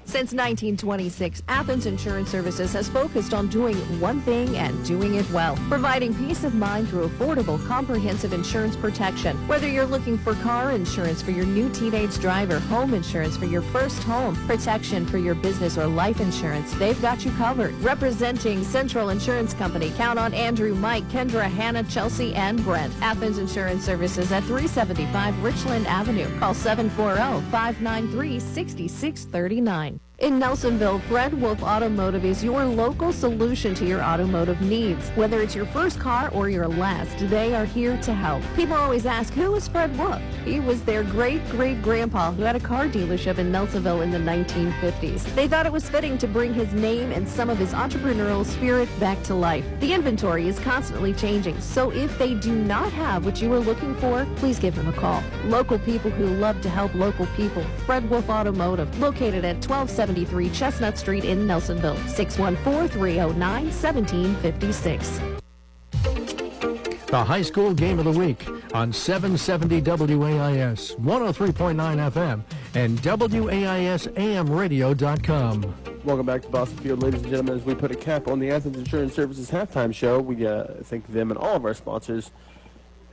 Since 1926, Athens Insurance Services has focused on doing one thing and doing it well, providing peace of mind through affordable, comprehensive insurance protection. Whether you're looking for car insurance for your new teenage driver, home insurance for your first home, protection for your business or life insurance, they've got you covered. Representing Central Insurance Company, count on Andrew, Mike, Kendra, Hannah, Chelsea, and Brent. Athens Insurance Services at 375 Richland Avenue. Call 740-593-6639. In Nelsonville, Fred Wolf Automotive is your local solution to your automotive needs. Whether it's your first car or your last, they are here to help. People always ask, who is Fred Wolf? He was their great-great-grandpa who had a car dealership in Nelsonville in the 1950s. They thought it was fitting to bring his name and some of his entrepreneurial spirit back to life. The inventory is constantly changing, so if they do not have what you are looking for, please give them a call. Local people who love to help local people. Fred Wolf Automotive, located at 1273 Chestnut Street in Nelsonville, 614-309-1756. The high school game of the week on 770 WAIS, 103.9 FM, and WAISAMradio.com. Welcome back to Boston Field, ladies and gentlemen. As we put a cap on the Athens Insurance Services halftime show, we thank them and all of our sponsors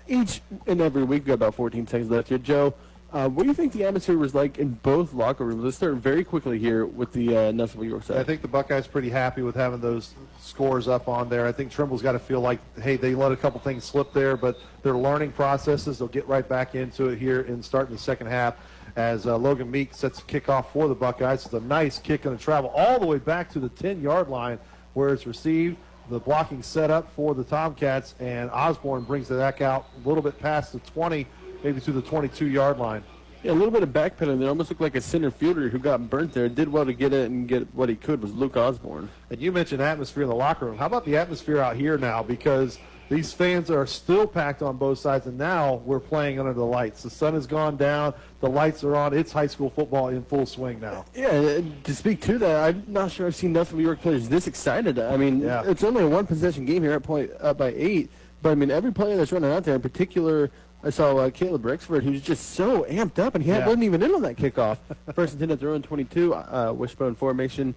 each and every week. We've got about 14 seconds left here. Joe, what do you think the atmosphere was like in both locker rooms? Let's start very quickly here with the Nelsonville-York side. I think the Buckeyes pretty happy with having those scores up on there. I think Trimble's got to feel like, hey, they let a couple things slip there, but they're learning processes. They'll get right back into it here and start in the second half as Logan Meek sets the kickoff for the Buckeyes. It's a nice kick and a travel all the way back to the 10-yard line where it's received. The blocking set up for the Tomcats, and Osborne brings the back out a little bit past the 20, maybe to the 22-yard line. Yeah, a little bit of backpedaling there. Almost looked like a center fielder who got burnt there. Did well to get it and get what he could was Luke Osborne. And you mentioned atmosphere in the locker room. How about the atmosphere out here now? Because these fans are still packed on both sides, and now we're playing under the lights. The sun has gone down. The lights are on. It's high school football in full swing now. Yeah, to speak to that, I'm not sure I've seen Nelsonville-York players this excited. I mean, It's only a one-possession game here up by 8. But, I mean, every player that's running out there, in particular, I saw Caleb Rexford, who's just so amped up, and he wasn't even in on that kickoff. First intended throw in 22, wishbone formation.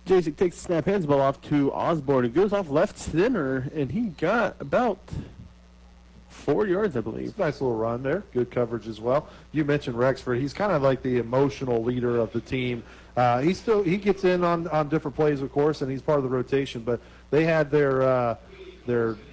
Jacek takes the snap, hands the ball off to Osborne. It goes off left center, and he got about 4 yards, I believe. Nice little run there. Good coverage as well. You mentioned Rexford. He's kind of like the emotional leader of the team. He gets in on different plays, of course, and he's part of the rotation. But they had their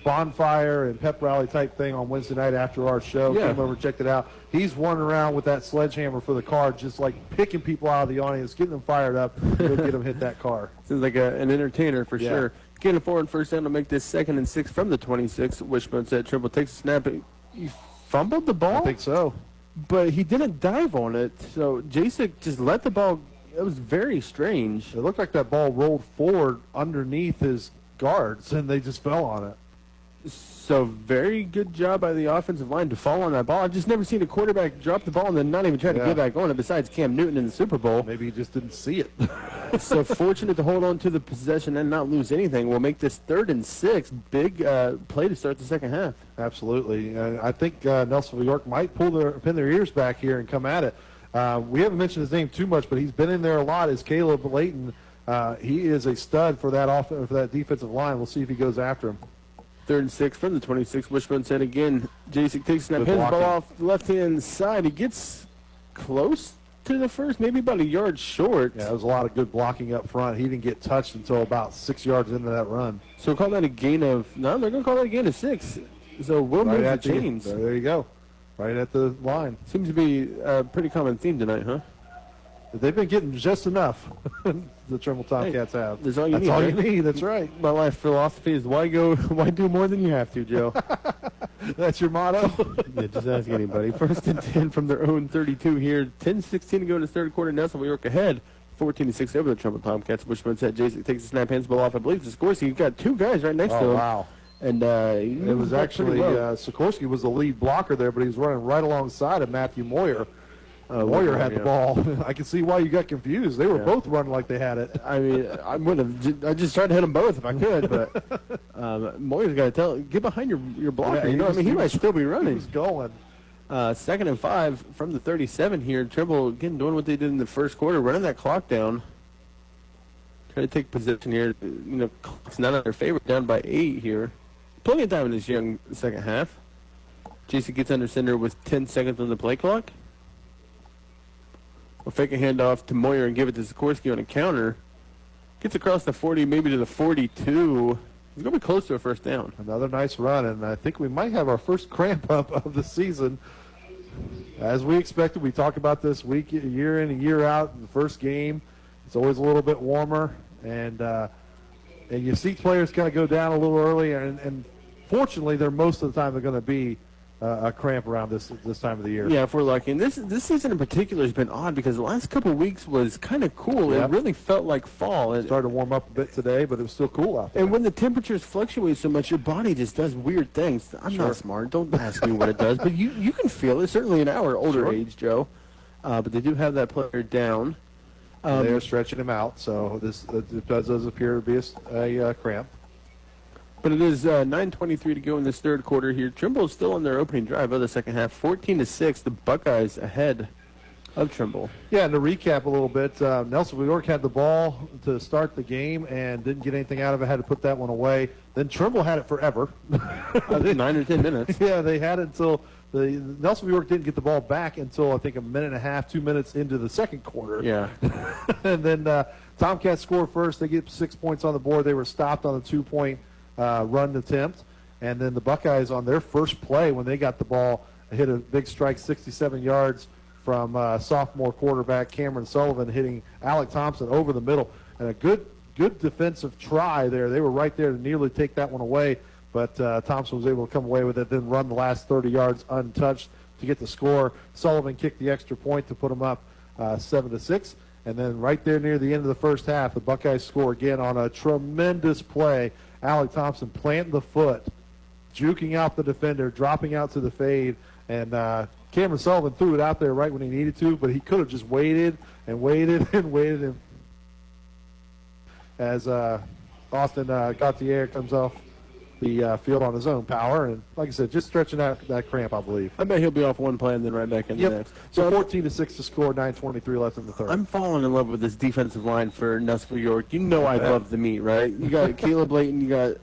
bonfire and pep rally type thing on Wednesday night after our show. Yeah. Came over, checked it out. He's running around with that sledgehammer for the car, just like picking people out of the audience, getting them fired up, to get them hit that car. Seems like an entertainer for sure. Getting forward first down to make this 2nd and 6 from the 26. Wishbone set. Trimble takes a snap. He fumbled the ball? I think so. But he didn't dive on it. So Jacek just let the ball. It was very strange. It looked like that ball rolled forward underneath his guards, and they just fell on it. So very good job by the offensive line to fall on that ball. I've just never seen a quarterback drop the ball and then not even try to get back on it, besides Cam Newton in the Super Bowl. Maybe he just didn't see it. So fortunate to hold on to the possession and not lose anything. We'll make this 3rd and 6. Big play to start the second half. Absolutely. I think Nelsonville-York might pin their ears back here and come at it. We haven't mentioned his name too much, but he's been in there a lot, is Caleb Layton. He is a stud for that defensive line. We'll see if he goes after him. 3rd and 6 from the 26. Wishbone set again. Jacek takes snap, hands the ball off the left-hand side. He gets close to the first, maybe about a yard short. Yeah, there was a lot of good blocking up front. He didn't get touched until about 6 yards into that run. So call that a gain of, no, they're going to call that a gain of 6. So we'll move the chains. There you go. Right at the line. Seems to be a pretty common theme tonight, huh? They've been getting just enough. The Trimble Tomcats have. That's all you need. That's all right? you need. That's right. My life philosophy is why do more than you have to, Joe? That's your motto? Yeah, just ask anybody. 1st and 10 from their own 32 here. 10-16 to go in the third quarter. Nelsonville-York ahead. 14-6 over the Trimble Tomcats. Wishbone set. Jason takes the snap, hands the ball off. I believe it's Sikorsky. He's got 2 guys right next to him. Oh, wow. And it was actually Sikorsky was the lead blocker there, but he was running right alongside of Matthew Moyer. Moyer had the ball. I can see why you got confused. They were both running like they had it. I mean, I just tried to hit them both if I could, but Moyer's got to get behind your blocker. Yeah, he might still be running. He was going. 2nd and 5 from the 37 here. Trimble again doing what they did in the first quarter, running that clock down. Try to take position here. Clock's not in their favor. Down by 8 here. Plenty of time in this young second half. JC gets under center with 10 seconds on the play clock. We'll fake a handoff to Moyer and give it to Sikorsky on a counter. Gets across the 40, maybe to the 42. He's going to be close to a first down. Another nice run, and I think we might have our first cramp up of the season. As we expected, we talk about this week, year in and year out. The first game, it's always a little bit warmer, and you see players kind of go down a little early, and fortunately, they're most of the time they're going to be a cramp around this time of the year. Yeah, if we're lucky. And this season in particular has been odd because the last couple of weeks was kind of cool. Yep. It really felt like fall. It started to warm up a bit today, but it was still cool out there. And when the temperatures fluctuate so much, your body just does weird things. I'm not smart. Don't ask me what it does. But you can feel it, certainly in our older age, Joe. But they do have that player down. They're stretching him out, so it does appear to be a cramp. But it is 9:23 to go in this third quarter here. Trimble is still on their opening drive of the second half. 14-6, the Buckeyes ahead of Trimble. Yeah, and to recap a little bit, Nelsonville-York had the ball to start the game and didn't get anything out of it, had to put that one away. Then Trimble had it forever. 9 or 10 minutes. Yeah, they had it until Nelsonville-York didn't get the ball back until, I think, a minute and a half, 2 minutes into the second quarter. Yeah. And then Tomcats scored first. They get 6 points on the board. They were stopped on a 2-point run attempt, and then the Buckeyes on their first play when they got the ball hit a big strike 67 yards from sophomore quarterback Cameron Sullivan hitting Alec Thompson over the middle, and a good defensive try there. They were right there to nearly take that one away, but Thompson was able to come away with it, then run the last 30 yards untouched to get the score. Sullivan kicked the extra point to put them up 7-6, and then right there near the end of the first half, the Buckeyes score again on a tremendous play. Alec Thompson planting the foot, juking out the defender, dropping out to the fade, and Cameron Sullivan threw it out there right when he needed to, but he could have just waited and waited and waited. As Austin Gauthier comes off the field on his own power, and like I said, just stretching out that cramp, I believe. I bet he'll be off one play and then right back in the next. So 14-6 to score, 9:23 left in the third. I'm falling in love with this defensive line for Nelsonville-York. You know I love the meat, right? You got Caleb Layton, you got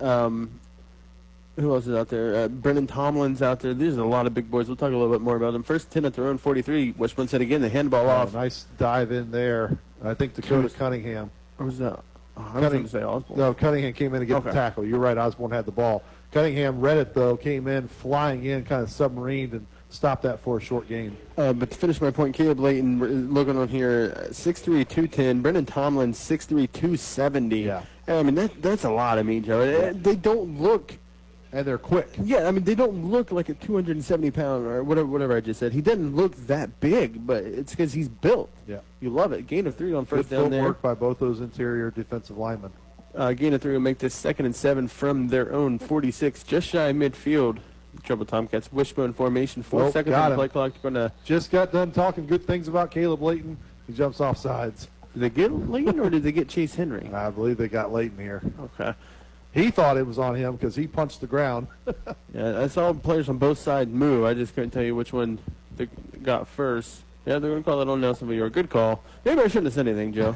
who else is out there? Brendan Tomlin's out there. These are a lot of big boys. We'll talk a little bit more about them. First 10 at their own 43. Wishbone said again, the handball off. Nice dive in there. I think Dakota Cunningham. Or was that? Oh, I was going to say Osborne. No, Cunningham came in to get the tackle. You're right. Osborne had the ball. Cunningham read it, though, came in, flying in, kind of submarined, and stopped that for a short gain. But to finish my point, Caleb Layton, looking on here, 6'3", 210. Brendan Tomlin, 6'3", 270. Yeah. I mean, that's a lot of meat, Joe. Yeah. They don't look... And they're quick. Yeah, I mean, they don't look like a 270-pound or whatever I just said. He doesn't look that big, but it's because he's built. Yeah. You love it. Gain of 3 on first Good down there. work by both those interior defensive linemen. Gain of 3 will make this 2nd and 7 from their own 46, just shy of midfield. Trimble Tomcats wishbone formation. 4 seconds on the play clock. Just got done talking good things about Caleb Layton. He jumps off sides. Did they get Layton or did they get Chase Henry? I believe they got Layton here. Okay. He thought it was on him because he punched the ground. Yeah, I saw players on both sides move. I just couldn't tell you which one they got first. Yeah, they're going to call it on Nelsonville-York. Good call. Maybe I shouldn't have said anything, Joe.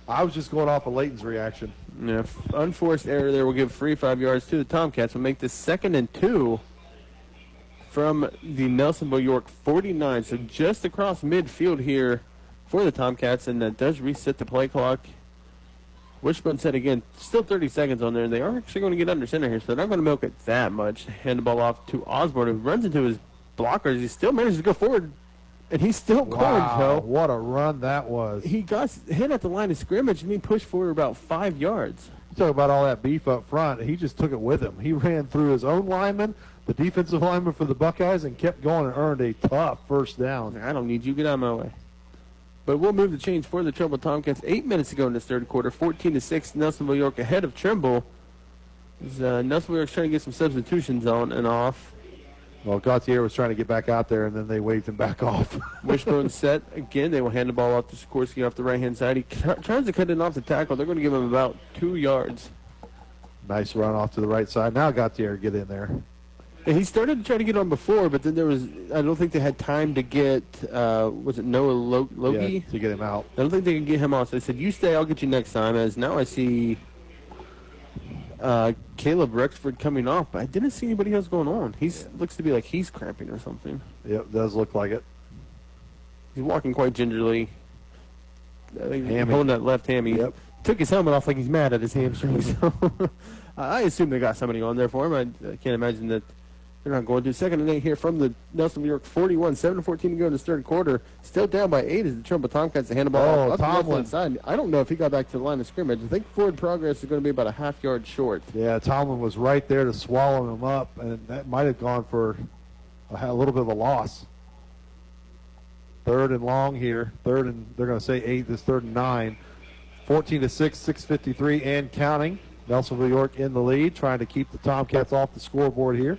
I was just going off of Layton's reaction. Yeah, unforced error there will give free 5 yards to the Tomcats. Will make this 2nd and 2 from the Nelsonville-York 49. So just across midfield here for the Tomcats, and that does reset the play clock. Wishbone said again, still 30 seconds on there, and they are actually going to get under center here, so they're not going to milk it that much. Hand the ball off to Osborne, who runs into his blockers. He still manages to go forward, and he's still going, Joe. What a run that was. He got hit at the line of scrimmage, and he pushed forward about 5 yards. You talk about all that beef up front. He just took it with him. He ran through his own lineman, the defensive lineman for the Buckeyes, and kept going and earned a tough first down. I don't need you. Get out of my way. But we'll move the change for the Trimble Tomcats. 8 minutes ago in this third quarter, 14-6, Nelsonville-York ahead of Trimble. Nelsonville-York's trying to get some substitutions on and off. Well, Gautier was trying to get back out there, and then they waved him back off. Wishbone set. Again, they will hand the ball off to Sikorsky off the right-hand side. He tries to cut it off the tackle. They're going to give him about 2 yards. Nice run off to the right side. Now Gautier get in there. And he started to try to get on before, but then there was, I don't think they had time to get, was it Noah Logie? Yeah, to get him out. I don't think they can get him off. So they said, you stay, I'll get you next time. As now I see Caleb Rexford coming off, but I didn't see anybody else going on. Looks to be like he's cramping or something. Yep, does look like it. He's walking quite gingerly. Holding that left hammy. Yep. Took his helmet off like he's mad at his hamstring. So I assume they got somebody on there for him. I can't imagine that they're not going to. 2nd and 8 here from the Nelsonville-York 41. 7:14 to go in this third quarter. Still down by 8 as the Trimble Tomcats hand the ball up the left-hand side. I don't know if he got back to the line of scrimmage. I think forward progress is going to be about a half yard short. Yeah, Tomlin was right there to swallow him up, and that might have gone for a little bit of a loss. 3rd and long here. They're going to say 8. This 3rd and 9. 14-6, 6:53 and counting. Nelsonville-York in the lead, trying to keep the Tomcats off the scoreboard here.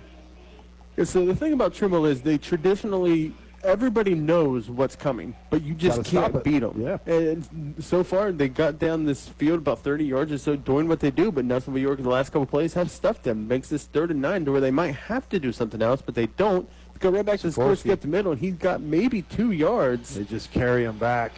Yeah, so the thing about Trimble is they traditionally, everybody knows what's coming, but you just can't beat them. Yeah. And so far, they got down this field about 30 yards or so doing what they do, but Nelsonville-York in the last couple plays have stuffed them. Makes this 3rd and 9 to where they might have to do something else, but they don't. Go right back to the score, skip the middle, and he's got maybe 2 yards. They just carry him back.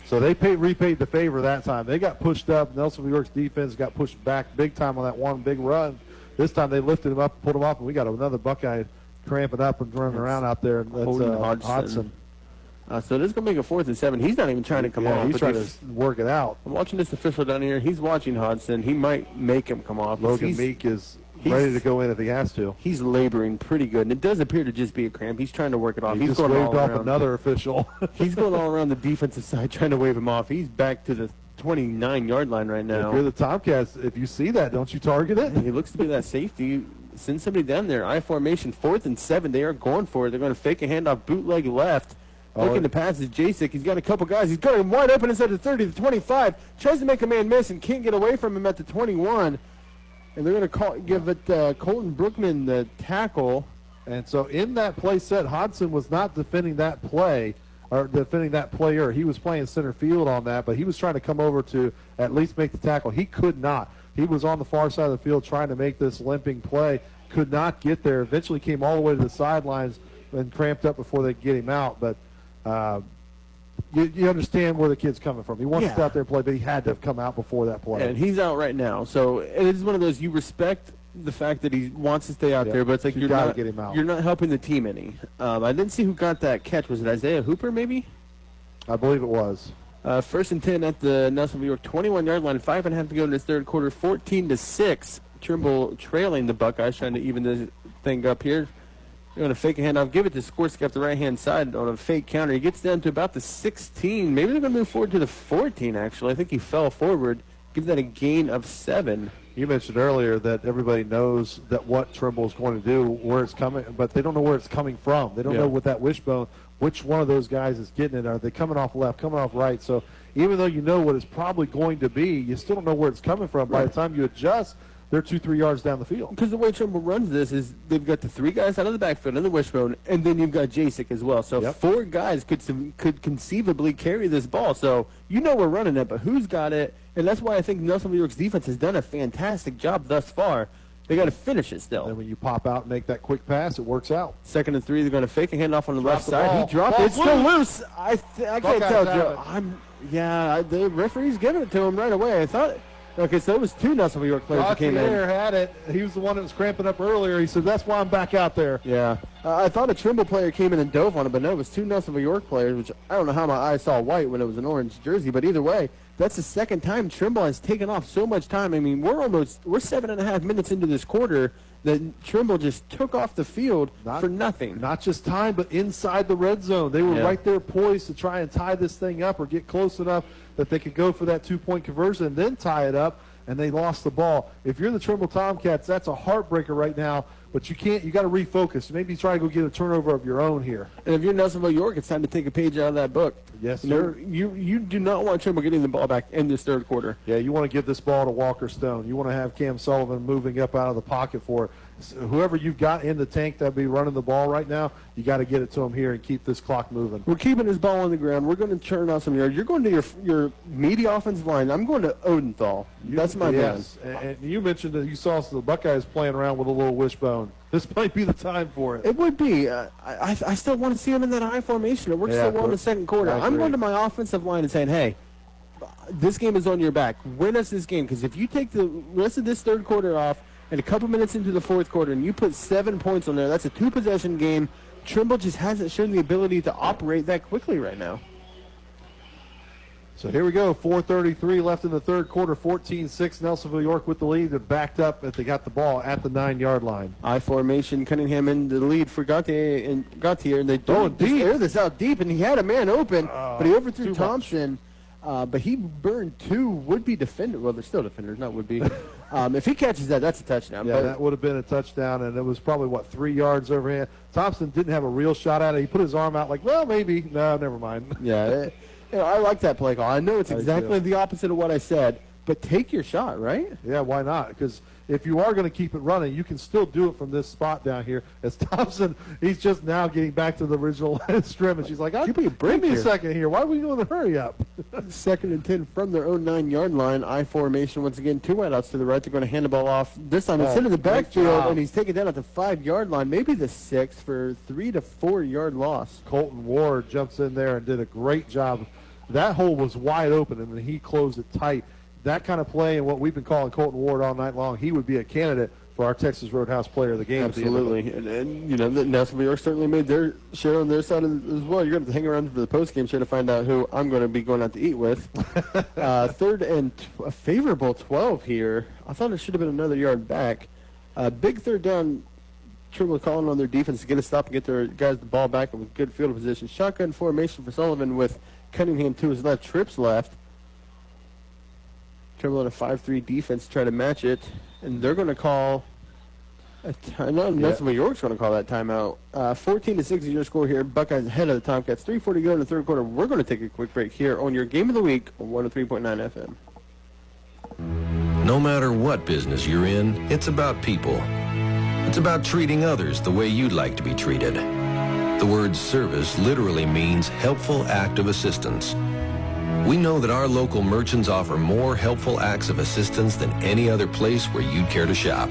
So they repaid the favor that time. They got pushed up. Nelsonville-York's defense got pushed back big time on that one big run. This time they lifted him up, pulled him off, and we got another Buckeye cramping up and running around out there. That's Hodgson. So this is going to make a 4th and 7. He's not even trying to come off. He's trying to work it out. I'm watching this official down here. He's watching Hodgson. He might make him come off. Logan Meek is ready to go in if he has to. He's laboring pretty good, and it does appear to just be a cramp. He's trying to work it off. He's just going waved all off around. Another official. He's going all around the defensive side trying to wave him off. He's back to the 29-yard line right now. If you're the Tomcats, if you see that, don't you target it? He looks to be that safety. Send somebody down there. I formation, 4th and 7. They are going for it. They're going to fake a handoff, bootleg left. Looking to pass is Jasek. He's got a couple guys. He's got him wide open inside the 30 to 25. Tries to make a man miss and can't get away from him at the 21. And they're going to give it Colton Brookman the tackle. And so in that play set, Hodgson was not defending that play or defending that player. He was playing center field on that, but he was trying to come over to at least make the tackle. He could not. He was on the far side of the field trying to make this limping play. Could not get there. Eventually came all the way to the sidelines and cramped up before they could get him out. But you understand where the kid's coming from. He wants to stay out there and play, but he had to have come out before that play. And he's out right now. So it is one of those, you respect the fact that he wants to stay out there, but it's like you gotta get him out. You're not helping the team any. I didn't see who got that catch. Was it Isaiah Hooper maybe? I believe it was. 1st and 10 at the Nelsonville-York 21-yard line. 5.5 to go in this third quarter. 14-6. Trimble trailing the Buckeyes, trying to even this thing up here. They're going to fake a handoff, give it to Sikorsky off the right-hand side on a fake counter. He gets down to about the 16. Maybe they're going to move forward to the 14, actually. I think he fell forward. Give that a gain of 7. You mentioned earlier that everybody knows that what Trimble is going to do, where it's coming, but they don't know where it's coming from. They don't know with that wishbone which one of those guys is getting it. Are they coming off left, coming off right? So even though you know what it's probably going to be, you still don't know where it's coming from. By the time you adjust, they're 2-3 yards down the field. Because the way Trimble runs this is they've got the 3 guys out of the backfield and the wishbone, and then you've got Jasek as well. So 4 guys could conceivably carry this ball. So you know we're running it, but who's got it? And that's why I think Nelsonville-York's defense has done a fantastic job thus far. They got to finish it still. And when you pop out and make that quick pass, it works out. 2nd and 3, they're going to fake a handoff on the left side. He dropped it. It's still loose. I can't tell, Joe. The referee's giving it to him right away. I thought Okay, so it was two Nelsonville-York players that came in. Gautier had it. He was the one that was cramping up earlier. He said, that's why I'm back out there. Yeah. I thought a Trimble player came in and dove on it, but no, it was two Nelsonville-York players, which I don't know how my eyes saw white when it was an orange jersey, but either way, that's the second time Trimble has taken off so much time. I mean, we're 7.5 minutes into this quarter that Trimble just took off the field for nothing. Not just time, but inside the red zone. They were right there poised to try and tie this thing up or get close enough that they could go for that two-point conversion and then tie it up, and they lost the ball. If you're the Trimble Tomcats, that's a heartbreaker right now, but you can't. You got to refocus. Maybe try to go get a turnover of your own here. And if you're Nelsonville-York, it's time to take a page out of that book. Yes, sir. You do not want Trimble getting the ball back in this third quarter. Yeah, you want to give this ball to Walker Stone. You want to have Cam Sullivan moving up out of the pocket for it. So whoever you've got in the tank that'll be running the ball right now, you got to get it to him here and keep this clock moving. We're keeping his ball on the ground. We're going to churn out some yards. You're going to your meaty offensive line. I'm going to Odenthal. That's my man. And you mentioned that you saw the Buckeyes playing around with a little wishbone. This might be the time for it. It would be. I still want to see him in that high formation. It worked so well in the second quarter. I'm going to my offensive line and saying, hey, this game is on your back. Win us this game, because if you take the rest of this third quarter off and a couple minutes into the fourth quarter and you put 7 points on there, that's a two-possession game. Trimble just hasn't shown the ability to operate that quickly right now. So here we go, 4:33 left in the third quarter, 14-6, Nelsonville-York with the lead. They're backed up as they got the ball at the 9-yard line. I formation, Cunningham in the lead for Gautier, and they don't air this out deep, and he had a man open, but he overthrew Thompson. But he burned two would-be defenders. Well, they're still defenders, not would-be. If he catches that, that's a touchdown. Yeah, that would have been a touchdown, and it was probably, 3 yards overhand. Thompson didn't have a real shot at it. He put his arm out like, well, maybe. No, never mind. Yeah, I like that play call. I know it's exactly the opposite of what I said, but take your shot, right? Yeah, why not? Because if you are going to keep it running, you can still do it from this spot down here. As Thompson, he's just now getting back to the original line of scrimmage. He's like, give me a second here. Why are we going to hurry up? 2nd and 10 from their own 9-yard line. I formation once again. Two wideouts to the right. They're going to hand the ball off. This time it's into the backfield, and he's taken down at the 5-yard line, maybe the 6 for 3 to 4 yard loss. Colton Ward jumps in there and did a great job. That hole was wide open, and he closed it tight. That kind of play and what we've been calling Colton Ward all night long, he would be a candidate for our Texas Roadhouse Player of the Game. Absolutely. And you know, the Nelsonville-York certainly made their share on their side as well. You're going to have to hang around for the post-game show to find out who I'm going to be going out to eat with. 3rd and a favorable 12 here. I thought it should have been another yard back. Big 3rd down. Trimble calling on their defense to get a stop and get their guys the ball back with good field position. Shotgun formation for Sullivan with Cunningham to his left, Trips left. Trimble in a 5-3 defense to try to match it, and they're going to call a Nelsonville-York's going to call that timeout. 14-6 is your score here. Buckeyes ahead of the Tomcats. 3:40 to go in the third quarter. We're going to take a quick break here on your Game of the Week on 103.9 FM. No matter what business you're in, it's about people. It's about treating others the way you'd like to be treated. The word service literally means helpful act of assistance. We know that our local merchants offer more helpful acts of assistance than any other place where you'd care to shop.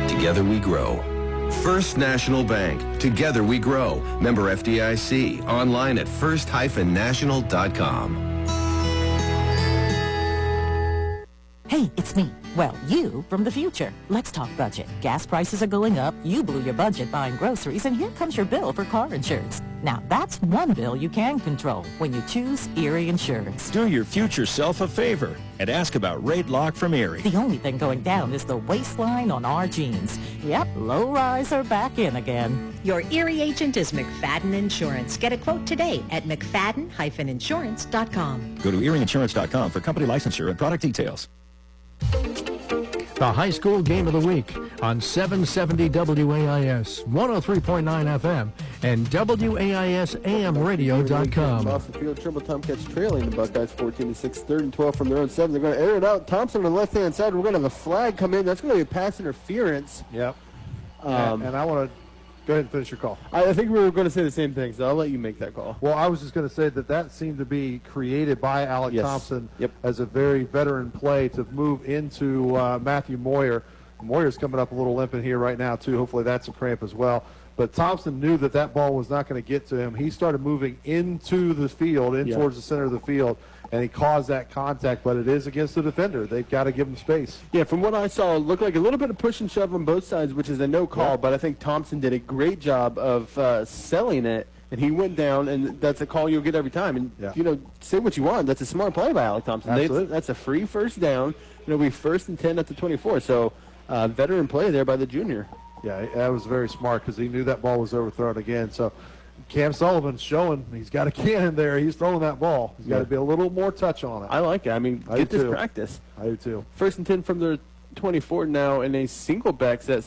Together we grow. First National Bank. Together we grow. Member FDIC. Online at first-national.com. Hey, it's me. Well, you from the future. Let's talk budget. Gas prices are going up, you blew your budget buying groceries, and here comes your bill for car insurance. Now, that's one bill you can control when you choose Erie Insurance. Do your future self a favor and ask about Rate Lock from Erie. The only thing going down is the waistline on our jeans. Yep, low rise are back in again. Your Erie agent is McFadden Insurance. Get a quote today at McFadden-insurance.com. Go to ErieInsurance.com for company licensure and product details. The high school game of the week on 770 WAIS, 103.9 FM, and WAISAMradio.com. Off the field, Trimble Tomcats trailing the Buckeyes 14-6, 3rd and 12 from their own 7. They're going to air it out. Thompson on the left-hand side. We're going to have a flag come in. That's going to be a pass interference. Yep. And I want to go ahead and finish your call. I think we were going to say the same thing, so I'll let you make that call. Well, I was just going to say that seemed to be created by Alec Thompson as a very veteran play to move into Matthew Moyer. Moyer's coming up a little limping here right now, too. Hopefully that's a cramp as well. But Thompson knew that ball was not going to get to him. He started moving into the field, towards the center of the field, and he caused that contact, but it is against the defender. They've got to give him space. Yeah, from what I saw, it looked like a little bit of push and shove on both sides, which is a no call, but I think Thompson did a great job of selling it, and he went down, and that's a call you'll get every time. And, say what you want. That's a smart play by Alec Thompson. That's a free first down. It'll be 1st and 10 at the 24. So veteran play there by the junior. Yeah, that was very smart because he knew that ball was overthrown again. So Cam Sullivan's showing he's got a cannon there. He's throwing that ball. He's got to be a little more touch on it. I like it. I mean, get this practice. I do too. 1st and 10 from the 24 now in a single back set.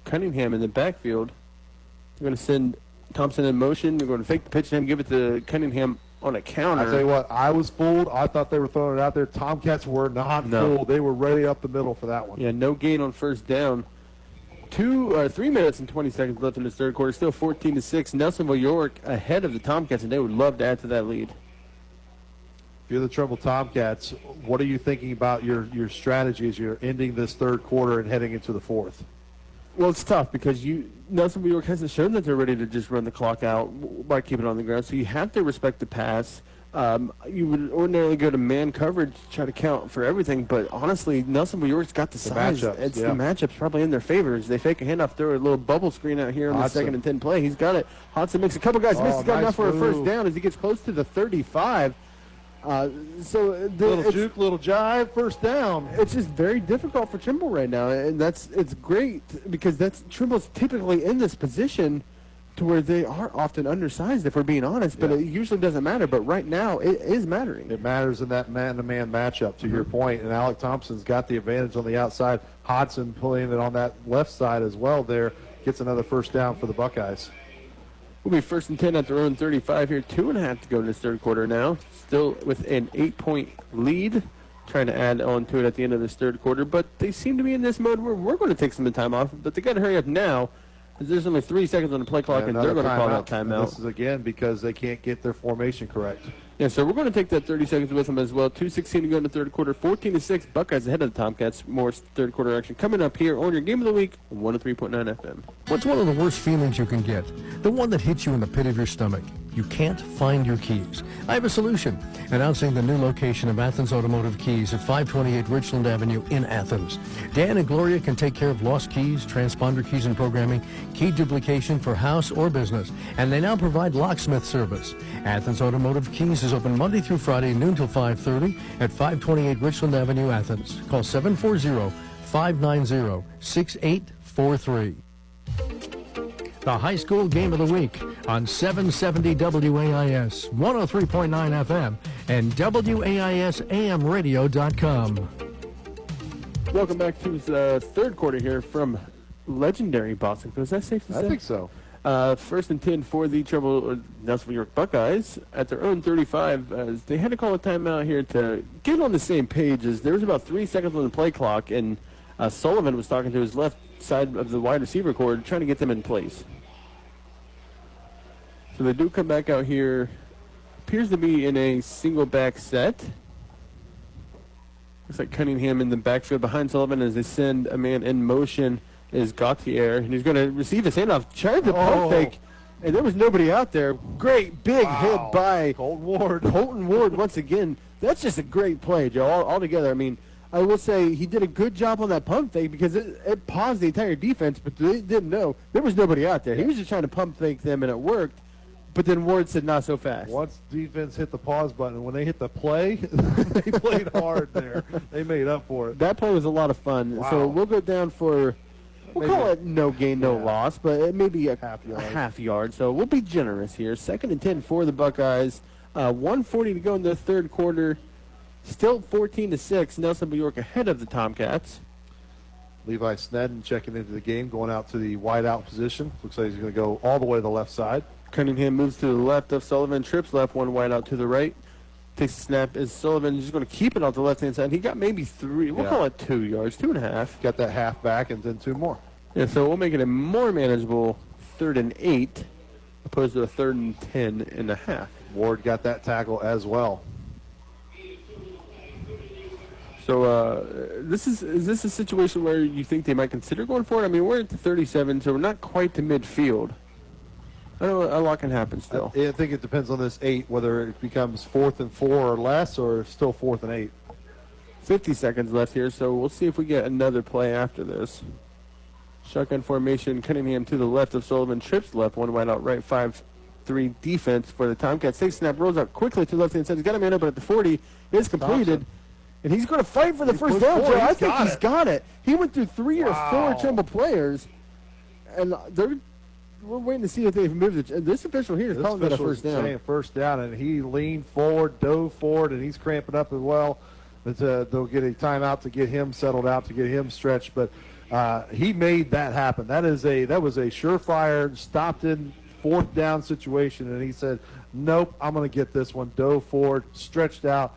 Cunningham in the backfield. They're going to send Thompson in motion. They're going to fake the pitch to him, give it to Cunningham on a counter. I tell you what, I was fooled. I thought they were throwing it out there. Tomcats were not fooled. They were ready up the middle for that one. Yeah, no gain on first down. 3 minutes and 20 seconds left in the third quarter. Still 14-6. Nelsonville-York ahead of the Tomcats, and they would love to add to that lead. If you're the Trimble Tomcats, what are you thinking about your strategy as you're ending this third quarter and heading into the fourth? Well, it's tough because Nelsonville-York hasn't shown that they're ready to just run the clock out by keeping it on the ground. So you have to respect the pass. You would ordinarily go to man coverage, try to count for everything, but honestly, Nelsonville-York's got the size. Matchups, the matchup's probably in their favor. As they fake a handoff, throw a little bubble screen out here on the 2nd and 10 play. He's got it. Hodson makes a couple guys miss. He's got enough for a first down as he gets close to the 35. Little juke, little jive, first down. It's just very difficult for Trimble right now, and it's great because Trimble's typically in this position to where they are often undersized, if we're being honest, but it usually doesn't matter. But right now, it is mattering. It matters in that man-to-man matchup, to your point, and Alec Thompson's got the advantage on the outside. Hodson pulling it on that left side as well there, gets another first down for the Buckeyes. We'll be 1st and 10 at their own 35 here. 2.5 to go in this third quarter now. Still with an 8-point lead. Trying to add on to it at the end of this third quarter. But they seem to be in this mode where we're going to take some time off. But they got to hurry up now. There's only 3 seconds on the play clock, and they're going to call that timeout. And this is, again, because they can't get their formation correct. Yeah, so we're going to take that 30 seconds with them as well. 2:16 to go in the third quarter. 14-6. Buckeyes ahead of the Tomcats. More third quarter action coming up here on your Game of the Week on 103.9 FM. What's one of the worst feelings you can get? The one that hits you in the pit of your stomach. You can't find your keys. I have a solution. Announcing the new location of Athens Automotive Keys at 528 Richland Avenue in Athens. Dan and Gloria can take care of lost keys, transponder keys and programming, key duplication for house or business, and they now provide locksmith service. Athens Automotive Keys is open Monday through Friday, noon till 5:30 at 528 Richland Avenue, Athens. Call 740-590-6843. The high school game of the week on 770 WAIS, 103.9 FM, and WAISAMradio.com. Welcome back to the third quarter here from legendary Boston. Is that safe to say? I think so. 1st and 10 for the Trimble Nelsonville-York Buckeyes at their own 35. As they had to call a timeout here to get on the same page. As there was about 3 seconds on the play clock, and Sullivan was talking to his left side of the wide receiver cord, trying to get them in place. So they do come back out here. Appears to be in a single back set. Looks like Cunningham in the backfield behind Sullivan as they send a man in motion is Gautier, and he's going to receive his handoff. Tried to pump fake, and there was nobody out there. Great big hit by Colton Ward. Colton Ward once again. That's just a great play, Joe, all together. I mean, I will say he did a good job on that pump fake because it paused the entire defense, but they didn't know. There was nobody out there. He was just trying to pump fake them, and it worked. But then Ward said, not so fast. Once defense hit the pause button, when they hit the play, they played hard there. They made up for it. That play was a lot of fun. Wow. So we'll go down for, we'll call it no gain, no loss, but it may be a half yard. So we'll be generous here. 2nd and 10 for the Buckeyes. 1:40 to go in the third quarter. Still 14-6. Nelsonville-York ahead of the Tomcats. Levi Snedden checking into the game, going out to the wide out position. Looks like he's going to go all the way to the left side. Cunningham moves to the left of Sullivan, trips left, one wide out to the right. Takes a snap. Is Sullivan just going to keep it off the left-hand side? He got maybe 3. We'll call it 2 yards, 2.5. Got that half back and then 2 more. Yeah, so we'll make it a more manageable 3rd and 8 opposed to a 3rd and 10.5. Ward got that tackle as well. So is this a situation where you think they might consider going for it? I mean, we're at the 37, so we're not quite to midfield. I know a lot can happen still. I think it depends on this 8, whether it becomes 4th and 4 or less, or still 4th and 8. 50 seconds left here, so we'll see if we get another play after this. Shotgun formation, Cunningham to the left of Sullivan, trips left, one wide out right, 5-3 defense for the Tomcats. Takes snap, rolls out quickly to the left-hand side. He's got a man open at the 40. It's completed. And he's going to fight for the first down. I think he's got it. He went through 3 or 4 Trimble players, and we're waiting to see if they've moved it. This official here is calling that a first down. Saying first down, and he leaned forward, dove forward, and he's cramping up as well. But they'll get a timeout to get him settled out, to get him stretched. But he made that happen. That was a surefire, stopped in 4th down situation, and he said, nope, I'm going to get this one. Dove forward, stretched out,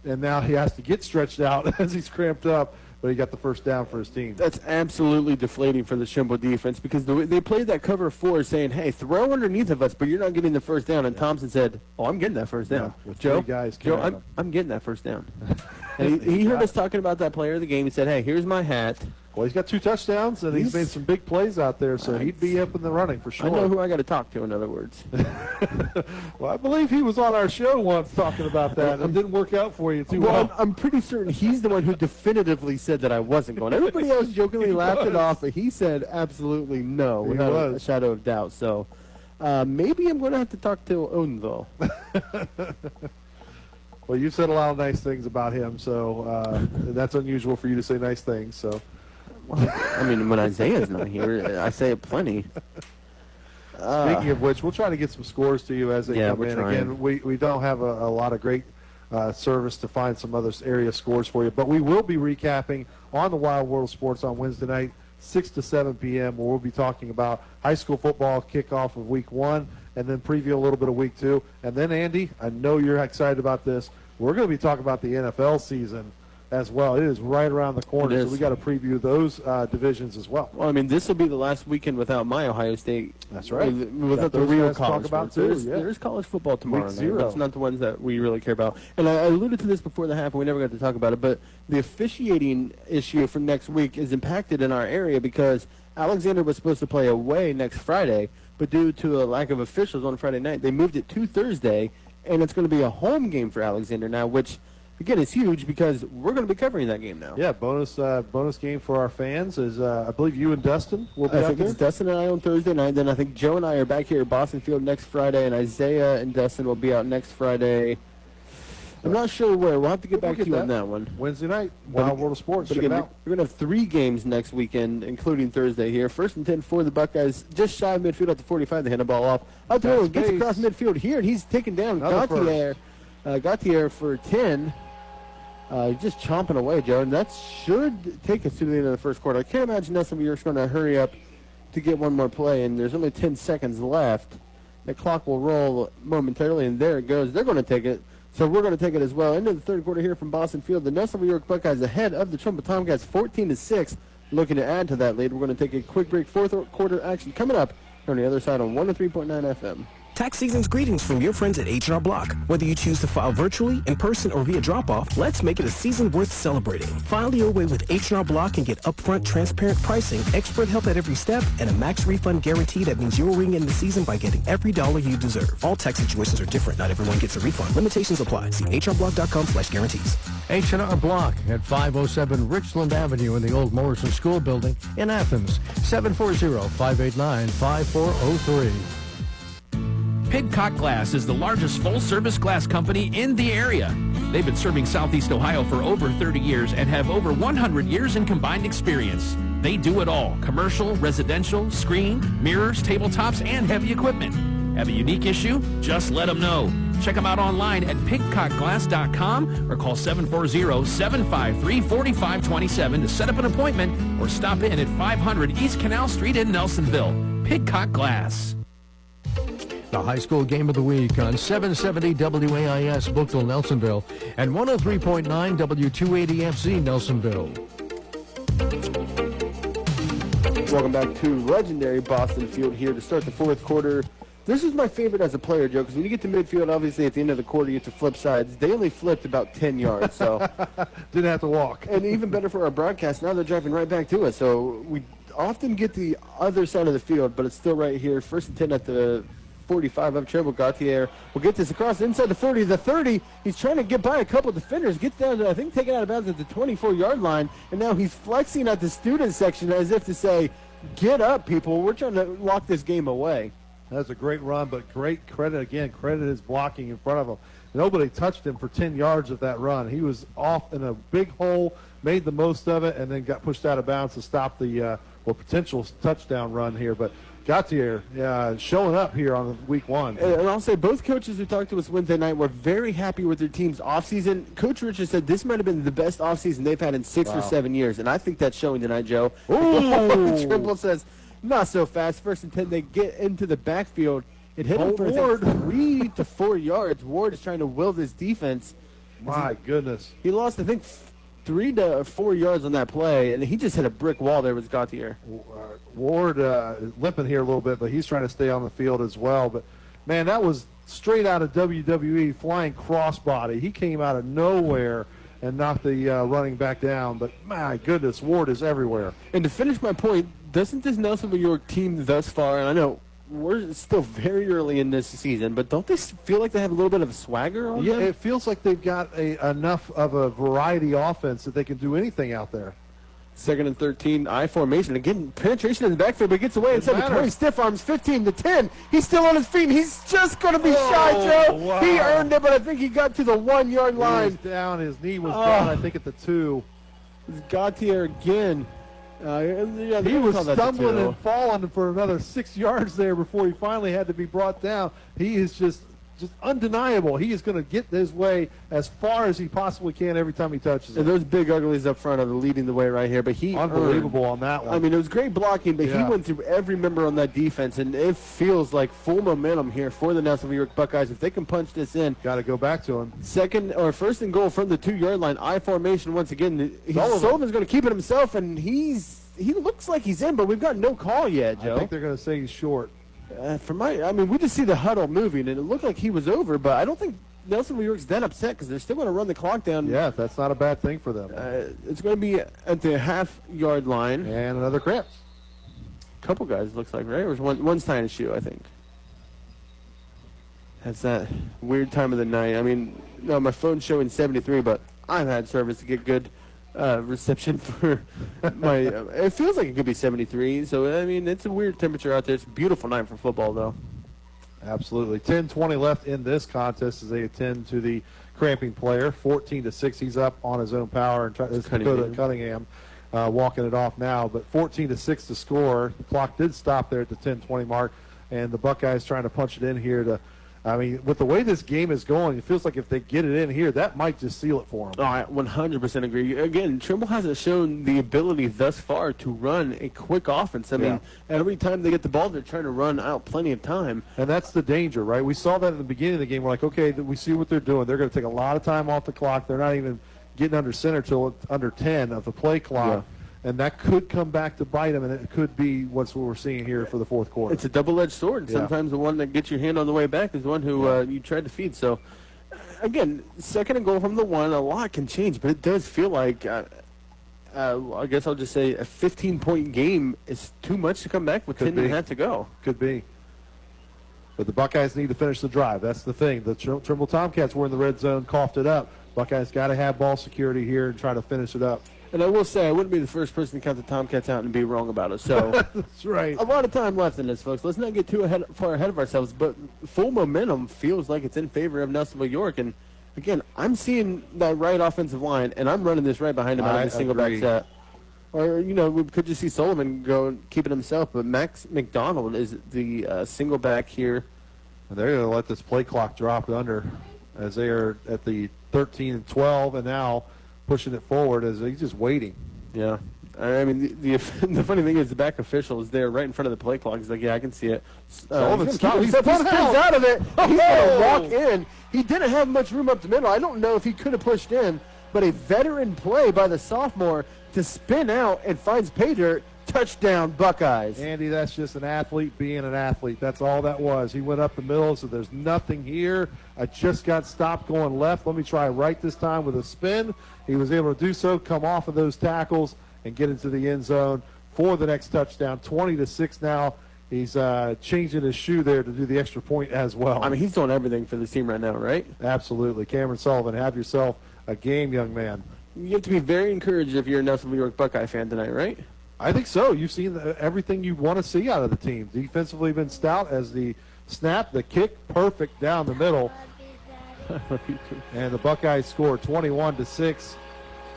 and now he has to get stretched out as he's cramped up, but he got the first down for his team. That's absolutely deflating for the Trimble defense because they played that cover 4 saying, hey, throw underneath of us, but you're not getting the first down. And Thompson said, oh, I'm getting that first down. With Joe, 3 guys Joe, I'm getting that first down. And he heard us talking about that player of the game. He said, hey, here's my hat. Well, he's got 2 touchdowns, and he's made some big plays out there, so he'd be up in the running for sure. I know who I got to talk to, in other words. Well, I believe he was on our show once talking about that. It didn't work out for you too well. I'm pretty certain he's the one who definitively said that I wasn't going. Everybody else jokingly laughed it off, but he said absolutely no, without a shadow of doubt. So maybe I'm going to have to talk to Ownville. Well, you've said a lot of nice things about him, so that's unusual for you to say nice things. So, well, I mean, when Isaiah's not here, I say it plenty. Speaking of which, we'll try to get some scores to you as they come in. Trying. Again, we don't have a lot of great service to find some other area scores for you, but we will be recapping on the Wild World of Sports on Wednesday night, 6 to 7 p.m., where we'll be talking about high school football kickoff of Week 1, and then preview a little bit of Week 2. And then, Andy, I know you're excited about this. We're going to be talking about the NFL season as well. It is right around the corner, so we got to preview those divisions as well. Well, I mean, this will be the last weekend without my Ohio State. That's right. Without the real college about sports. too. There's college football tomorrow. Week 0. That's not the ones that we really care about. And I alluded to this before the half, and we never got to talk about it, but the officiating issue for next week is impacted in our area because Alexander was supposed to play away next Friday, but due to a lack of officials on Friday night, they moved it to Thursday, and it's going to be a home game for Alexander now, which again, it's huge because we're going to be covering that game now. Yeah, bonus game for our fans is I believe you and Dustin will be I out think there. it's Dustin and I on Thursday night. Then I think Joe and I are back here at Boston Field next Friday, and Isaiah and Dustin will be out next Friday. I'm not sure where. We'll have to get back to you on that one. Wednesday night, Wild World of Sports. But Check again, it out. we're going to have 3 games next weekend, including Thursday here. 1st and 10 for the Buckeyes, just shy of midfield at the 45. They hand the ball off. Out there, gets across midfield here, and he's taken down Gautier for 10. Just chomping away, Joe, and that should take us to the end of the first quarter. I can't imagine Nelsonville-York's going to hurry up to get one more play, and there's only 10 seconds left. The clock will roll momentarily, and there it goes. They're going to take it, so we're going to take it as well. Into the third quarter here from Boston Field. The Nelsonville-York Buckeyes ahead of the Trimble Tomcats 14-6, looking to add to that lead. We're going to take a quick break. Fourth quarter action coming up on the other side on 103.9 FM. Tax season's greetings from your friends at H&R Block. Whether you choose to file virtually, in person, or via drop-off, let's make it a season worth celebrating. File your way with H&R Block and get upfront, transparent pricing, expert help at every step, and a max refund guarantee that means you'll ring in the season by getting every dollar you deserve. All tax situations are different. Not everyone gets a refund. Limitations apply. See hrblock.com/guarantees. H&R Block at 507 Richland Avenue in the old Morrison School Building in Athens. 740-589-5403. Pidcock Glass is the largest full-service glass company in the area. They've been serving Southeast Ohio for over 30 years and have over 100 years in combined experience. They do it all: commercial, residential, screen, mirrors, tabletops, and heavy equipment. Have a unique issue? Just let them know. Check them out online at pidcockglass.com or call 740-753-4527 to set up an appointment or stop in at 500 East Canal Street in Nelsonville. Pidcock Glass. The high school game of the week on 770 WAIS Bookville, Nelsonville, and 103.9 W280FC Nelsonville. Welcome back to legendary Boston Field here to start the fourth quarter. This is my favorite as a player, Joe, because when you get to midfield, obviously at the end of the quarter, you get to flip sides. They only flipped about 10 yards, so didn't have to walk. And even better for our broadcast, now they're driving right back to us, so we often get the other side of the field, but it's still right here. 1st and 10 at the 45 of Trimble. Gauthier will get this across inside the 40, the 30. He's trying to get by a couple defenders, gets down to, I think, taken out of bounds at the 24-yard line, and now he's flexing at the student section as if to say, get up, people. We're trying to lock this game away. That's a great run, but great credit again. Credit his blocking in front of him. Nobody touched him for 10 yards of that run. He was off in a big hole, made the most of it, and then got pushed out of bounds to stop the potential touchdown run here. But Gauthier showing up here on week 1. And I'll say both coaches who talked to us Wednesday night were very happy with their team's offseason. Coach Richards said this might have been the best offseason they've had in 6 or 7 years, and I think that's showing tonight, Joe. Ooh. Trimble says, not so fast. 1st and 10, they get into the backfield. It hit him for Ward. 3 to 4 yards. Ward is trying to will this defense. My goodness. He lost, I think, 3 to 4 yards on that play, and he just hit a brick wall there with Gauthier. Ward is limping here a little bit, but he's trying to stay on the field as well. But, man, that was straight out of WWE, flying crossbody. He came out of nowhere and knocked the running back down. But, my goodness, Ward is everywhere. And to finish my point, doesn't this Nelsonville-York team thus far, and I know we're still very early in this season, but don't they feel like they have a little bit of a swagger on them? Yeah, it feels like they've got enough of a variety offense that they can do anything out there. 2nd and 13, I formation. Again, penetration in the backfield, but gets away inside the 20. Stiff arms, 15 to 10. He's still on his feet, and he's just going to be shy, Joe. Wow. He earned it, but I think he got to the 1 yard line. He's down. His knee was down, I think, at the 2. Gauthier again. He was stumbling and falling for another 6 yards there before he finally had to be brought down. He is just undeniable. He is going to get his way as far as he possibly can every time he touches it. And those big uglies up front are leading the way right here. But he unbelievable on that one. I mean, it was great blocking, but he went through every member on that defense, and it feels like full momentum here for the Nelsonville-York Buckeyes. If they can punch this in, got to go back to him. 1st and goal from the 2 yard line. I formation once again. Sullivan's going to keep it himself, and he looks like he's in, but we've got no call yet, Joe. I think they're going to say he's short. We just see the huddle moving, and it looked like he was over, but I don't think Nelsonville-York's that upset because they're still going to run the clock down. Yeah, that's not a bad thing for them. It's going to be at the half-yard line. And another cramp. Couple guys, looks like, right? Or one's tying a shoe, I think. That's that weird time of the night. I mean, no, my phone's showing 73, but I've had service to get good reception for my it feels like it could be 73, so I mean it's a weird temperature out there. It's a beautiful night for football though. Absolutely. 10-20 left in this contest as they attend to the cramping player. 14-6, he's up on his own power and tries to go to Cunningham walking it off now, but 14-6 to score. The clock did stop there at the 10-20 mark, and the Buckeyes trying to punch it in here to with the way this game is going, it feels like if they get it in here, that might just seal it for them. Oh, I 100% agree. Again, Trimble hasn't shown the ability thus far to run a quick offense. I mean, every time they get the ball, they're trying to run out plenty of time. And that's the danger, right? We saw that at the beginning of the game. We're like, okay, we see what they're doing. They're going to take a lot of time off the clock. They're not even getting under center till under 10 of the play clock. Yeah. And that could come back to bite them, and it could be what we're seeing here for the fourth quarter. It's a double-edged sword. Sometimes the one that gets your hand on the way back is the one who you tried to feed. So, again, 2nd and goal from the 1. A lot can change, but it does feel like, I guess I'll just say a 15-point game is too much to come back with 10 and a half to go. Could be. But the Buckeyes need to finish the drive. That's the thing. The Trimble Tomcats were in the red zone, coughed it up. Buckeyes got to have ball security here and try to finish it up. And I will say, I wouldn't be the first person to count the Tomcats out and be wrong about it. So that's right. A lot of time left in this, folks. Let's not get too far ahead of ourselves. But full momentum feels like it's in favor of Nelsonville-York. And, again, I'm seeing that right offensive line, and I'm running this right behind him out of the single back set. Or, we could just see Sullivan go and keep it himself. But Max McDonald is the single back here. And they're going to let this play clock drop under as they are at the 13-12, and now pushing it forward as he's just waiting. Yeah. I mean, the funny thing is the back official is there right in front of the play clock. He's like, yeah, I can see it. He's out of it. He's going to walk in. He didn't have much room up the middle. I don't know if he could have pushed in, but a veteran play by the sophomore to spin out and finds pay dirt. Touchdown, Buckeyes. Andy, that's just an athlete being an athlete. That's all that was. He went up the middle, so there's nothing here. I just got stopped going left. Let me try right this time with a spin. He was able to do so, come off of those tackles, and get into the end zone for the next touchdown. 20-6 now. He's changing his shoe there to do the extra point as well. I mean, he's doing everything for this team right now, right? Absolutely. Cameron Sullivan, have yourself a game, young man. You have to be very encouraged if you're a Nelsonville-York Buckeye fan tonight, right? I think so. You've seen everything you want to see out of the team. Defensively been stout as the snap, the kick, perfect down the middle. And the Buckeyes score 21-6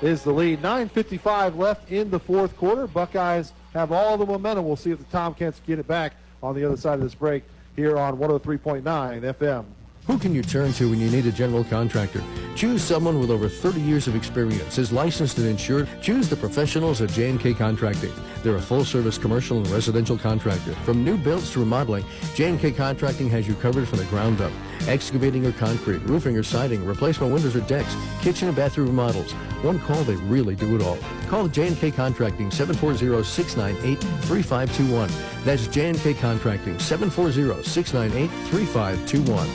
is the lead. 9:55 left in the fourth quarter. Buckeyes have all the momentum. We'll see if the Tomcats get it back on the other side of this break here on 103.9 FM. Who can you turn to when you need a general contractor? Choose someone with over 30 years of experience, is licensed and insured. Choose the professionals at J&K Contracting. They're a full-service commercial and residential contractor. From new builds to remodeling, J&K Contracting has you covered from the ground up. Excavating or concrete, roofing or siding, replacement windows or decks, kitchen and bathroom remodels. One call, they really do it all. Call J&K Contracting, 740-698-3521. That's J&K Contracting, 740-698-3521.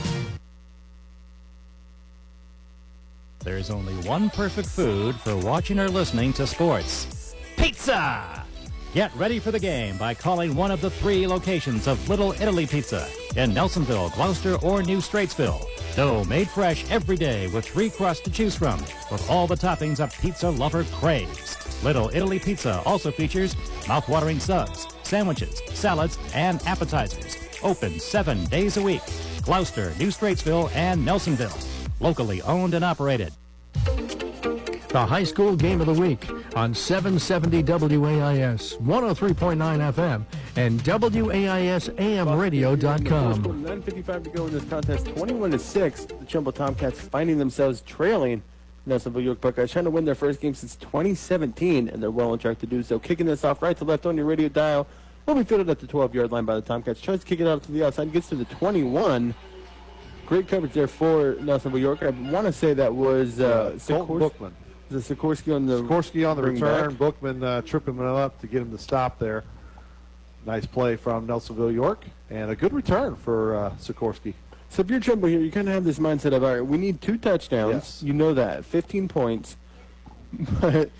There's only one perfect food for watching or listening to sports. Pizza! Get ready for the game by calling one of the 3 locations of Little Italy Pizza in Nelsonville, Gloucester, or New Straitsville. Dough made fresh every day with 3 crusts to choose from, with all the toppings a pizza lover craves. Little Italy Pizza also features mouth-watering subs, sandwiches, salads, and appetizers. Open 7 days a week. Gloucester, New Straitsville, and Nelsonville. Locally owned and operated. The high school game of the week on 770 WAIS, 103.9 FM, and WAISAMradio.com. 9:55 to go in this contest, 21-6. The Trimble Tomcats finding themselves trailing Nelsonville-York Buckeyes, trying to win their first game since 2017, and they're well on track to do so. Kicking this off right to left on your radio dial. Will be fielded at the 12-yard line by the Tomcats. Tries to kick it out to the outside, gets to the 21. Great coverage there for Nelsonville-York. I want to say that was Bookman. Was it Sikorsky on the return? Back? Bookman tripping him up to get him to stop there. Nice play from Nelsonville-York, and a good return for Sikorsky. So if you're Trimble here, you kind of have this mindset of, all right, we need 2 touchdowns. Yes. You know that, 15 points. But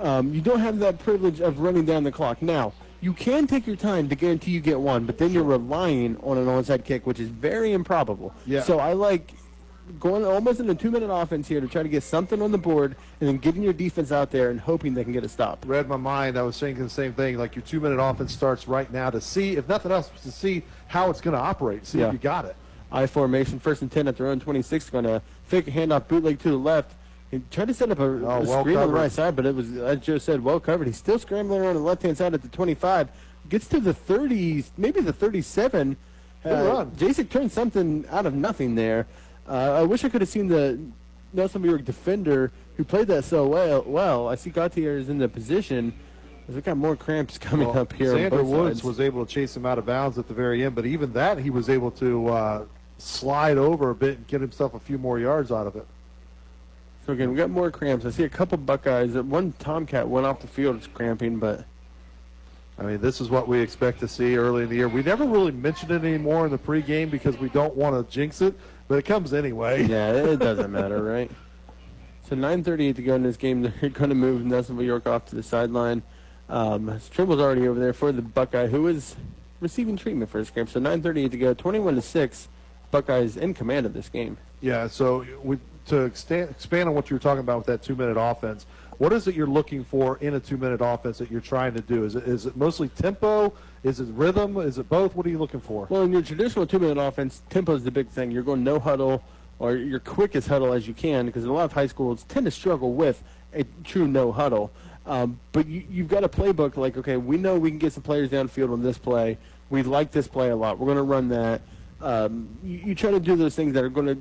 you don't have that privilege of running down the clock. Now, you can take your time to guarantee you get 1, but then you're relying on an onside kick, which is very improbable. Yeah. So I like going almost in a 2-minute offense here to try to get something on the board and then getting your defense out there and hoping they can get a stop. Read my mind. I was thinking the same thing. Like your 2-minute offense starts right now to see, if nothing else, to see how it's going to operate, see if you got it. I formation, 1st and 10 at their own 26, going to fake a handoff, bootleg to the left. He tried to set up a screen on the right side, but it was, as Joe said, well covered. He's still scrambling around the left-hand side at the 25. Gets to the 30s, maybe the 37. Good run. Jasek turned something out of nothing there. I wish I could have seen the Nelsonville-York defender who played that so well. I see Gautier is in the position. They've got more cramps coming up here. Xander Woods was able to chase him out of bounds at the very end, but even that he was able to slide over a bit and get himself a few more yards out of it. So again, we got more cramps. I see a couple Buckeyes. One Tomcat went off the field. It's cramping, but I mean, this is what we expect to see early in the year. We never really mentioned it anymore in the pregame because we don't want to jinx it, but it comes anyway. Yeah, it doesn't matter, right? So 9:38 to go in this game. They're going to move Nelsonville-York off to the sideline. Trimble's already over there for the Buckeye, who is receiving treatment for his cramp. So 9:38 to go. 21-6. Buckeyes in command of this game. Yeah. So to expand on what you were talking about with that 2-minute offense, what is it you're looking for in a 2-minute offense that you're trying to do? Is it mostly tempo? Is it rhythm? Is it both? What are you looking for? Well, in your traditional 2-minute offense, tempo is the big thing. You're going no huddle or your quickest huddle as you can, because a lot of high schools tend to struggle with a true no huddle. But you've got a playbook like, okay, we know we can get some players downfield on this play. We like this play a lot. We're going to run that. You try to do those things that are going to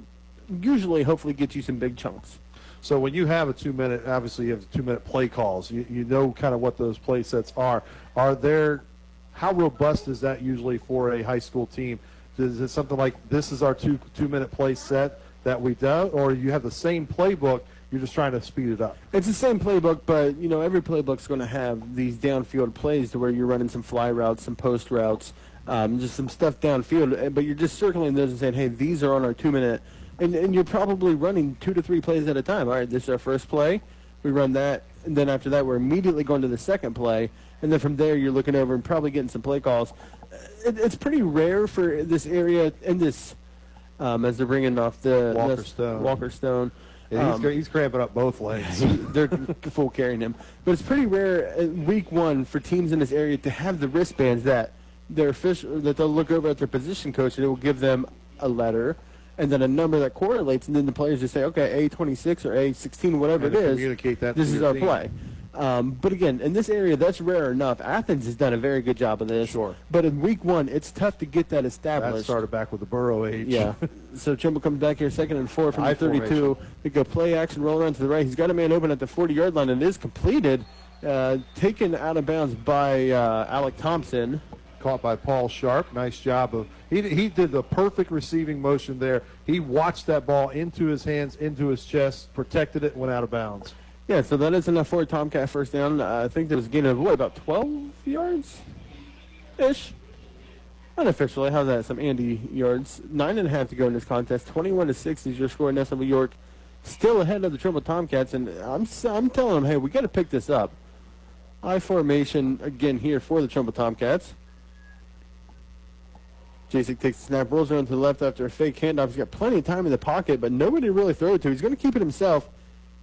usually hopefully get you some big chunks. So when you have a 2-minute, obviously you have 2-minute play calls. You know kind of what those play sets are. How robust is that usually for a high school team? Is it something like this is our 2-minute play set that we do, or you have the same playbook, you're just trying to speed it up? It's the same playbook, but every playbook's going to have these downfield plays to where you're running some fly routes, some post routes, just some stuff downfield, but you're just circling those and saying, hey, these are on our 2-minute. And you're probably running 2 to 3 plays at a time. All right, this is our first play. We run that, and then after that, we're immediately going to the second play. and then from there you're looking over and probably getting some play calls. It's pretty rare for this area in this, as they're bringing off the Walker Stone. Yeah, he's cramping up both legs. They're full carrying him. But it's pretty rare in week one for teams in this area to have the wristbands that they'll look over at their position coach and it will give them a letter and then a number that correlates, and then the players just say, okay, A26 or A16, whatever it is, communicate that this to is your our team. play. But again, in this area, that's rare enough. Athens has done a very good job of this. Sure. But in week one, it's tough to get that established. That started back with the Burrow age. Yeah. So Trimble comes back here, 2nd and 4 from the 32. They go play action, roll around to the right. He's got a man open at the 40-yard line, and it is completed. Taken out of bounds by Alec Thompson. Caught by Paul Sharp. Nice job of he did the perfect receiving motion there. He watched that ball into his hands, into his chest, protected it, and went out of bounds. Yeah, so that is enough for a Tomcat first down. I think there was a gain of, about 12 yards-ish? Unofficially, how's that? Some Andy yards. 9.5 to go in this contest. 21-6 is your score. Nelsonville-York still ahead of the Trimble Tomcats, and I'm telling them, hey, we got to pick this up. I formation again here for the Trimble Tomcats. Jasek takes the snap, rolls around to the left after a fake handoff. He's got plenty of time in the pocket, but nobody to really throw it to. He's going to keep it himself,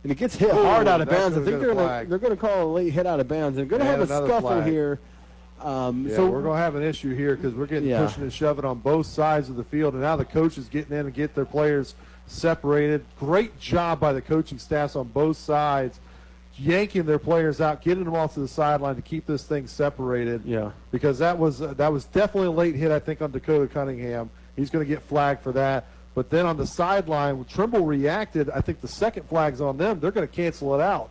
and it gets hit hard out of bounds. I think they're going to call a late hit out of bounds. They're going to have a scuffle here. So we're going to have an issue here because we're getting pushing and shoving on both sides of the field, and now the coaches getting in and get their players separated. Great job by the coaching staffs on both sides, yanking their players out, getting them off to the sideline to keep this thing separated. Yeah. Because that was definitely a late hit, I think, on Dakota Cunningham. He's going to get flagged for that. But then on the sideline, when Trimble reacted, I think the second flag's on them. They're going to cancel it out.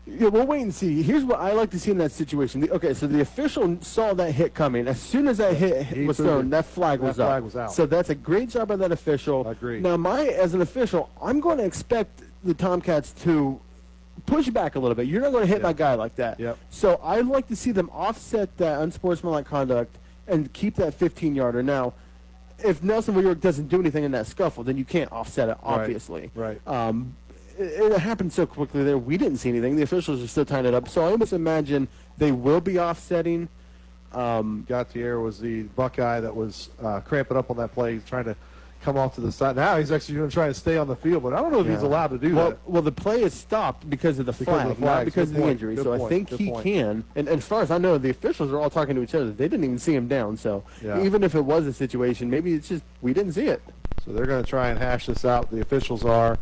Yeah, we'll wait and see. Here's what I like to see in that situation. So the official saw that hit coming. As soon as that hit was thrown, that flag was out. So that's a great job by that official. I agree. Now, as an official, I'm going to expect the Tomcats to push back a little bit. You're not going to hit my guy like that. Yep. So I'd like to see them offset that unsportsmanlike conduct and keep that 15-yarder. Now, if Nelsonville-York doesn't do anything in that scuffle, then you can't offset it, obviously. Right. It happened so quickly there. We didn't see anything. The officials are still tying it up. So I almost imagine they will be offsetting. Gautier was the Buckeye that was cramping up on that play. He's trying to come off to the side. Now he's actually going to try to stay on the field, but I don't know if he's allowed to do that. Well, the play is stopped because of the flag, not because of the injury. So I think he can. And as far as I know, the officials are all talking to each other. They didn't even see him down. So even if it was a situation, maybe it's just we didn't see it. So they're going to try and hash this out. The officials are.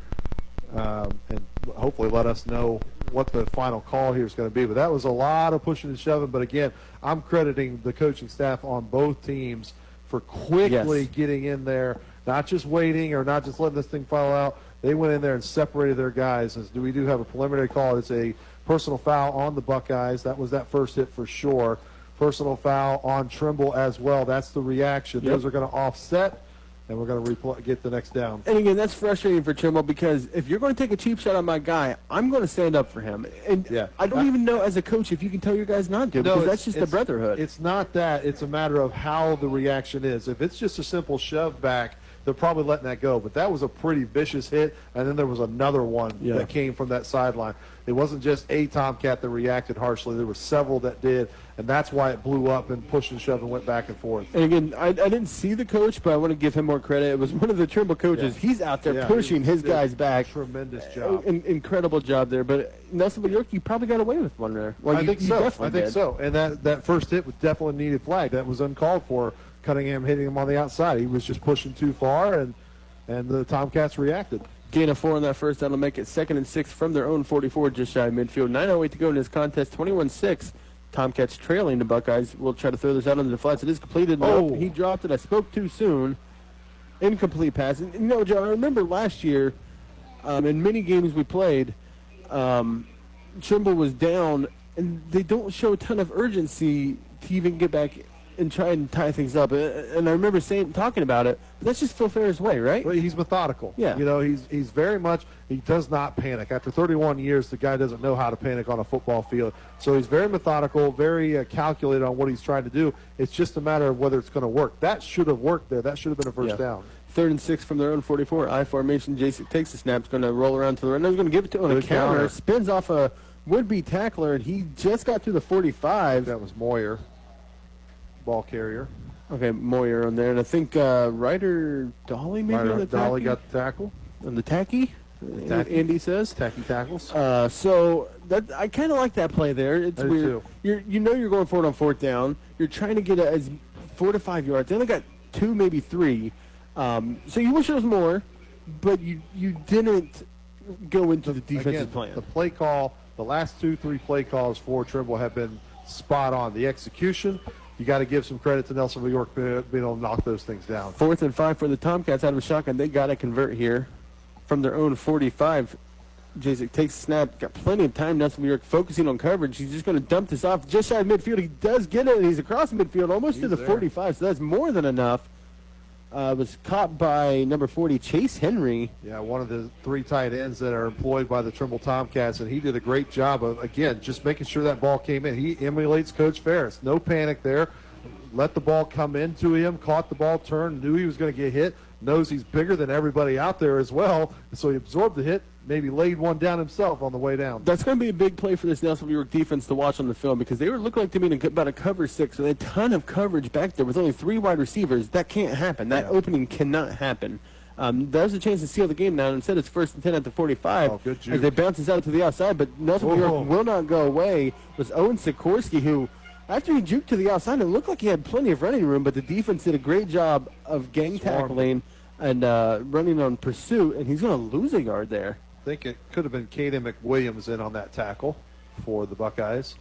And hopefully let us know what the final call here is going to be. But that was a lot of pushing and shoving. But, again, I'm crediting the coaching staff on both teams for quickly getting in there, not just waiting or not just letting this thing fall out. They went in there and separated their guys. We do have a preliminary call. It's a personal foul on the Buckeyes. That was that first hit for sure. Personal foul on Trimble as well. That's the reaction. Yep. Those are going to offset. And we're going to get the next down. And, again, that's frustrating for Trimble because if you're going to take a cheap shot on my guy, I'm going to stand up for him. And I don't even know as a coach if you can tell your guys not to because that's just the brotherhood. It's not that. It's a matter of how the reaction is. If it's just a simple shove back, they're probably letting that go. But that was a pretty vicious hit, and then there was another one that came from that sideline. It wasn't just a Tomcat that reacted harshly. There were several that did, and that's why it blew up and pushed and shoved and went back and forth. And, again, I didn't see the coach, but I want to give him more credit. It was one of the Trimble coaches. He's out there pushing his guys back. Tremendous job. Incredible job there. But Nelsonville-York, you probably got away with one there. Well, I think so. And that first hit was definitely a needed flag. That was uncalled for. Cunningham hitting him on the outside. He was just pushing too far, and the Tomcats reacted. Gain of 4 on that first. That'll make it 2nd and 6 from their own 44, just shy of midfield. 9:08 to go in this contest. 21-6. Tomcats trailing the Buckeyes. We'll try to throw this out into the flats. It is completed. Nope, he dropped it. I spoke too soon. Incomplete pass. And, Joe, I remember last year in many games we played, Trimble was down, and they don't show a ton of urgency to even get back and try and tie things up. And I remember talking about it, but that's just Phil Ferris' way, right? Well, he's methodical. Yeah. He's very much, he does not panic. After 31 years, the guy doesn't know how to panic on a football field. So he's very methodical, very calculated on what he's trying to do. It's just a matter of whether it's going to work. That should have worked there. That should have been a first down. 3rd and 6 from their own 44. I formation. Jason takes the snap. He's going to roll around to the right. He's going to give it to him on a counter. Spins off a would-be tackler, and he just got to the 45. That was Moyer, ball carrier. Okay, Moyer on there, and I think Ryder Dolly maybe on the Dolly tacky? got the tackle. On the tacky? Andy says. Tacky tackles. So I kind of like that play there. It's I do weird. too. You're going for it on fourth down. You're trying to get as 4 to 5 yards. They only got 2, maybe 3. So you wish there was more, but you didn't go into the defensive plan. The play call, the last 2-3 play calls for Trimble have been spot on. The execution, you got to give some credit to Nelsonville-York being able to knock those things down. 4th and 5 for the Tomcats out of a shotgun. They got to convert here from their own 45. Jacek takes a snap, got plenty of time. Nelsonville-York focusing on coverage. He's just going to dump this off just shy of midfield. He does get it, and he's across midfield, almost to the 45, so that's more than enough. Was caught by number 40, Chase Henry. Yeah, one of the 3 tight ends that are employed by the Trimble Tomcats, and he did a great job of, again, just making sure that ball came in. He emulates Coach Ferris. No panic there. Let the ball come into him, caught the ball, turned, knew he was going to get hit, knows he's bigger than everybody out there as well, so he absorbed the hit, maybe laid one down himself on the way down. That's going to be a big play for this Nelsonville-York defense to watch on the film because they were looking like to be in about a cover 6 with a ton of coverage back there with only 3 wide receivers. That can't happen. That opening cannot happen. There's a chance to seal the game now. Instead, it's 1st and 10 at the 45 as they bounces out to the outside, but Nelsonville-York will not go away. It was Owen Sikorsky who, after he juked to the outside, it looked like he had plenty of running room, but the defense did a great job of gang tackling and running on pursuit, and he's going to lose a yard there. I think it could have been Caden McWilliams in on that tackle for the Buckeyes.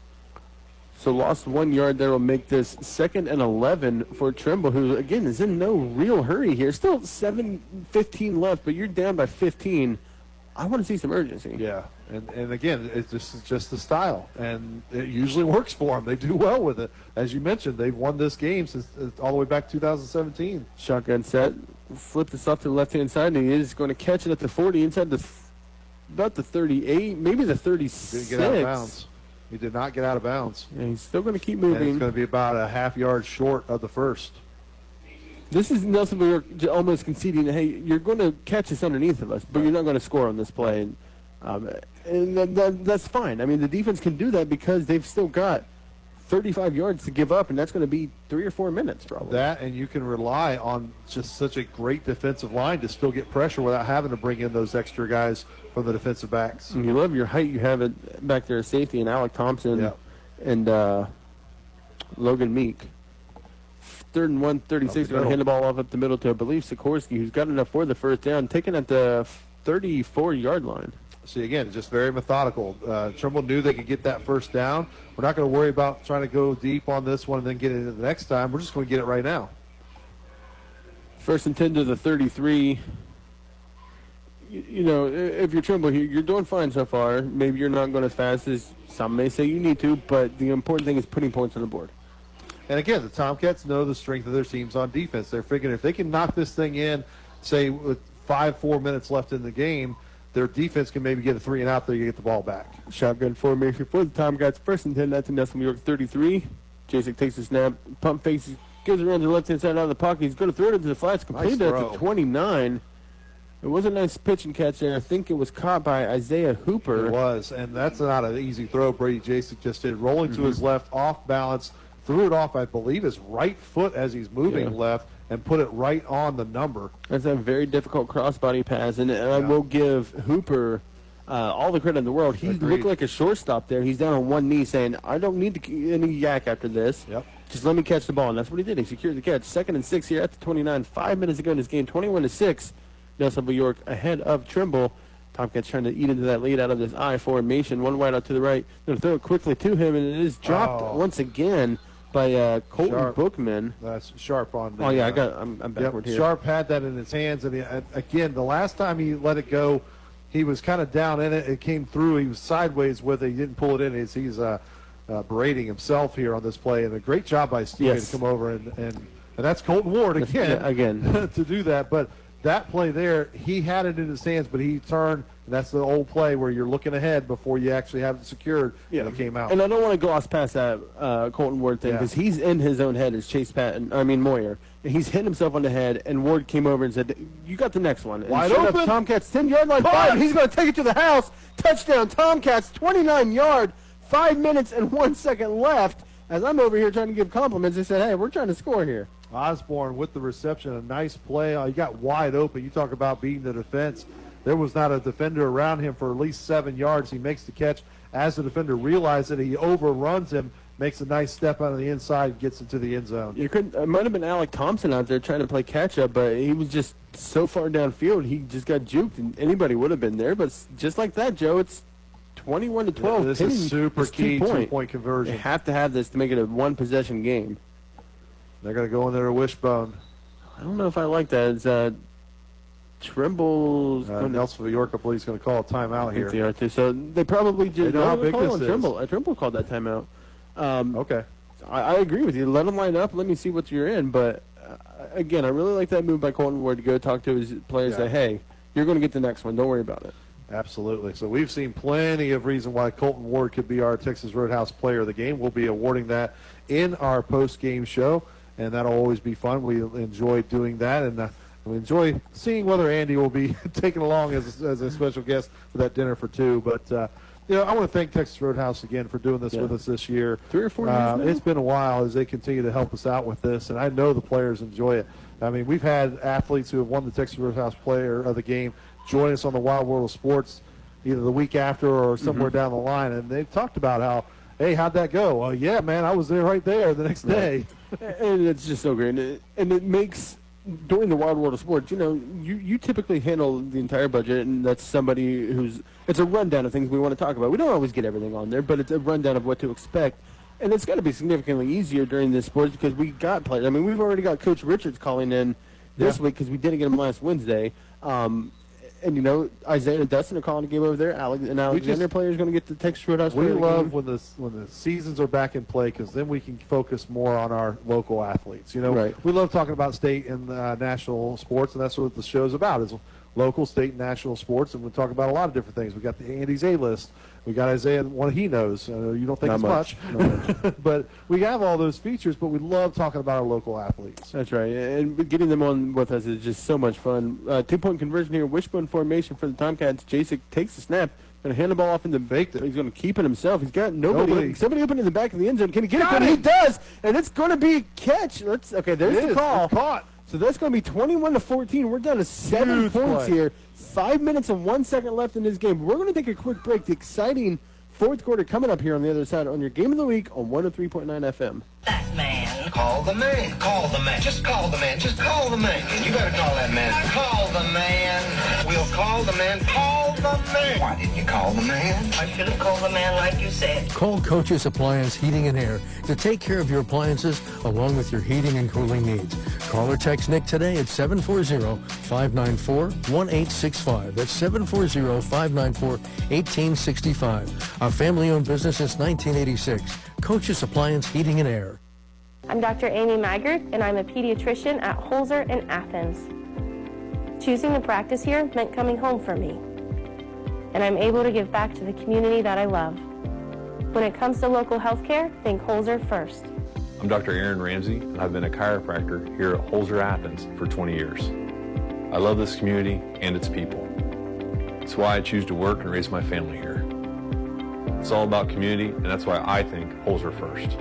So lost 1 yard there will make this 2nd and 11 for Trimble, who, again, is in no real hurry here. Still 7:15 left, but you're down by 15. I want to see some urgency. Yeah, and again, this is just the style, and it usually works for them. They do well with it. As you mentioned, they've won this game since all the way back 2017. Shotgun set. Flip this off to the left-hand side, and he is going to catch it at the 40 inside about the 38, maybe the 36. Didn't get out of bounds. He did not get out of bounds. And he's still going to keep moving. And it's going to be about a half yard short of the first. This is Nelsonville almost conceding, hey, you're going to catch us underneath of us, but you're not going to score on this play. And that's fine. I mean, the defense can do that because they've still got 35 yards to give up, and that's going to be 3 or 4 minutes probably. That, and you can rely on just such a great defensive line to still get pressure without having to bring in those extra guys from the defensive backs. And you love your height. You have it back there, safety, and Alec Thompson and Logan Meek. 3rd and 1, 36. Going to hand the ball off up the middle to, I believe, Sikorsky, who's got enough for the first down, taken at the 34-yard line. See, again, just very methodical. Trimble knew they could get that first down. We're not going to worry about trying to go deep on this one and then get it the next time. We're just going to get it right now. 1st and 10 to the 33. You know, if you're Trimble, you're doing fine so far. Maybe you're not going as fast as some may say you need to, but the important thing is putting points on the board. And again, the Tomcats know the strength of their teams on defense. They're figuring if they can knock this thing in, say, with 4 minutes left in the game, their defense can maybe get a 3 and out there, you get the ball back. Shotgun formation for the Tomcats. 1st and 10, that's in Nelsonville-York 33. Jacek takes the snap, pump fakes, goes around to the left-hand side out of the pocket. He's going to throw it into the flats, completed at the 29. It was a nice pitch and catch there. I think it was caught by Isaiah Hooper. It was, and that's not an easy throw Brady Jacek just did. Rolling to his left, off balance, threw it off, I believe, his right foot as he's moving left, and put it right on the number. That's a very difficult crossbody pass, and I will give Hooper all the credit in the world. He looked like a shortstop there. He's down on one knee saying, I don't need any yak after this. Just let me catch the ball, and that's what he did. He secured the catch. 2nd and 6 here at the 29. 5 minutes ago in this game, 21-6. Nelsonville-York ahead of Trimble. Tomcats trying to eat into that lead out of this I formation. One wide out to the right. Going to throw it quickly to him, and it is dropped once again by Colton Bookman. That's Sharp on. Oh yeah, I'm backward here. Sharp had that in his hands, and again, the last time he let it go, he was kind of down in it. It came through. He was sideways with it. He didn't pull it in. He's berating himself here on this play, and a great job by Steve to come over and that's Colton Ward again again to do that. But that play there, he had it in his hands, but he turned, and that's the old play where you're looking ahead before you actually have it secured, and it came out. And I don't want to gloss past that Colton Ward thing, because he's in his own head as Moyer. And he's hitting himself on the head, and Ward came over and said, you got the next one. And Wide sure open. enough, Tomcats 10-yard line, 5. He's going to take it to the house. Touchdown, Tomcats, 29-yard, 5 minutes and 1 second left. As I'm over here trying to give compliments, they said, hey, we're trying to score here. Osborne with the reception, a nice play. He got wide open. You talk about beating the defense. There was not a defender around him for at least 7 yards. He makes the catch. As the defender realizes it, he overruns him, makes a nice step out of the inside, gets into the end zone. It might have been Alec Thompson out there trying to play catch-up, but he was just so far downfield, he just got juked, and anybody would have been there. But just like that, Joe, it's 21-12. Yeah, this is super key two-point conversion. They have to have this to make it a one-possession game. They're going to go in there a wishbone. I don't know if I like that. It's Trimble's Nelsonville-York, I believe, is going to call a timeout here. They are too. So they probably just know how big this is. Trimble called that timeout. Okay. I agree with you. Let them line up. Let me see what you're in. But again, I really like that move by Colton Ward to go talk to his players. Say, hey, you're going to get the next one. Don't worry about it. Absolutely. So we've seen plenty of reason why Colton Ward could be our Texas Roadhouse Player of the Game. We'll be awarding that in our post-game show, and that'll always be fun. We enjoy doing that, and we enjoy seeing whether Andy will be taken along as a special guest for that dinner for two. But I want to thank Texas Roadhouse again for doing this with us this year. 3 or 4 years now. It's been a while as they continue to help us out with this, and I know the players enjoy it. I mean, we've had athletes who have won the Texas Roadhouse Player of the Game join us on the Wild World of Sports either the week after or somewhere down the line, and they've talked about how, hey, how'd that go? Well, yeah, man, I was there right there the next day. And it's just so great. And it makes, during the Wild World of Sports, you typically handle the entire budget, and that's somebody it's a rundown of things we want to talk about. We don't always get everything on there, but it's a rundown of what to expect. And it's got to be significantly easier during this sports because we got players. I mean, we've already got Coach Richards calling in this week because we didn't get him last Wednesday. And, Isaiah and Dustin are calling a game over there. Alexander player is going to get the Texas Roadhouse. We love when the seasons are back in play because then we can focus more on our local athletes. Right. We love talking about state and national sports, and that's what the show's about is local, state, and national sports. And we talk about a lot of different things. We got the Andy's A-list. We got Isaiah, one he knows. You don't think Not it's much. But we have all those features, but we love talking about our local athletes. That's right. And getting them on with us is just so much fun. 2-point conversion here, wishbone formation for the Tomcats. Jacek takes the snap, going to hand the ball off into baked it. He's going to keep it himself. He's got nobody. Somebody open in the back of the end zone. Can he get it? He does, and it's going to be a catch. There's the call. Caught. So that's going to be 21-14. We're down to 7 points here. 5 minutes and 1 second left in this game. We're going to take a quick break. The exciting fourth quarter coming up here on the other side on your Game of the Week on 103.9 FM. That man. Call the man. Call the man. Just call the man. Just call the man. You better call that man. Call the man. We'll call the man. Call the man. Why didn't you call the man? I should have called the man like you said. Call Coach's Appliance Heating and Air to take care of your appliances along with your heating and cooling needs. Call or text Nick today at 740-594-1865. That's 740-594-1865. A family-owned business since 1986. Coach's Appliance Heating and Air. I'm Dr. Amy Maggard, and I'm a pediatrician at Holzer in Athens. Choosing to practice here meant coming home for me, and I'm able to give back to the community that I love. When it comes to local health care, think Holzer first. I'm Dr. Aaron Ramsey, and I've been a chiropractor here at Holzer Athens for 20 years. I love this community and its people. It's why I choose to work and raise my family here. It's all about community, and that's why I think Holzer first.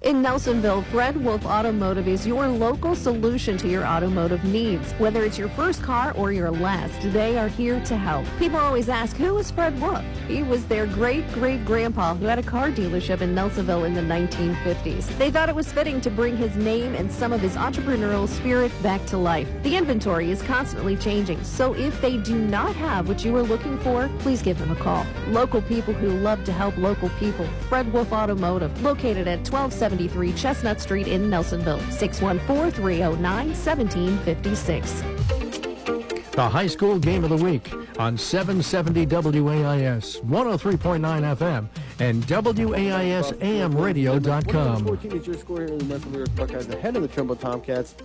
In Nelsonville, Fred Wolf Automotive is your local solution to your automotive needs. Whether it's your first car or your last, they are here to help. People always ask, who is Fred Wolf? He was their great-great-grandpa who had a car dealership in Nelsonville in the 1950s. They thought it was fitting to bring his name and some of his entrepreneurial spirit back to life. The inventory is constantly changing, so if they do not have what you are looking for, please give them a call. Local people who love to help local people. Fred Wolf Automotive, located at 1273 Chestnut Street in Nelsonville, 614-309-1756. The high school game of the week on 770 WAIS, 103.9 FM, and WAISAMradio.com. 14 is your score here in the Nelsonville-York Buckeyes ahead of the Trimble Tomcats.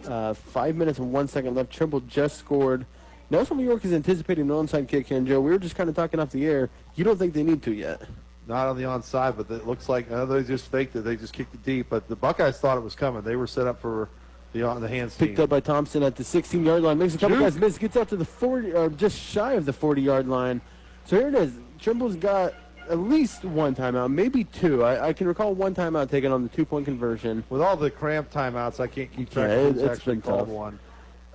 5 minutes and 1 second left. Trimble just scored. Nelsonville-York is anticipating an onside kick here, and Joe, we were just kind of talking off the air. You don't think they need to yet? Not on the onside, but it looks like they just faked it. They just kicked it deep, but the Buckeyes thought it was coming. They were set up for the hands team. Picked up by Thompson at the 16-yard line. Makes a couple guys miss. Gets out to the 40, or just shy of the 40-yard line. So here it is. Trimble's got at least one timeout, maybe two. I can recall one timeout taken on the two-point conversion. With all the cramped timeouts, I can't keep track of who's actually called one.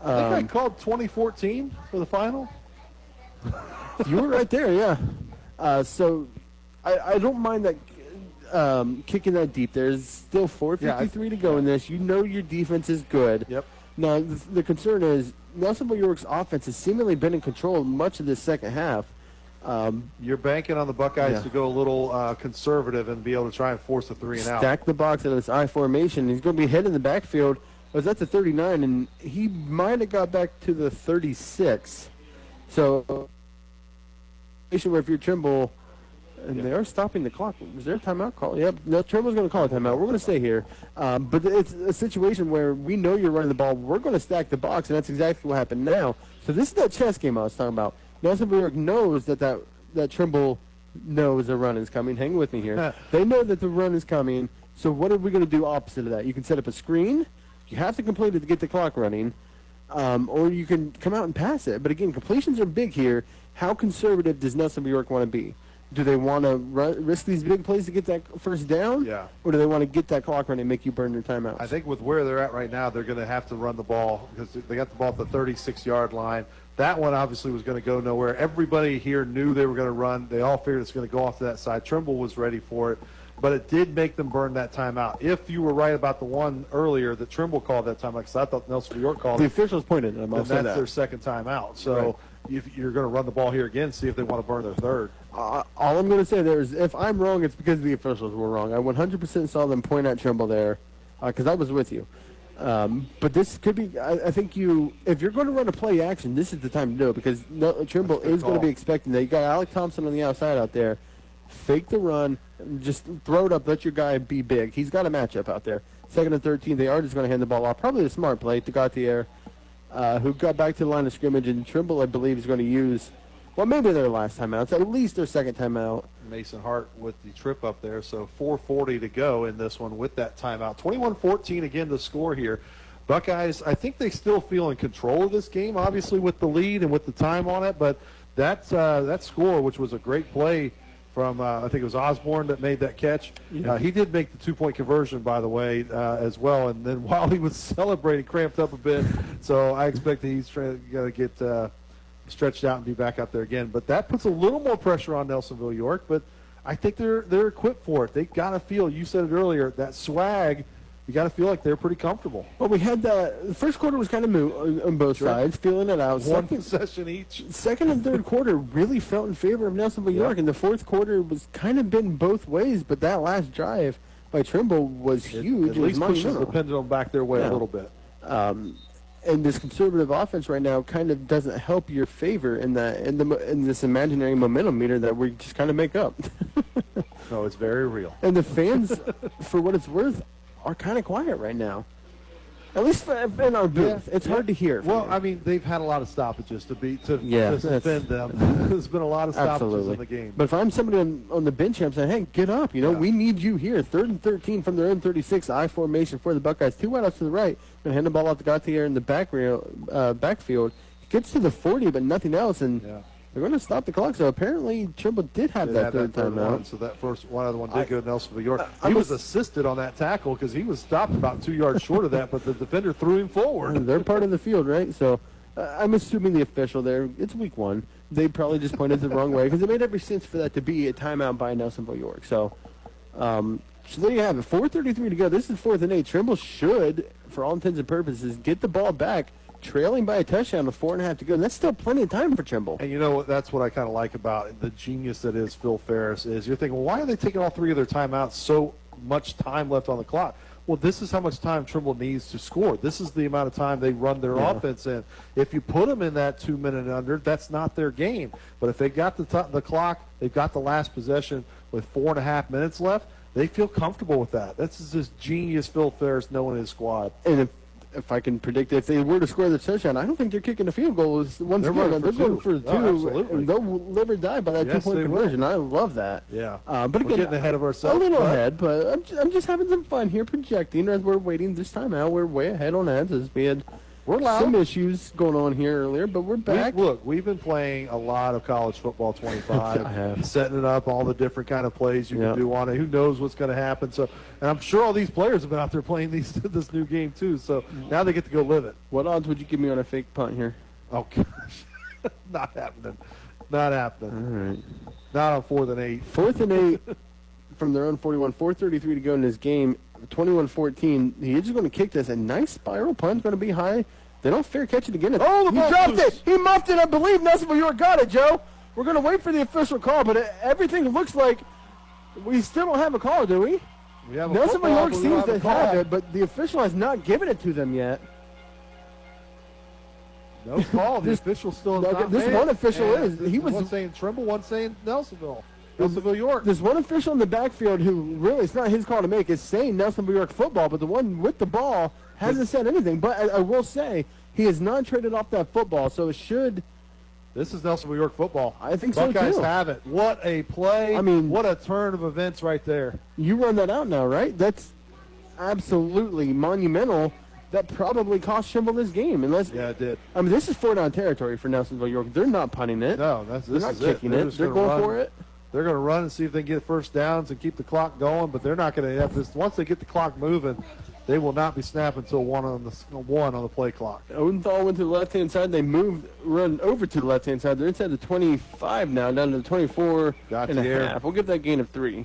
I think I called 2014 for the final. You were right there, yeah. So I don't mind that kicking that deep. There's still 4:53 to go in this. You know your defense is good. Yep. Now, the concern is Nelsonville-York's offense has seemingly been in control much of this second half. You're banking on the Buckeyes to go a little conservative and be able to try and force a 3 and out. Stack the box in this I formation. He's going to be heading the backfield. It was at the 39, and he might have got back to the 36. So, where if you're Trimble, and they are stopping the clock. Was there a timeout call? Yep. No, Trimble's going to call a timeout. We're going to stay here. But it's a situation where we know you're running the ball. We're going to stack the box, and that's exactly what happened now. So this is that chess game I was talking about. Nelsonville-York knows that Trimble knows a run is coming. Hang with me here. They know that the run is coming. So what are we going to do opposite of that? You can set up a screen. You have to complete it to get the clock running. Or you can come out and pass it. But again, completions are big here. How conservative does Nelsonville-York want to be? Do they want to risk these big plays to get that first down? Yeah. Or do they want to get that clock running and make you burn your timeouts? I think with where they're at right now, they're going to have to run the ball because they got the ball at the 36-yard line. That one obviously was going to go nowhere. Everybody here knew they were going to run. They all figured it's going to go off to that side. Trimble was ready for it, but it did make them burn that timeout. If you were right about the one earlier that Trimble called that timeout, because I thought Nelsonville-York called the it. officials pointed at them. And that's their second timeout. So if you're going to run the ball here again, see if they want to burn their third. All I'm going to say there is if I'm wrong, it's because the officials were wrong. I 100% saw them point at Trimble there because I was with you. But this could be, I think if you're going to run a play action, this is the time to do it because Trimble is going to be expecting that. You got Alec Thompson on the outside out there. Fake the run, just throw it up, let your guy be big. He's got a matchup out there. 2nd and 13, they are just going to hand the ball off. Probably a smart play to Gautier, who got back to the line of scrimmage, and Trimble, I believe, is going to use, well, maybe their last timeout. It's at least their second timeout. Mason Hart with the trip up there, so 4:40 to go in this one with that timeout. 21-14 again to score here. Buckeyes, I think they still feel in control of this game, obviously with the lead and with the time on it, but that score, which was a great play from, I think it was Osborne that made that catch. He did make the two-point conversion, by the way, as well, and then while he was celebrating, cramped up a bit, so I expect that he's trying to get stretched out and be back out there again. But that puts a little more pressure on Nelsonville-York, but I think they're equipped for it. They got to feel, you said it earlier, that swag. You got to feel like they're pretty comfortable. Well, we had the first quarter was kind of moot on both sides, feeling it out. One possession each. Second and third quarter really felt in favor of Nelsonville-York, and the fourth quarter was kind of been both ways, but that last drive by Trimble was huge. At least pushes the pendulum back their way a little bit. And this conservative offense right now kind of doesn't help your favor in this imaginary momentum meter that we just kind of make up. No, it's very real. And the fans, for what it's worth, are kind of quiet right now. At least in our booth. It's hard to hear. Well, I mean, they've had a lot of stoppages to defend them. There's been a lot of stoppages in the game. But if I'm somebody on the bench here, I'm saying, hey, get up. We need you here. 3rd and 13 from their own 36, I formation for the Buckeyes. 2 wideouts to the right. Going to hand the ball off to Gautier in the backfield. He gets to the 40, but nothing else. And they're going to stop the clock. So apparently Trimble did have that third timeout. So that first other one did go to Nelsonville-York. He was assisted on that tackle because he was stopped about 2 yards short of that, but the defender threw him forward. They're part of the field, right? So I'm assuming the official there, it's week 1. They probably just pointed the wrong way because it made every sense for that to be a timeout by Nelsonville-York. So there you have it. 4:33 to go. This is 4th and 8. Trimble should, for all intents and purposes, get the ball back, trailing by a touchdown with 4.5 to go. And that's still plenty of time for Trimble. And you know what? That's what I kind of like about the genius that is Phil Ferris is you're thinking, well, why are they taking all 3 of their timeouts? So much time left on the clock. Well, this is how much time Trimble needs to score. This is the amount of time they run their offense in. If you put them in that 2 minute and under, that's not their game. But if they got the clock, they've got the last possession with 4.5 minutes left, they feel comfortable with that. This is just genius Phil Ferris knowing his squad. And if I can predict, if they were to score the touchdown, I don't think they're kicking a field goal. Once again, they're going for two. Absolutely. And they'll live or die by that 2-point conversion. I love that. Yeah. But we're again, getting ahead of ourselves. A little ahead, but I'm just having some fun here projecting as we're waiting this time out. We're way ahead on that as we had some issues going on here earlier, but we're back. We've been playing a lot of college football 25, setting it up, all the different kind of plays you can do on it. Who knows what's going to happen? So, and I'm sure all these players have been out there playing this new game too. So now they get to go live it. What odds would you give me on a fake punt here? Oh gosh, not happening. Not happening. All right. Not on 4th and 8. 4th and 8 from their own 41. 4:33 to go in this game. 21-14. He's just going to kick this. A nice spiral punt's going to be high. They don't fair catch it again. The he ball dropped loose. it. He muffed it. I believe Nelsonville-York got it, Joe. We're going to wait for the official call, but everything looks like we still don't have a call, do we? Nelsonville-York seems to have it, but the official has not given it to them yet. No call. The official still has not This made one it. official And is. He was one saying Trimble, one saying Nelsonville-York. There's one official in the backfield who really, it's not his call to make. It's saying Nelsonville-York football, but the one with the ball hasn't said anything. But I will say he has not traded off that football, so it should. This is Nelsonville-York football. I think so, Buckeyes too. have it. What a play. I mean, what a turn of events right there. You run that out now, right? That's absolutely monumental. That probably cost Trimble this game. Yeah, it did. I mean, this is 4-down territory for Nelsonville-York. They're not punting it. No, they're not kicking it. They're going for it. They're going to run and see if they can get first downs and keep the clock going, but they're not going to have this. Once they get the clock moving, they will not be snapping until one on the play clock. Odenthal went to the left-hand side. They run over to the left-hand side. They're inside the 25 now, down to the 24 and a half. We'll give that gain of 3.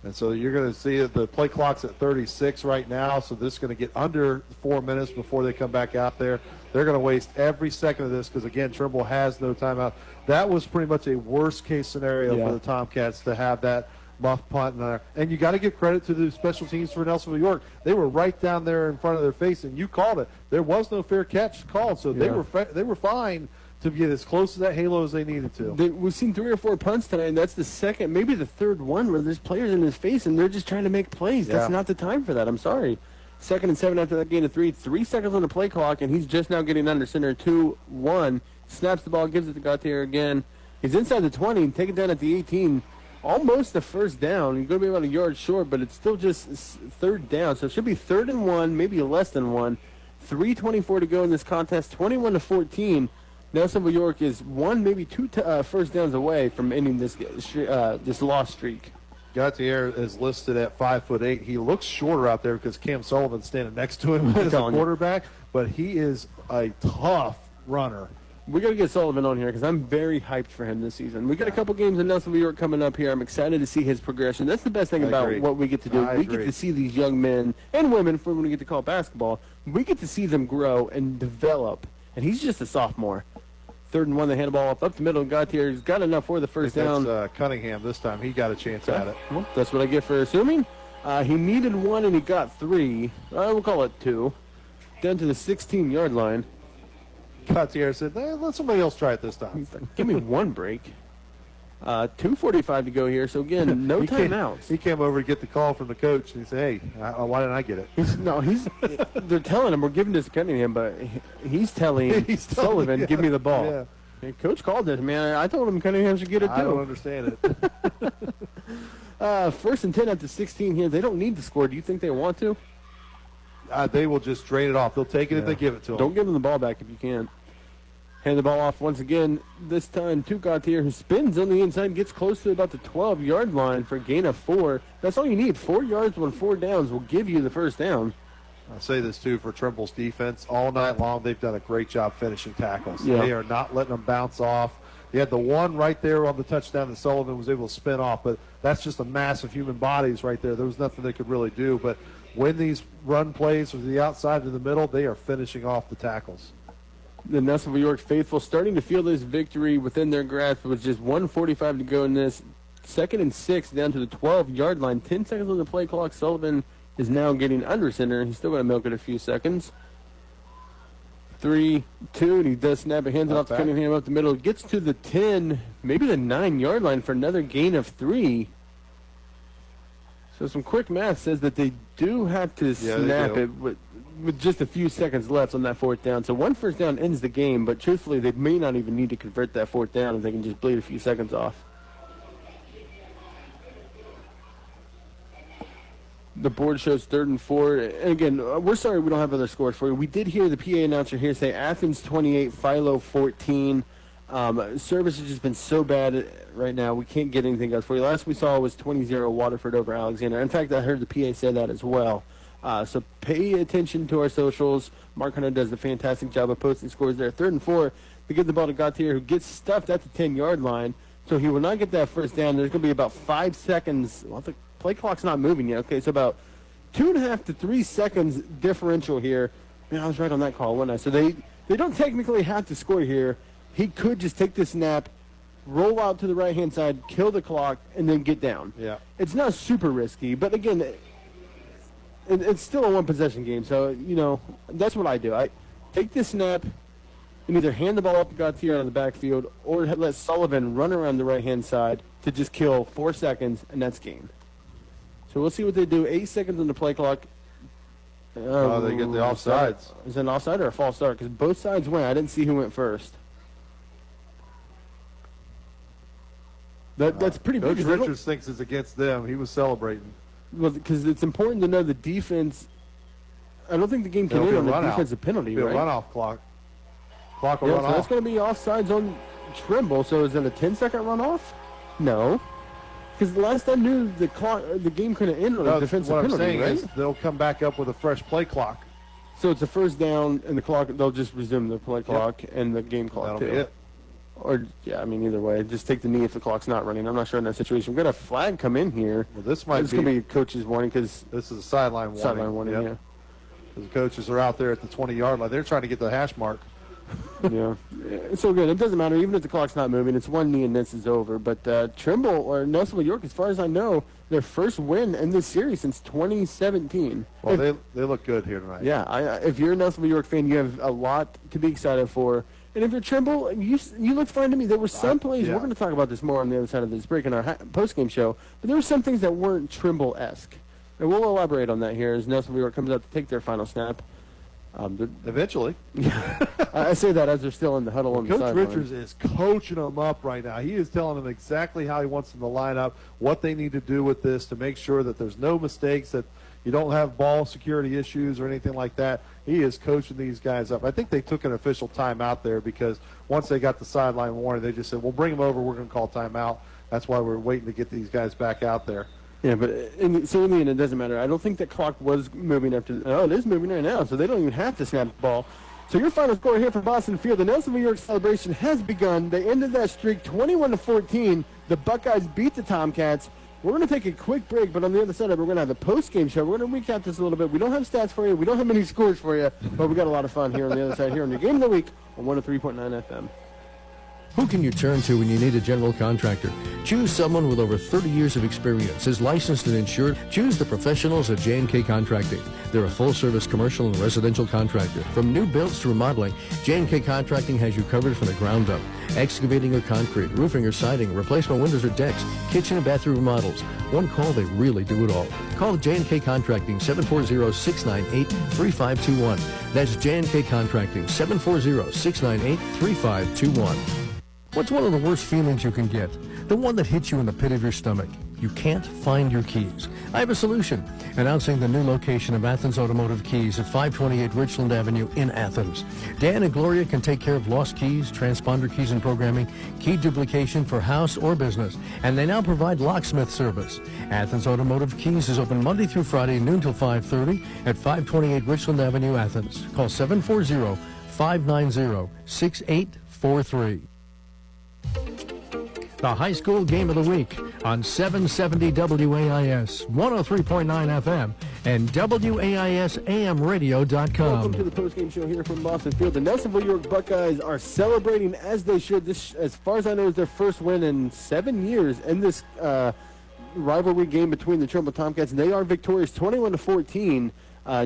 And so you're going to see that the play clock's at 36 right now, so this is going to get under 4 minutes before they come back out there. They're going to waste every second of this because, again, Trimble has no timeout. That was pretty much a worst-case scenario for the Tomcats to have that muff punt in there. And you got to give credit to the special teams for Nelsonville-York. They were right down there in front of their face, and you called it. There was no fair catch called, so they were fine to get as close to that halo as they needed to. We've seen 3 or 4 punts tonight, and that's the second, maybe the third one where there's players in his face, and they're just trying to make plays. That's not the time for that. I'm sorry. 2nd and 7 after that gain of 3. 3 seconds on the play clock, and he's just now getting under center. 2-1. Snaps the ball, gives it to Gautier again. He's inside the 20, take it down at the 18. Almost a first down. He's going to be about a yard short, but it's still just 3rd down. So it should be 3rd and 1, maybe less than 1. 3:24 to go in this contest, 21-14. Nelsonville-York is 1, maybe 2 first downs away from ending this loss streak. Gautier is listed at 5'8". He looks shorter out there because Cam Sullivan's standing next to him as a quarterback, but he is a tough runner. We got to get Sullivan on here because I'm very hyped for him this season. We got a couple games in Nelsonville-York coming up here. I'm excited to see his progression. That's the best thing about what we get to do. We get to see these young men and women, for when we get to call basketball, we get to see them grow and develop. And he's just a sophomore. 3rd and 1, they hand the ball up the middle. Gautier's got enough for the first down. That's Cunningham this time. He got a chance at it. Well, that's what I get for assuming. He needed 1 and he got 3. We'll call it 2. Down to the 16-yard line. Gautier said, let somebody else try it this time. Give me 1 break. 2:45 to go here. So, again, no timeouts. He came over to get the call from the coach, and he said, hey, why didn't I get it? They're telling him we're giving this to Cunningham, but he's telling Sullivan, give me the ball. Yeah. Hey, coach called it, man. I told him Cunningham should get it, too. I don't understand it. 1st and 10 at the 16 here. They don't need to score. Do you think they want to? They will just drain it off. They'll take it if they give it to them. Don't give them the ball back if you can. Hand the ball off once again, this time to Gautier, who spins on the inside, gets close to about the 12-yard line for a gain of 4. That's all you need. 4 yards on 4 downs will give you the first down. I'll say this, too, for Trimble's defense. All night long, they've done a great job finishing tackles. Yeah. They are not letting them bounce off. They had the one right there on the touchdown that Sullivan was able to spin off, but that's just a mass of human bodies right there. There was nothing they could really do. But when these run plays from the outside to the middle, they are finishing off the tackles. The Nelsonville-York faithful starting to feel this victory within their grasp with just 1:45 to go in this. 2nd and 6 down to the 12-yard line. 10 seconds on the play clock. Sullivan is now getting under center. He's still going to milk it a few seconds. 3-2, and he does snap it, hands it off to Cunningham up the middle. Gets to the 10, maybe the 9-yard line for another gain of 3. So some quick math says that they do have to snap it. But with just a few seconds left on that fourth down. So one first down ends the game, but truthfully, they may not even need to convert that fourth down if they can just bleed a few seconds off. The board shows 3rd and 4. And again, we're sorry we don't have other scores for you. We did hear the PA announcer here say Athens 28, Philo 14. Service has just been so bad right now. We can't get anything else for you. Last we saw was 20-0 Waterford over Alexander. In fact, I heard the PA say that as well. So pay attention to our socials. Mark Hunter does a fantastic job of posting scores there. 3rd and 4. They give the ball to Gautier, who gets stuffed at the 10-yard line. So he will not get that first down. There's going to be about 5 seconds. Well, the play clock's not moving yet. Okay, so about 2.5 to 3 seconds differential here. Man, I was right on that call, wasn't I? So they don't technically have to score here. He could just take the snap, roll out to the right-hand side, kill the clock, and then get down. Yeah. It's not super risky, but again, it's still a one-possession game. So, you know, that's what I do. I take the snap and either hand the ball up to Gautier on the backfield or let Sullivan run around the right-hand side to just kill 4 seconds, and that's game. So we'll see what they do. 8 seconds on the play clock. They get the offsides. Is it an offside or a false start? Because both sides went. I didn't see who went first. That's pretty big. Coach Richards thinks it's against them. He was celebrating. Well, because it's important to know the defense. I don't think the game can end on a defensive penalty, right? Runoff clock. Clock will run off. That's going to be offsides on Trimble. So is it a 10-second runoff? No. Because the last I knew, the game couldn't end on a defensive penalty, what I'm saying right? is they'll come back up with a fresh play clock. So it's a first down, and the clock. They'll just resume the play clock and the game clock. That'll be it. Or, yeah, I mean, either way. Just take the knee if the clock's not running. I'm not sure in that situation. We've got a flag come in here. Well, this going to be a coach's warning because this is a sideline warning. Sideline warning, yeah. The coaches are out there at the 20-yard line. They're trying to get the hash mark. Yeah. It's so good. It doesn't matter. Even if the clock's not moving, it's one knee and this is over. But Trimble or Nelsonville-York, as far as I know, their first win in this series since 2017. Well, they look good here tonight. Yeah. If you're a Nelsonville-York fan, you have a lot to be excited for. And if you're Trimble, you look fine to me. There were some plays, we're going to talk about this more on the other side of this break in our post-game show, but there were some things that weren't Trimble-esque. And we'll elaborate on that here as Nelsonville-York comes out to take their final snap. Eventually. I say that as they're still in the huddle on the sideline. Coach Richards is coaching them up right now. He is telling them exactly how he wants them to line up, what they need to do with this to make sure that there's no mistakes, that you don't have ball security issues or anything like that. He is coaching these guys up. I think they took an official timeout there because once they got the sideline warning, they just said, well, bring them over. We're going to call timeout. That's why we're waiting to get these guys back out there. Yeah, but in the end, it doesn't matter. I don't think the clock was moving after. Oh, it is moving right now, so they don't even have to snap the ball. So your final score here from Boston Field, the Nelsonville-York celebration has begun. They ended that streak 21-14. The Buckeyes beat the Tomcats. We're going to take a quick break, but on the other side of it, we're going to have a post-game show. We're going to recap this a little bit. We don't have stats for you. We don't have many scores for you, but we got a lot of fun here on the other side here on your Game of the Week on 103.9 FM. Who can you turn to when you need a general contractor? Choose someone with over 30 years of experience, is licensed and insured. Choose the professionals at J&K Contracting. They're a full-service commercial and residential contractor. From new builds to remodeling, J&K Contracting has you covered from the ground up. Excavating or concrete, roofing or siding, replacement windows or decks, kitchen and bathroom remodels. One call, they really do it all. Call J&K Contracting, 740-698-3521. That's J&K Contracting, 740-698-3521. What's one of the worst feelings you can get? The one that hits you in the pit of your stomach. You can't find your keys. I have a solution. Announcing the new location of Athens Automotive Keys at 528 Richland Avenue in Athens. Dan and Gloria can take care of lost keys, transponder keys and programming, key duplication for house or business, and they now provide locksmith service. Athens Automotive Keys is open Monday through Friday, noon till 5:30 at 528 Richland Avenue, Athens. Call 740-590-6843. The high school game of the week on 770 WAIS, 103.9 FM, and WAISAMradio.com. Welcome to the postgame show here from Boston Field. The Nelsonville-York Buckeyes are celebrating as they should. This, as far as I know, is their first win in 7 years in this rivalry game between the Trimble Tomcats, and they are victorious 21-14.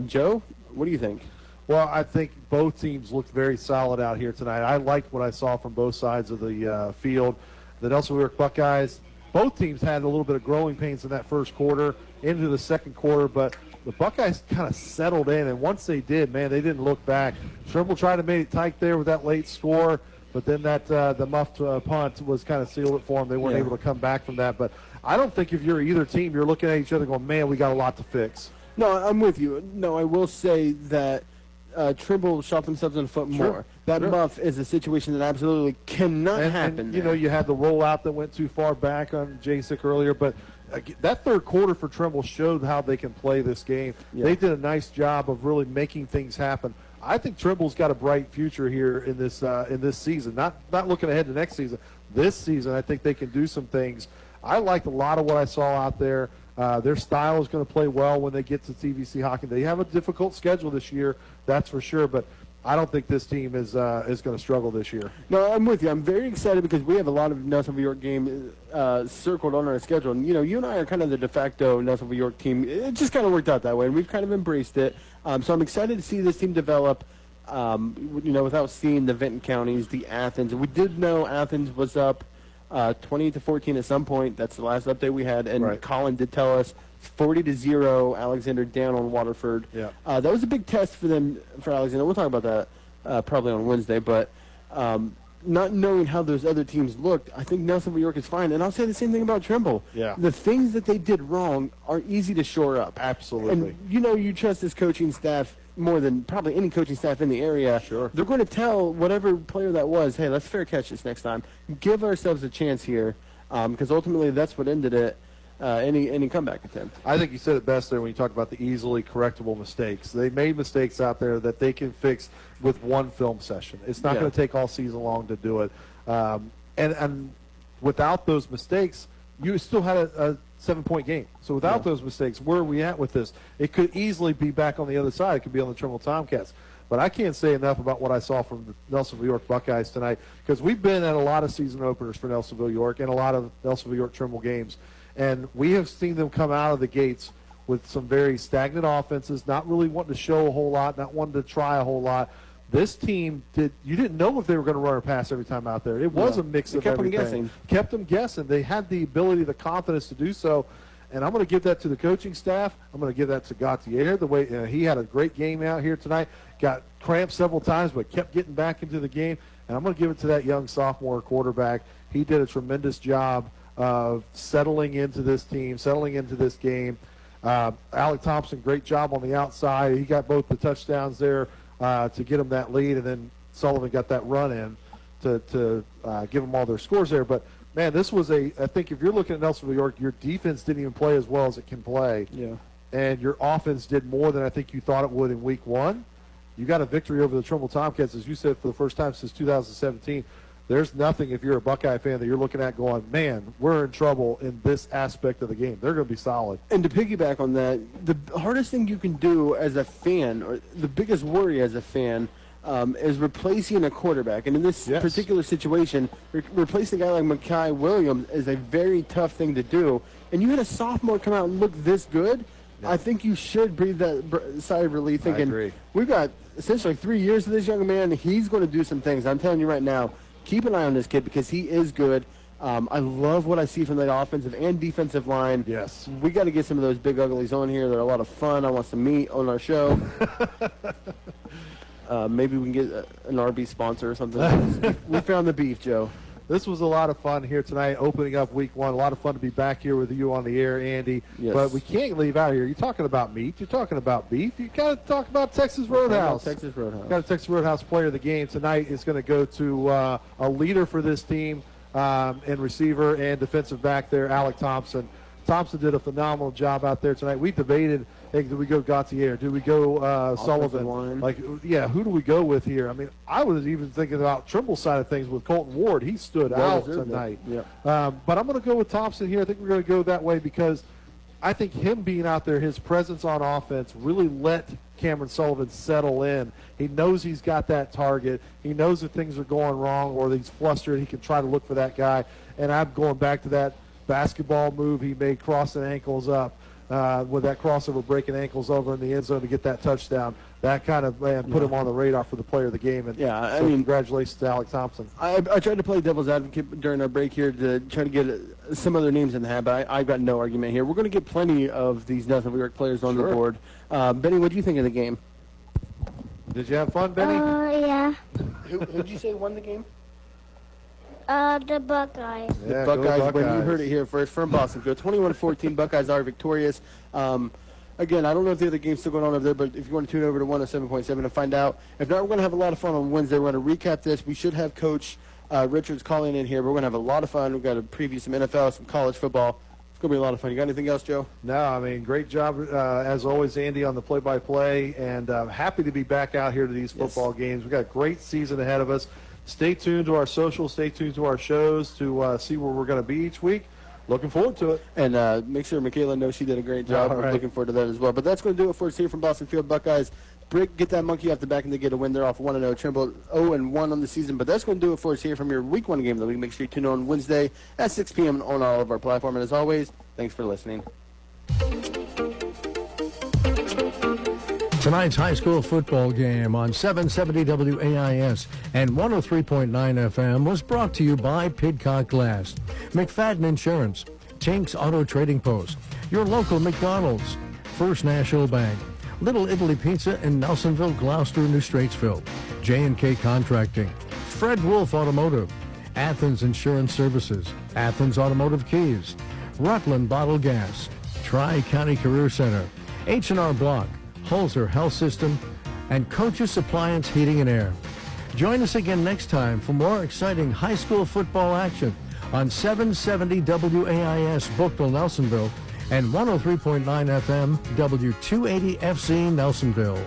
Joe, what do you think? Well, I think both teams looked very solid out here tonight. I liked what I saw from both sides of the field. The Nelsonville-York Buckeyes, both teams had a little bit of growing pains in that first quarter into the second quarter, but the Buckeyes kind of settled in, and once they did, man, they didn't look back. Trimble tried to make it tight there with that late score, but then that the muffed punt was kind of sealed it for them. They weren't able to come back from that. But I don't think if you're either team, you're looking at each other going, man, we got a lot to fix. No, I'm with you. No, I will say that Trimble shot themselves in the foot more. That muff is a situation that absolutely cannot happen. And, you know, you had the rollout that went too far back on Jasic earlier, but that third quarter for Trimble showed how they can play this game. Yeah. They did a nice job of really making things happen. I think Trimble's got a bright future here in this season. Not looking ahead to next season. This season, I think they can do some things. I liked a lot of what I saw out there. Their style is going to play well when they get to TVC hockey. They have a difficult schedule this year, that's for sure, but I don't think this team is going to struggle this year. No, I'm with you. I'm very excited because we have a lot of Nelsonville-York games circled on our schedule. And, you know, you and I are kind of the de facto Nelsonville-York team. It just kind of worked out that way, and we've kind of embraced it. So I'm excited to see this team develop, you know, without seeing the Vinton counties, the Athens. We did know Athens was up 20-14 at some point. That's the last update we had. And Colin did tell us 40-0 Alexander down on Waterford. Yeah. That was a big test for them, for Alexander. We'll talk about that probably on Wednesday. But not knowing how those other teams looked, I think Nelsonville-York is fine. And I'll say the same thing about Trimble. Yeah. The things that they did wrong are easy to shore up. Absolutely. And you know you trust this coaching staff more than probably any coaching staff in the area. Sure. They're going to tell whatever player that was, hey, let's fair catch this next time. Give ourselves a chance here, because ultimately that's what ended it. Any comeback attempt. I think you said it best there when you talk about the easily correctable mistakes. They made mistakes out there that they can fix with one film session. It's not going to take all season long to do it. And without those mistakes, you still had a 7-point game. So without those mistakes, where are we at with this? It could easily be back on the other side. It could be on the Trimble Tomcats. But I can't say enough about what I saw from the Nelsonville-York Buckeyes tonight, because we've been at a lot of season openers for Nelsonville-York and a lot of Nelsonville-York Trimble games. And we have seen them come out of the gates with some very stagnant offenses, not really wanting to show a whole lot, not wanting to try a whole lot. This team you didn't know if they were going to run or pass every time out there. It was a mix of everything. Kept them guessing. They had the ability, the confidence to do so. And I'm going to give that to the coaching staff. I'm going to give that to Gautier. The way he had a great game out here tonight. Got cramped several times, but kept getting back into the game. And I'm going to give it to that young sophomore quarterback. He did a tremendous job of settling into this team, settling into this game. Alec Thompson, great job on the outside. He got both the touchdowns there to get them that lead, and then Sullivan got that run in to give them all their scores there. But, man, this was I think if you're looking at Nelsonville-York, your defense didn't even play as well as it can play. Yeah. And your offense did more than I think you thought it would in week one. You got a victory over the Trimble Tomcats, as you said, for the first time since 2017. There's nothing, if you're a Buckeye fan, that you're looking at going, man, we're in trouble in this aspect of the game. They're going to be solid. And to piggyback on that, the hardest thing you can do as a fan, or the biggest worry as a fan, is replacing a quarterback. And in this particular situation, replacing a guy like Mackay Williams is a very tough thing to do. And you had a sophomore come out and look this good. Yeah. I think you should breathe that sigh of relief thinking, we've got essentially 3 years of this young man. He's going to do some things. I'm telling you right now, keep an eye on this kid because he is good. I love what I see from the offensive and defensive line. Yes. We got to get some of those big uglies on here. They're a lot of fun. I want some meat on our show. Maybe we can get an RB sponsor or something. We found the beef, Joe. This was a lot of fun here tonight, opening up week one. A lot of fun to be back here with you on the air, Andy. Yes. But we can't leave out here. You're talking about meat. You're talking about beef. You got to talk about Texas Roadhouse. Texas Roadhouse. Got a Texas Roadhouse player of the game tonight. Is going to go to a leader for this team and receiver and defensive back there, Alec Thompson. Thompson did a phenomenal job out there tonight. We debated, hey, do we go Gautier? Do we go Sullivan? Like, yeah, who do we go with here? I mean, I was even thinking about Trimble's side of things with Colton Ward. He stood out tonight. Yeah. But I'm going to go with Thompson here. I think we're going to go that way because I think him being out there, his presence on offense really let Cameron Sullivan settle in. He knows he's got that target. He knows that things are going wrong or he's flustered. He can try to look for that guy. And I'm going back to that basketball move he made crossing ankles up with that crossover, breaking ankles over in the end zone to get that touchdown. that kind of put him on the radar for the player of the game. And Yeah, I so mean, congratulations to Alex Thompson. I tried to play devil's advocate during our break here to try to get some other names in the hat, but I've got no argument here. We're going to get plenty of these Nelsonville-York players on the board. Benny, what do you think of the game? Did you have fun, Benny? Yeah. Who did you say won the game? The Buckeyes. The Buckeyes win. You heard it here first from Boston Field. 21-14, Buckeyes are victorious. Again, I don't know if the other game's still going on over there, but if you want to tune over to 107.7 to find out. If not, we're going to have a lot of fun on Wednesday. We're going to recap this. We should have Coach Richards calling in here, but we're going to have a lot of fun. We've got to preview some NFL, some college football. It's going to be a lot of fun. You got anything else, Joe? No, I mean, great job, as always, Andy, on the play-by-play, and happy to be back out here to these football games. We've got a great season ahead of us. Stay tuned to our socials, stay tuned to our shows to see where we're going to be each week. Looking forward to it. And make sure Michaela knows she did a great job. All right. Looking forward to that as well. But that's going to do it for us here from Boston Field. Buckeyes get that monkey off the back and they get a win. They're off 1-0. Trimble 0-1 on the season. But that's going to do it for us here from your Week 1 game of the week. Make sure you tune in on Wednesday at 6 p.m. on all of our platforms. And as always, thanks for listening. Tonight's high school football game on 770 WAIS and 103.9 FM was brought to you by Pidcock Glass, McFadden Insurance, Tinks Auto Trading Post, your local McDonald's, First National Bank, Little Italy Pizza in Nelsonville, Gloucester, New Straitsville, J&K Contracting, Fred Wolf Automotive, Athens Insurance Services, Athens Automotive Keys, Rutland Bottled Gas, Tri-County Career Center, H&R Block, Holzer Health System, and Coach's Appliance Heating and Air. Join us again next time for more exciting high school football action on 770 WAIS Bookville, Nelsonville, and 103.9 FM W280 FC Nelsonville.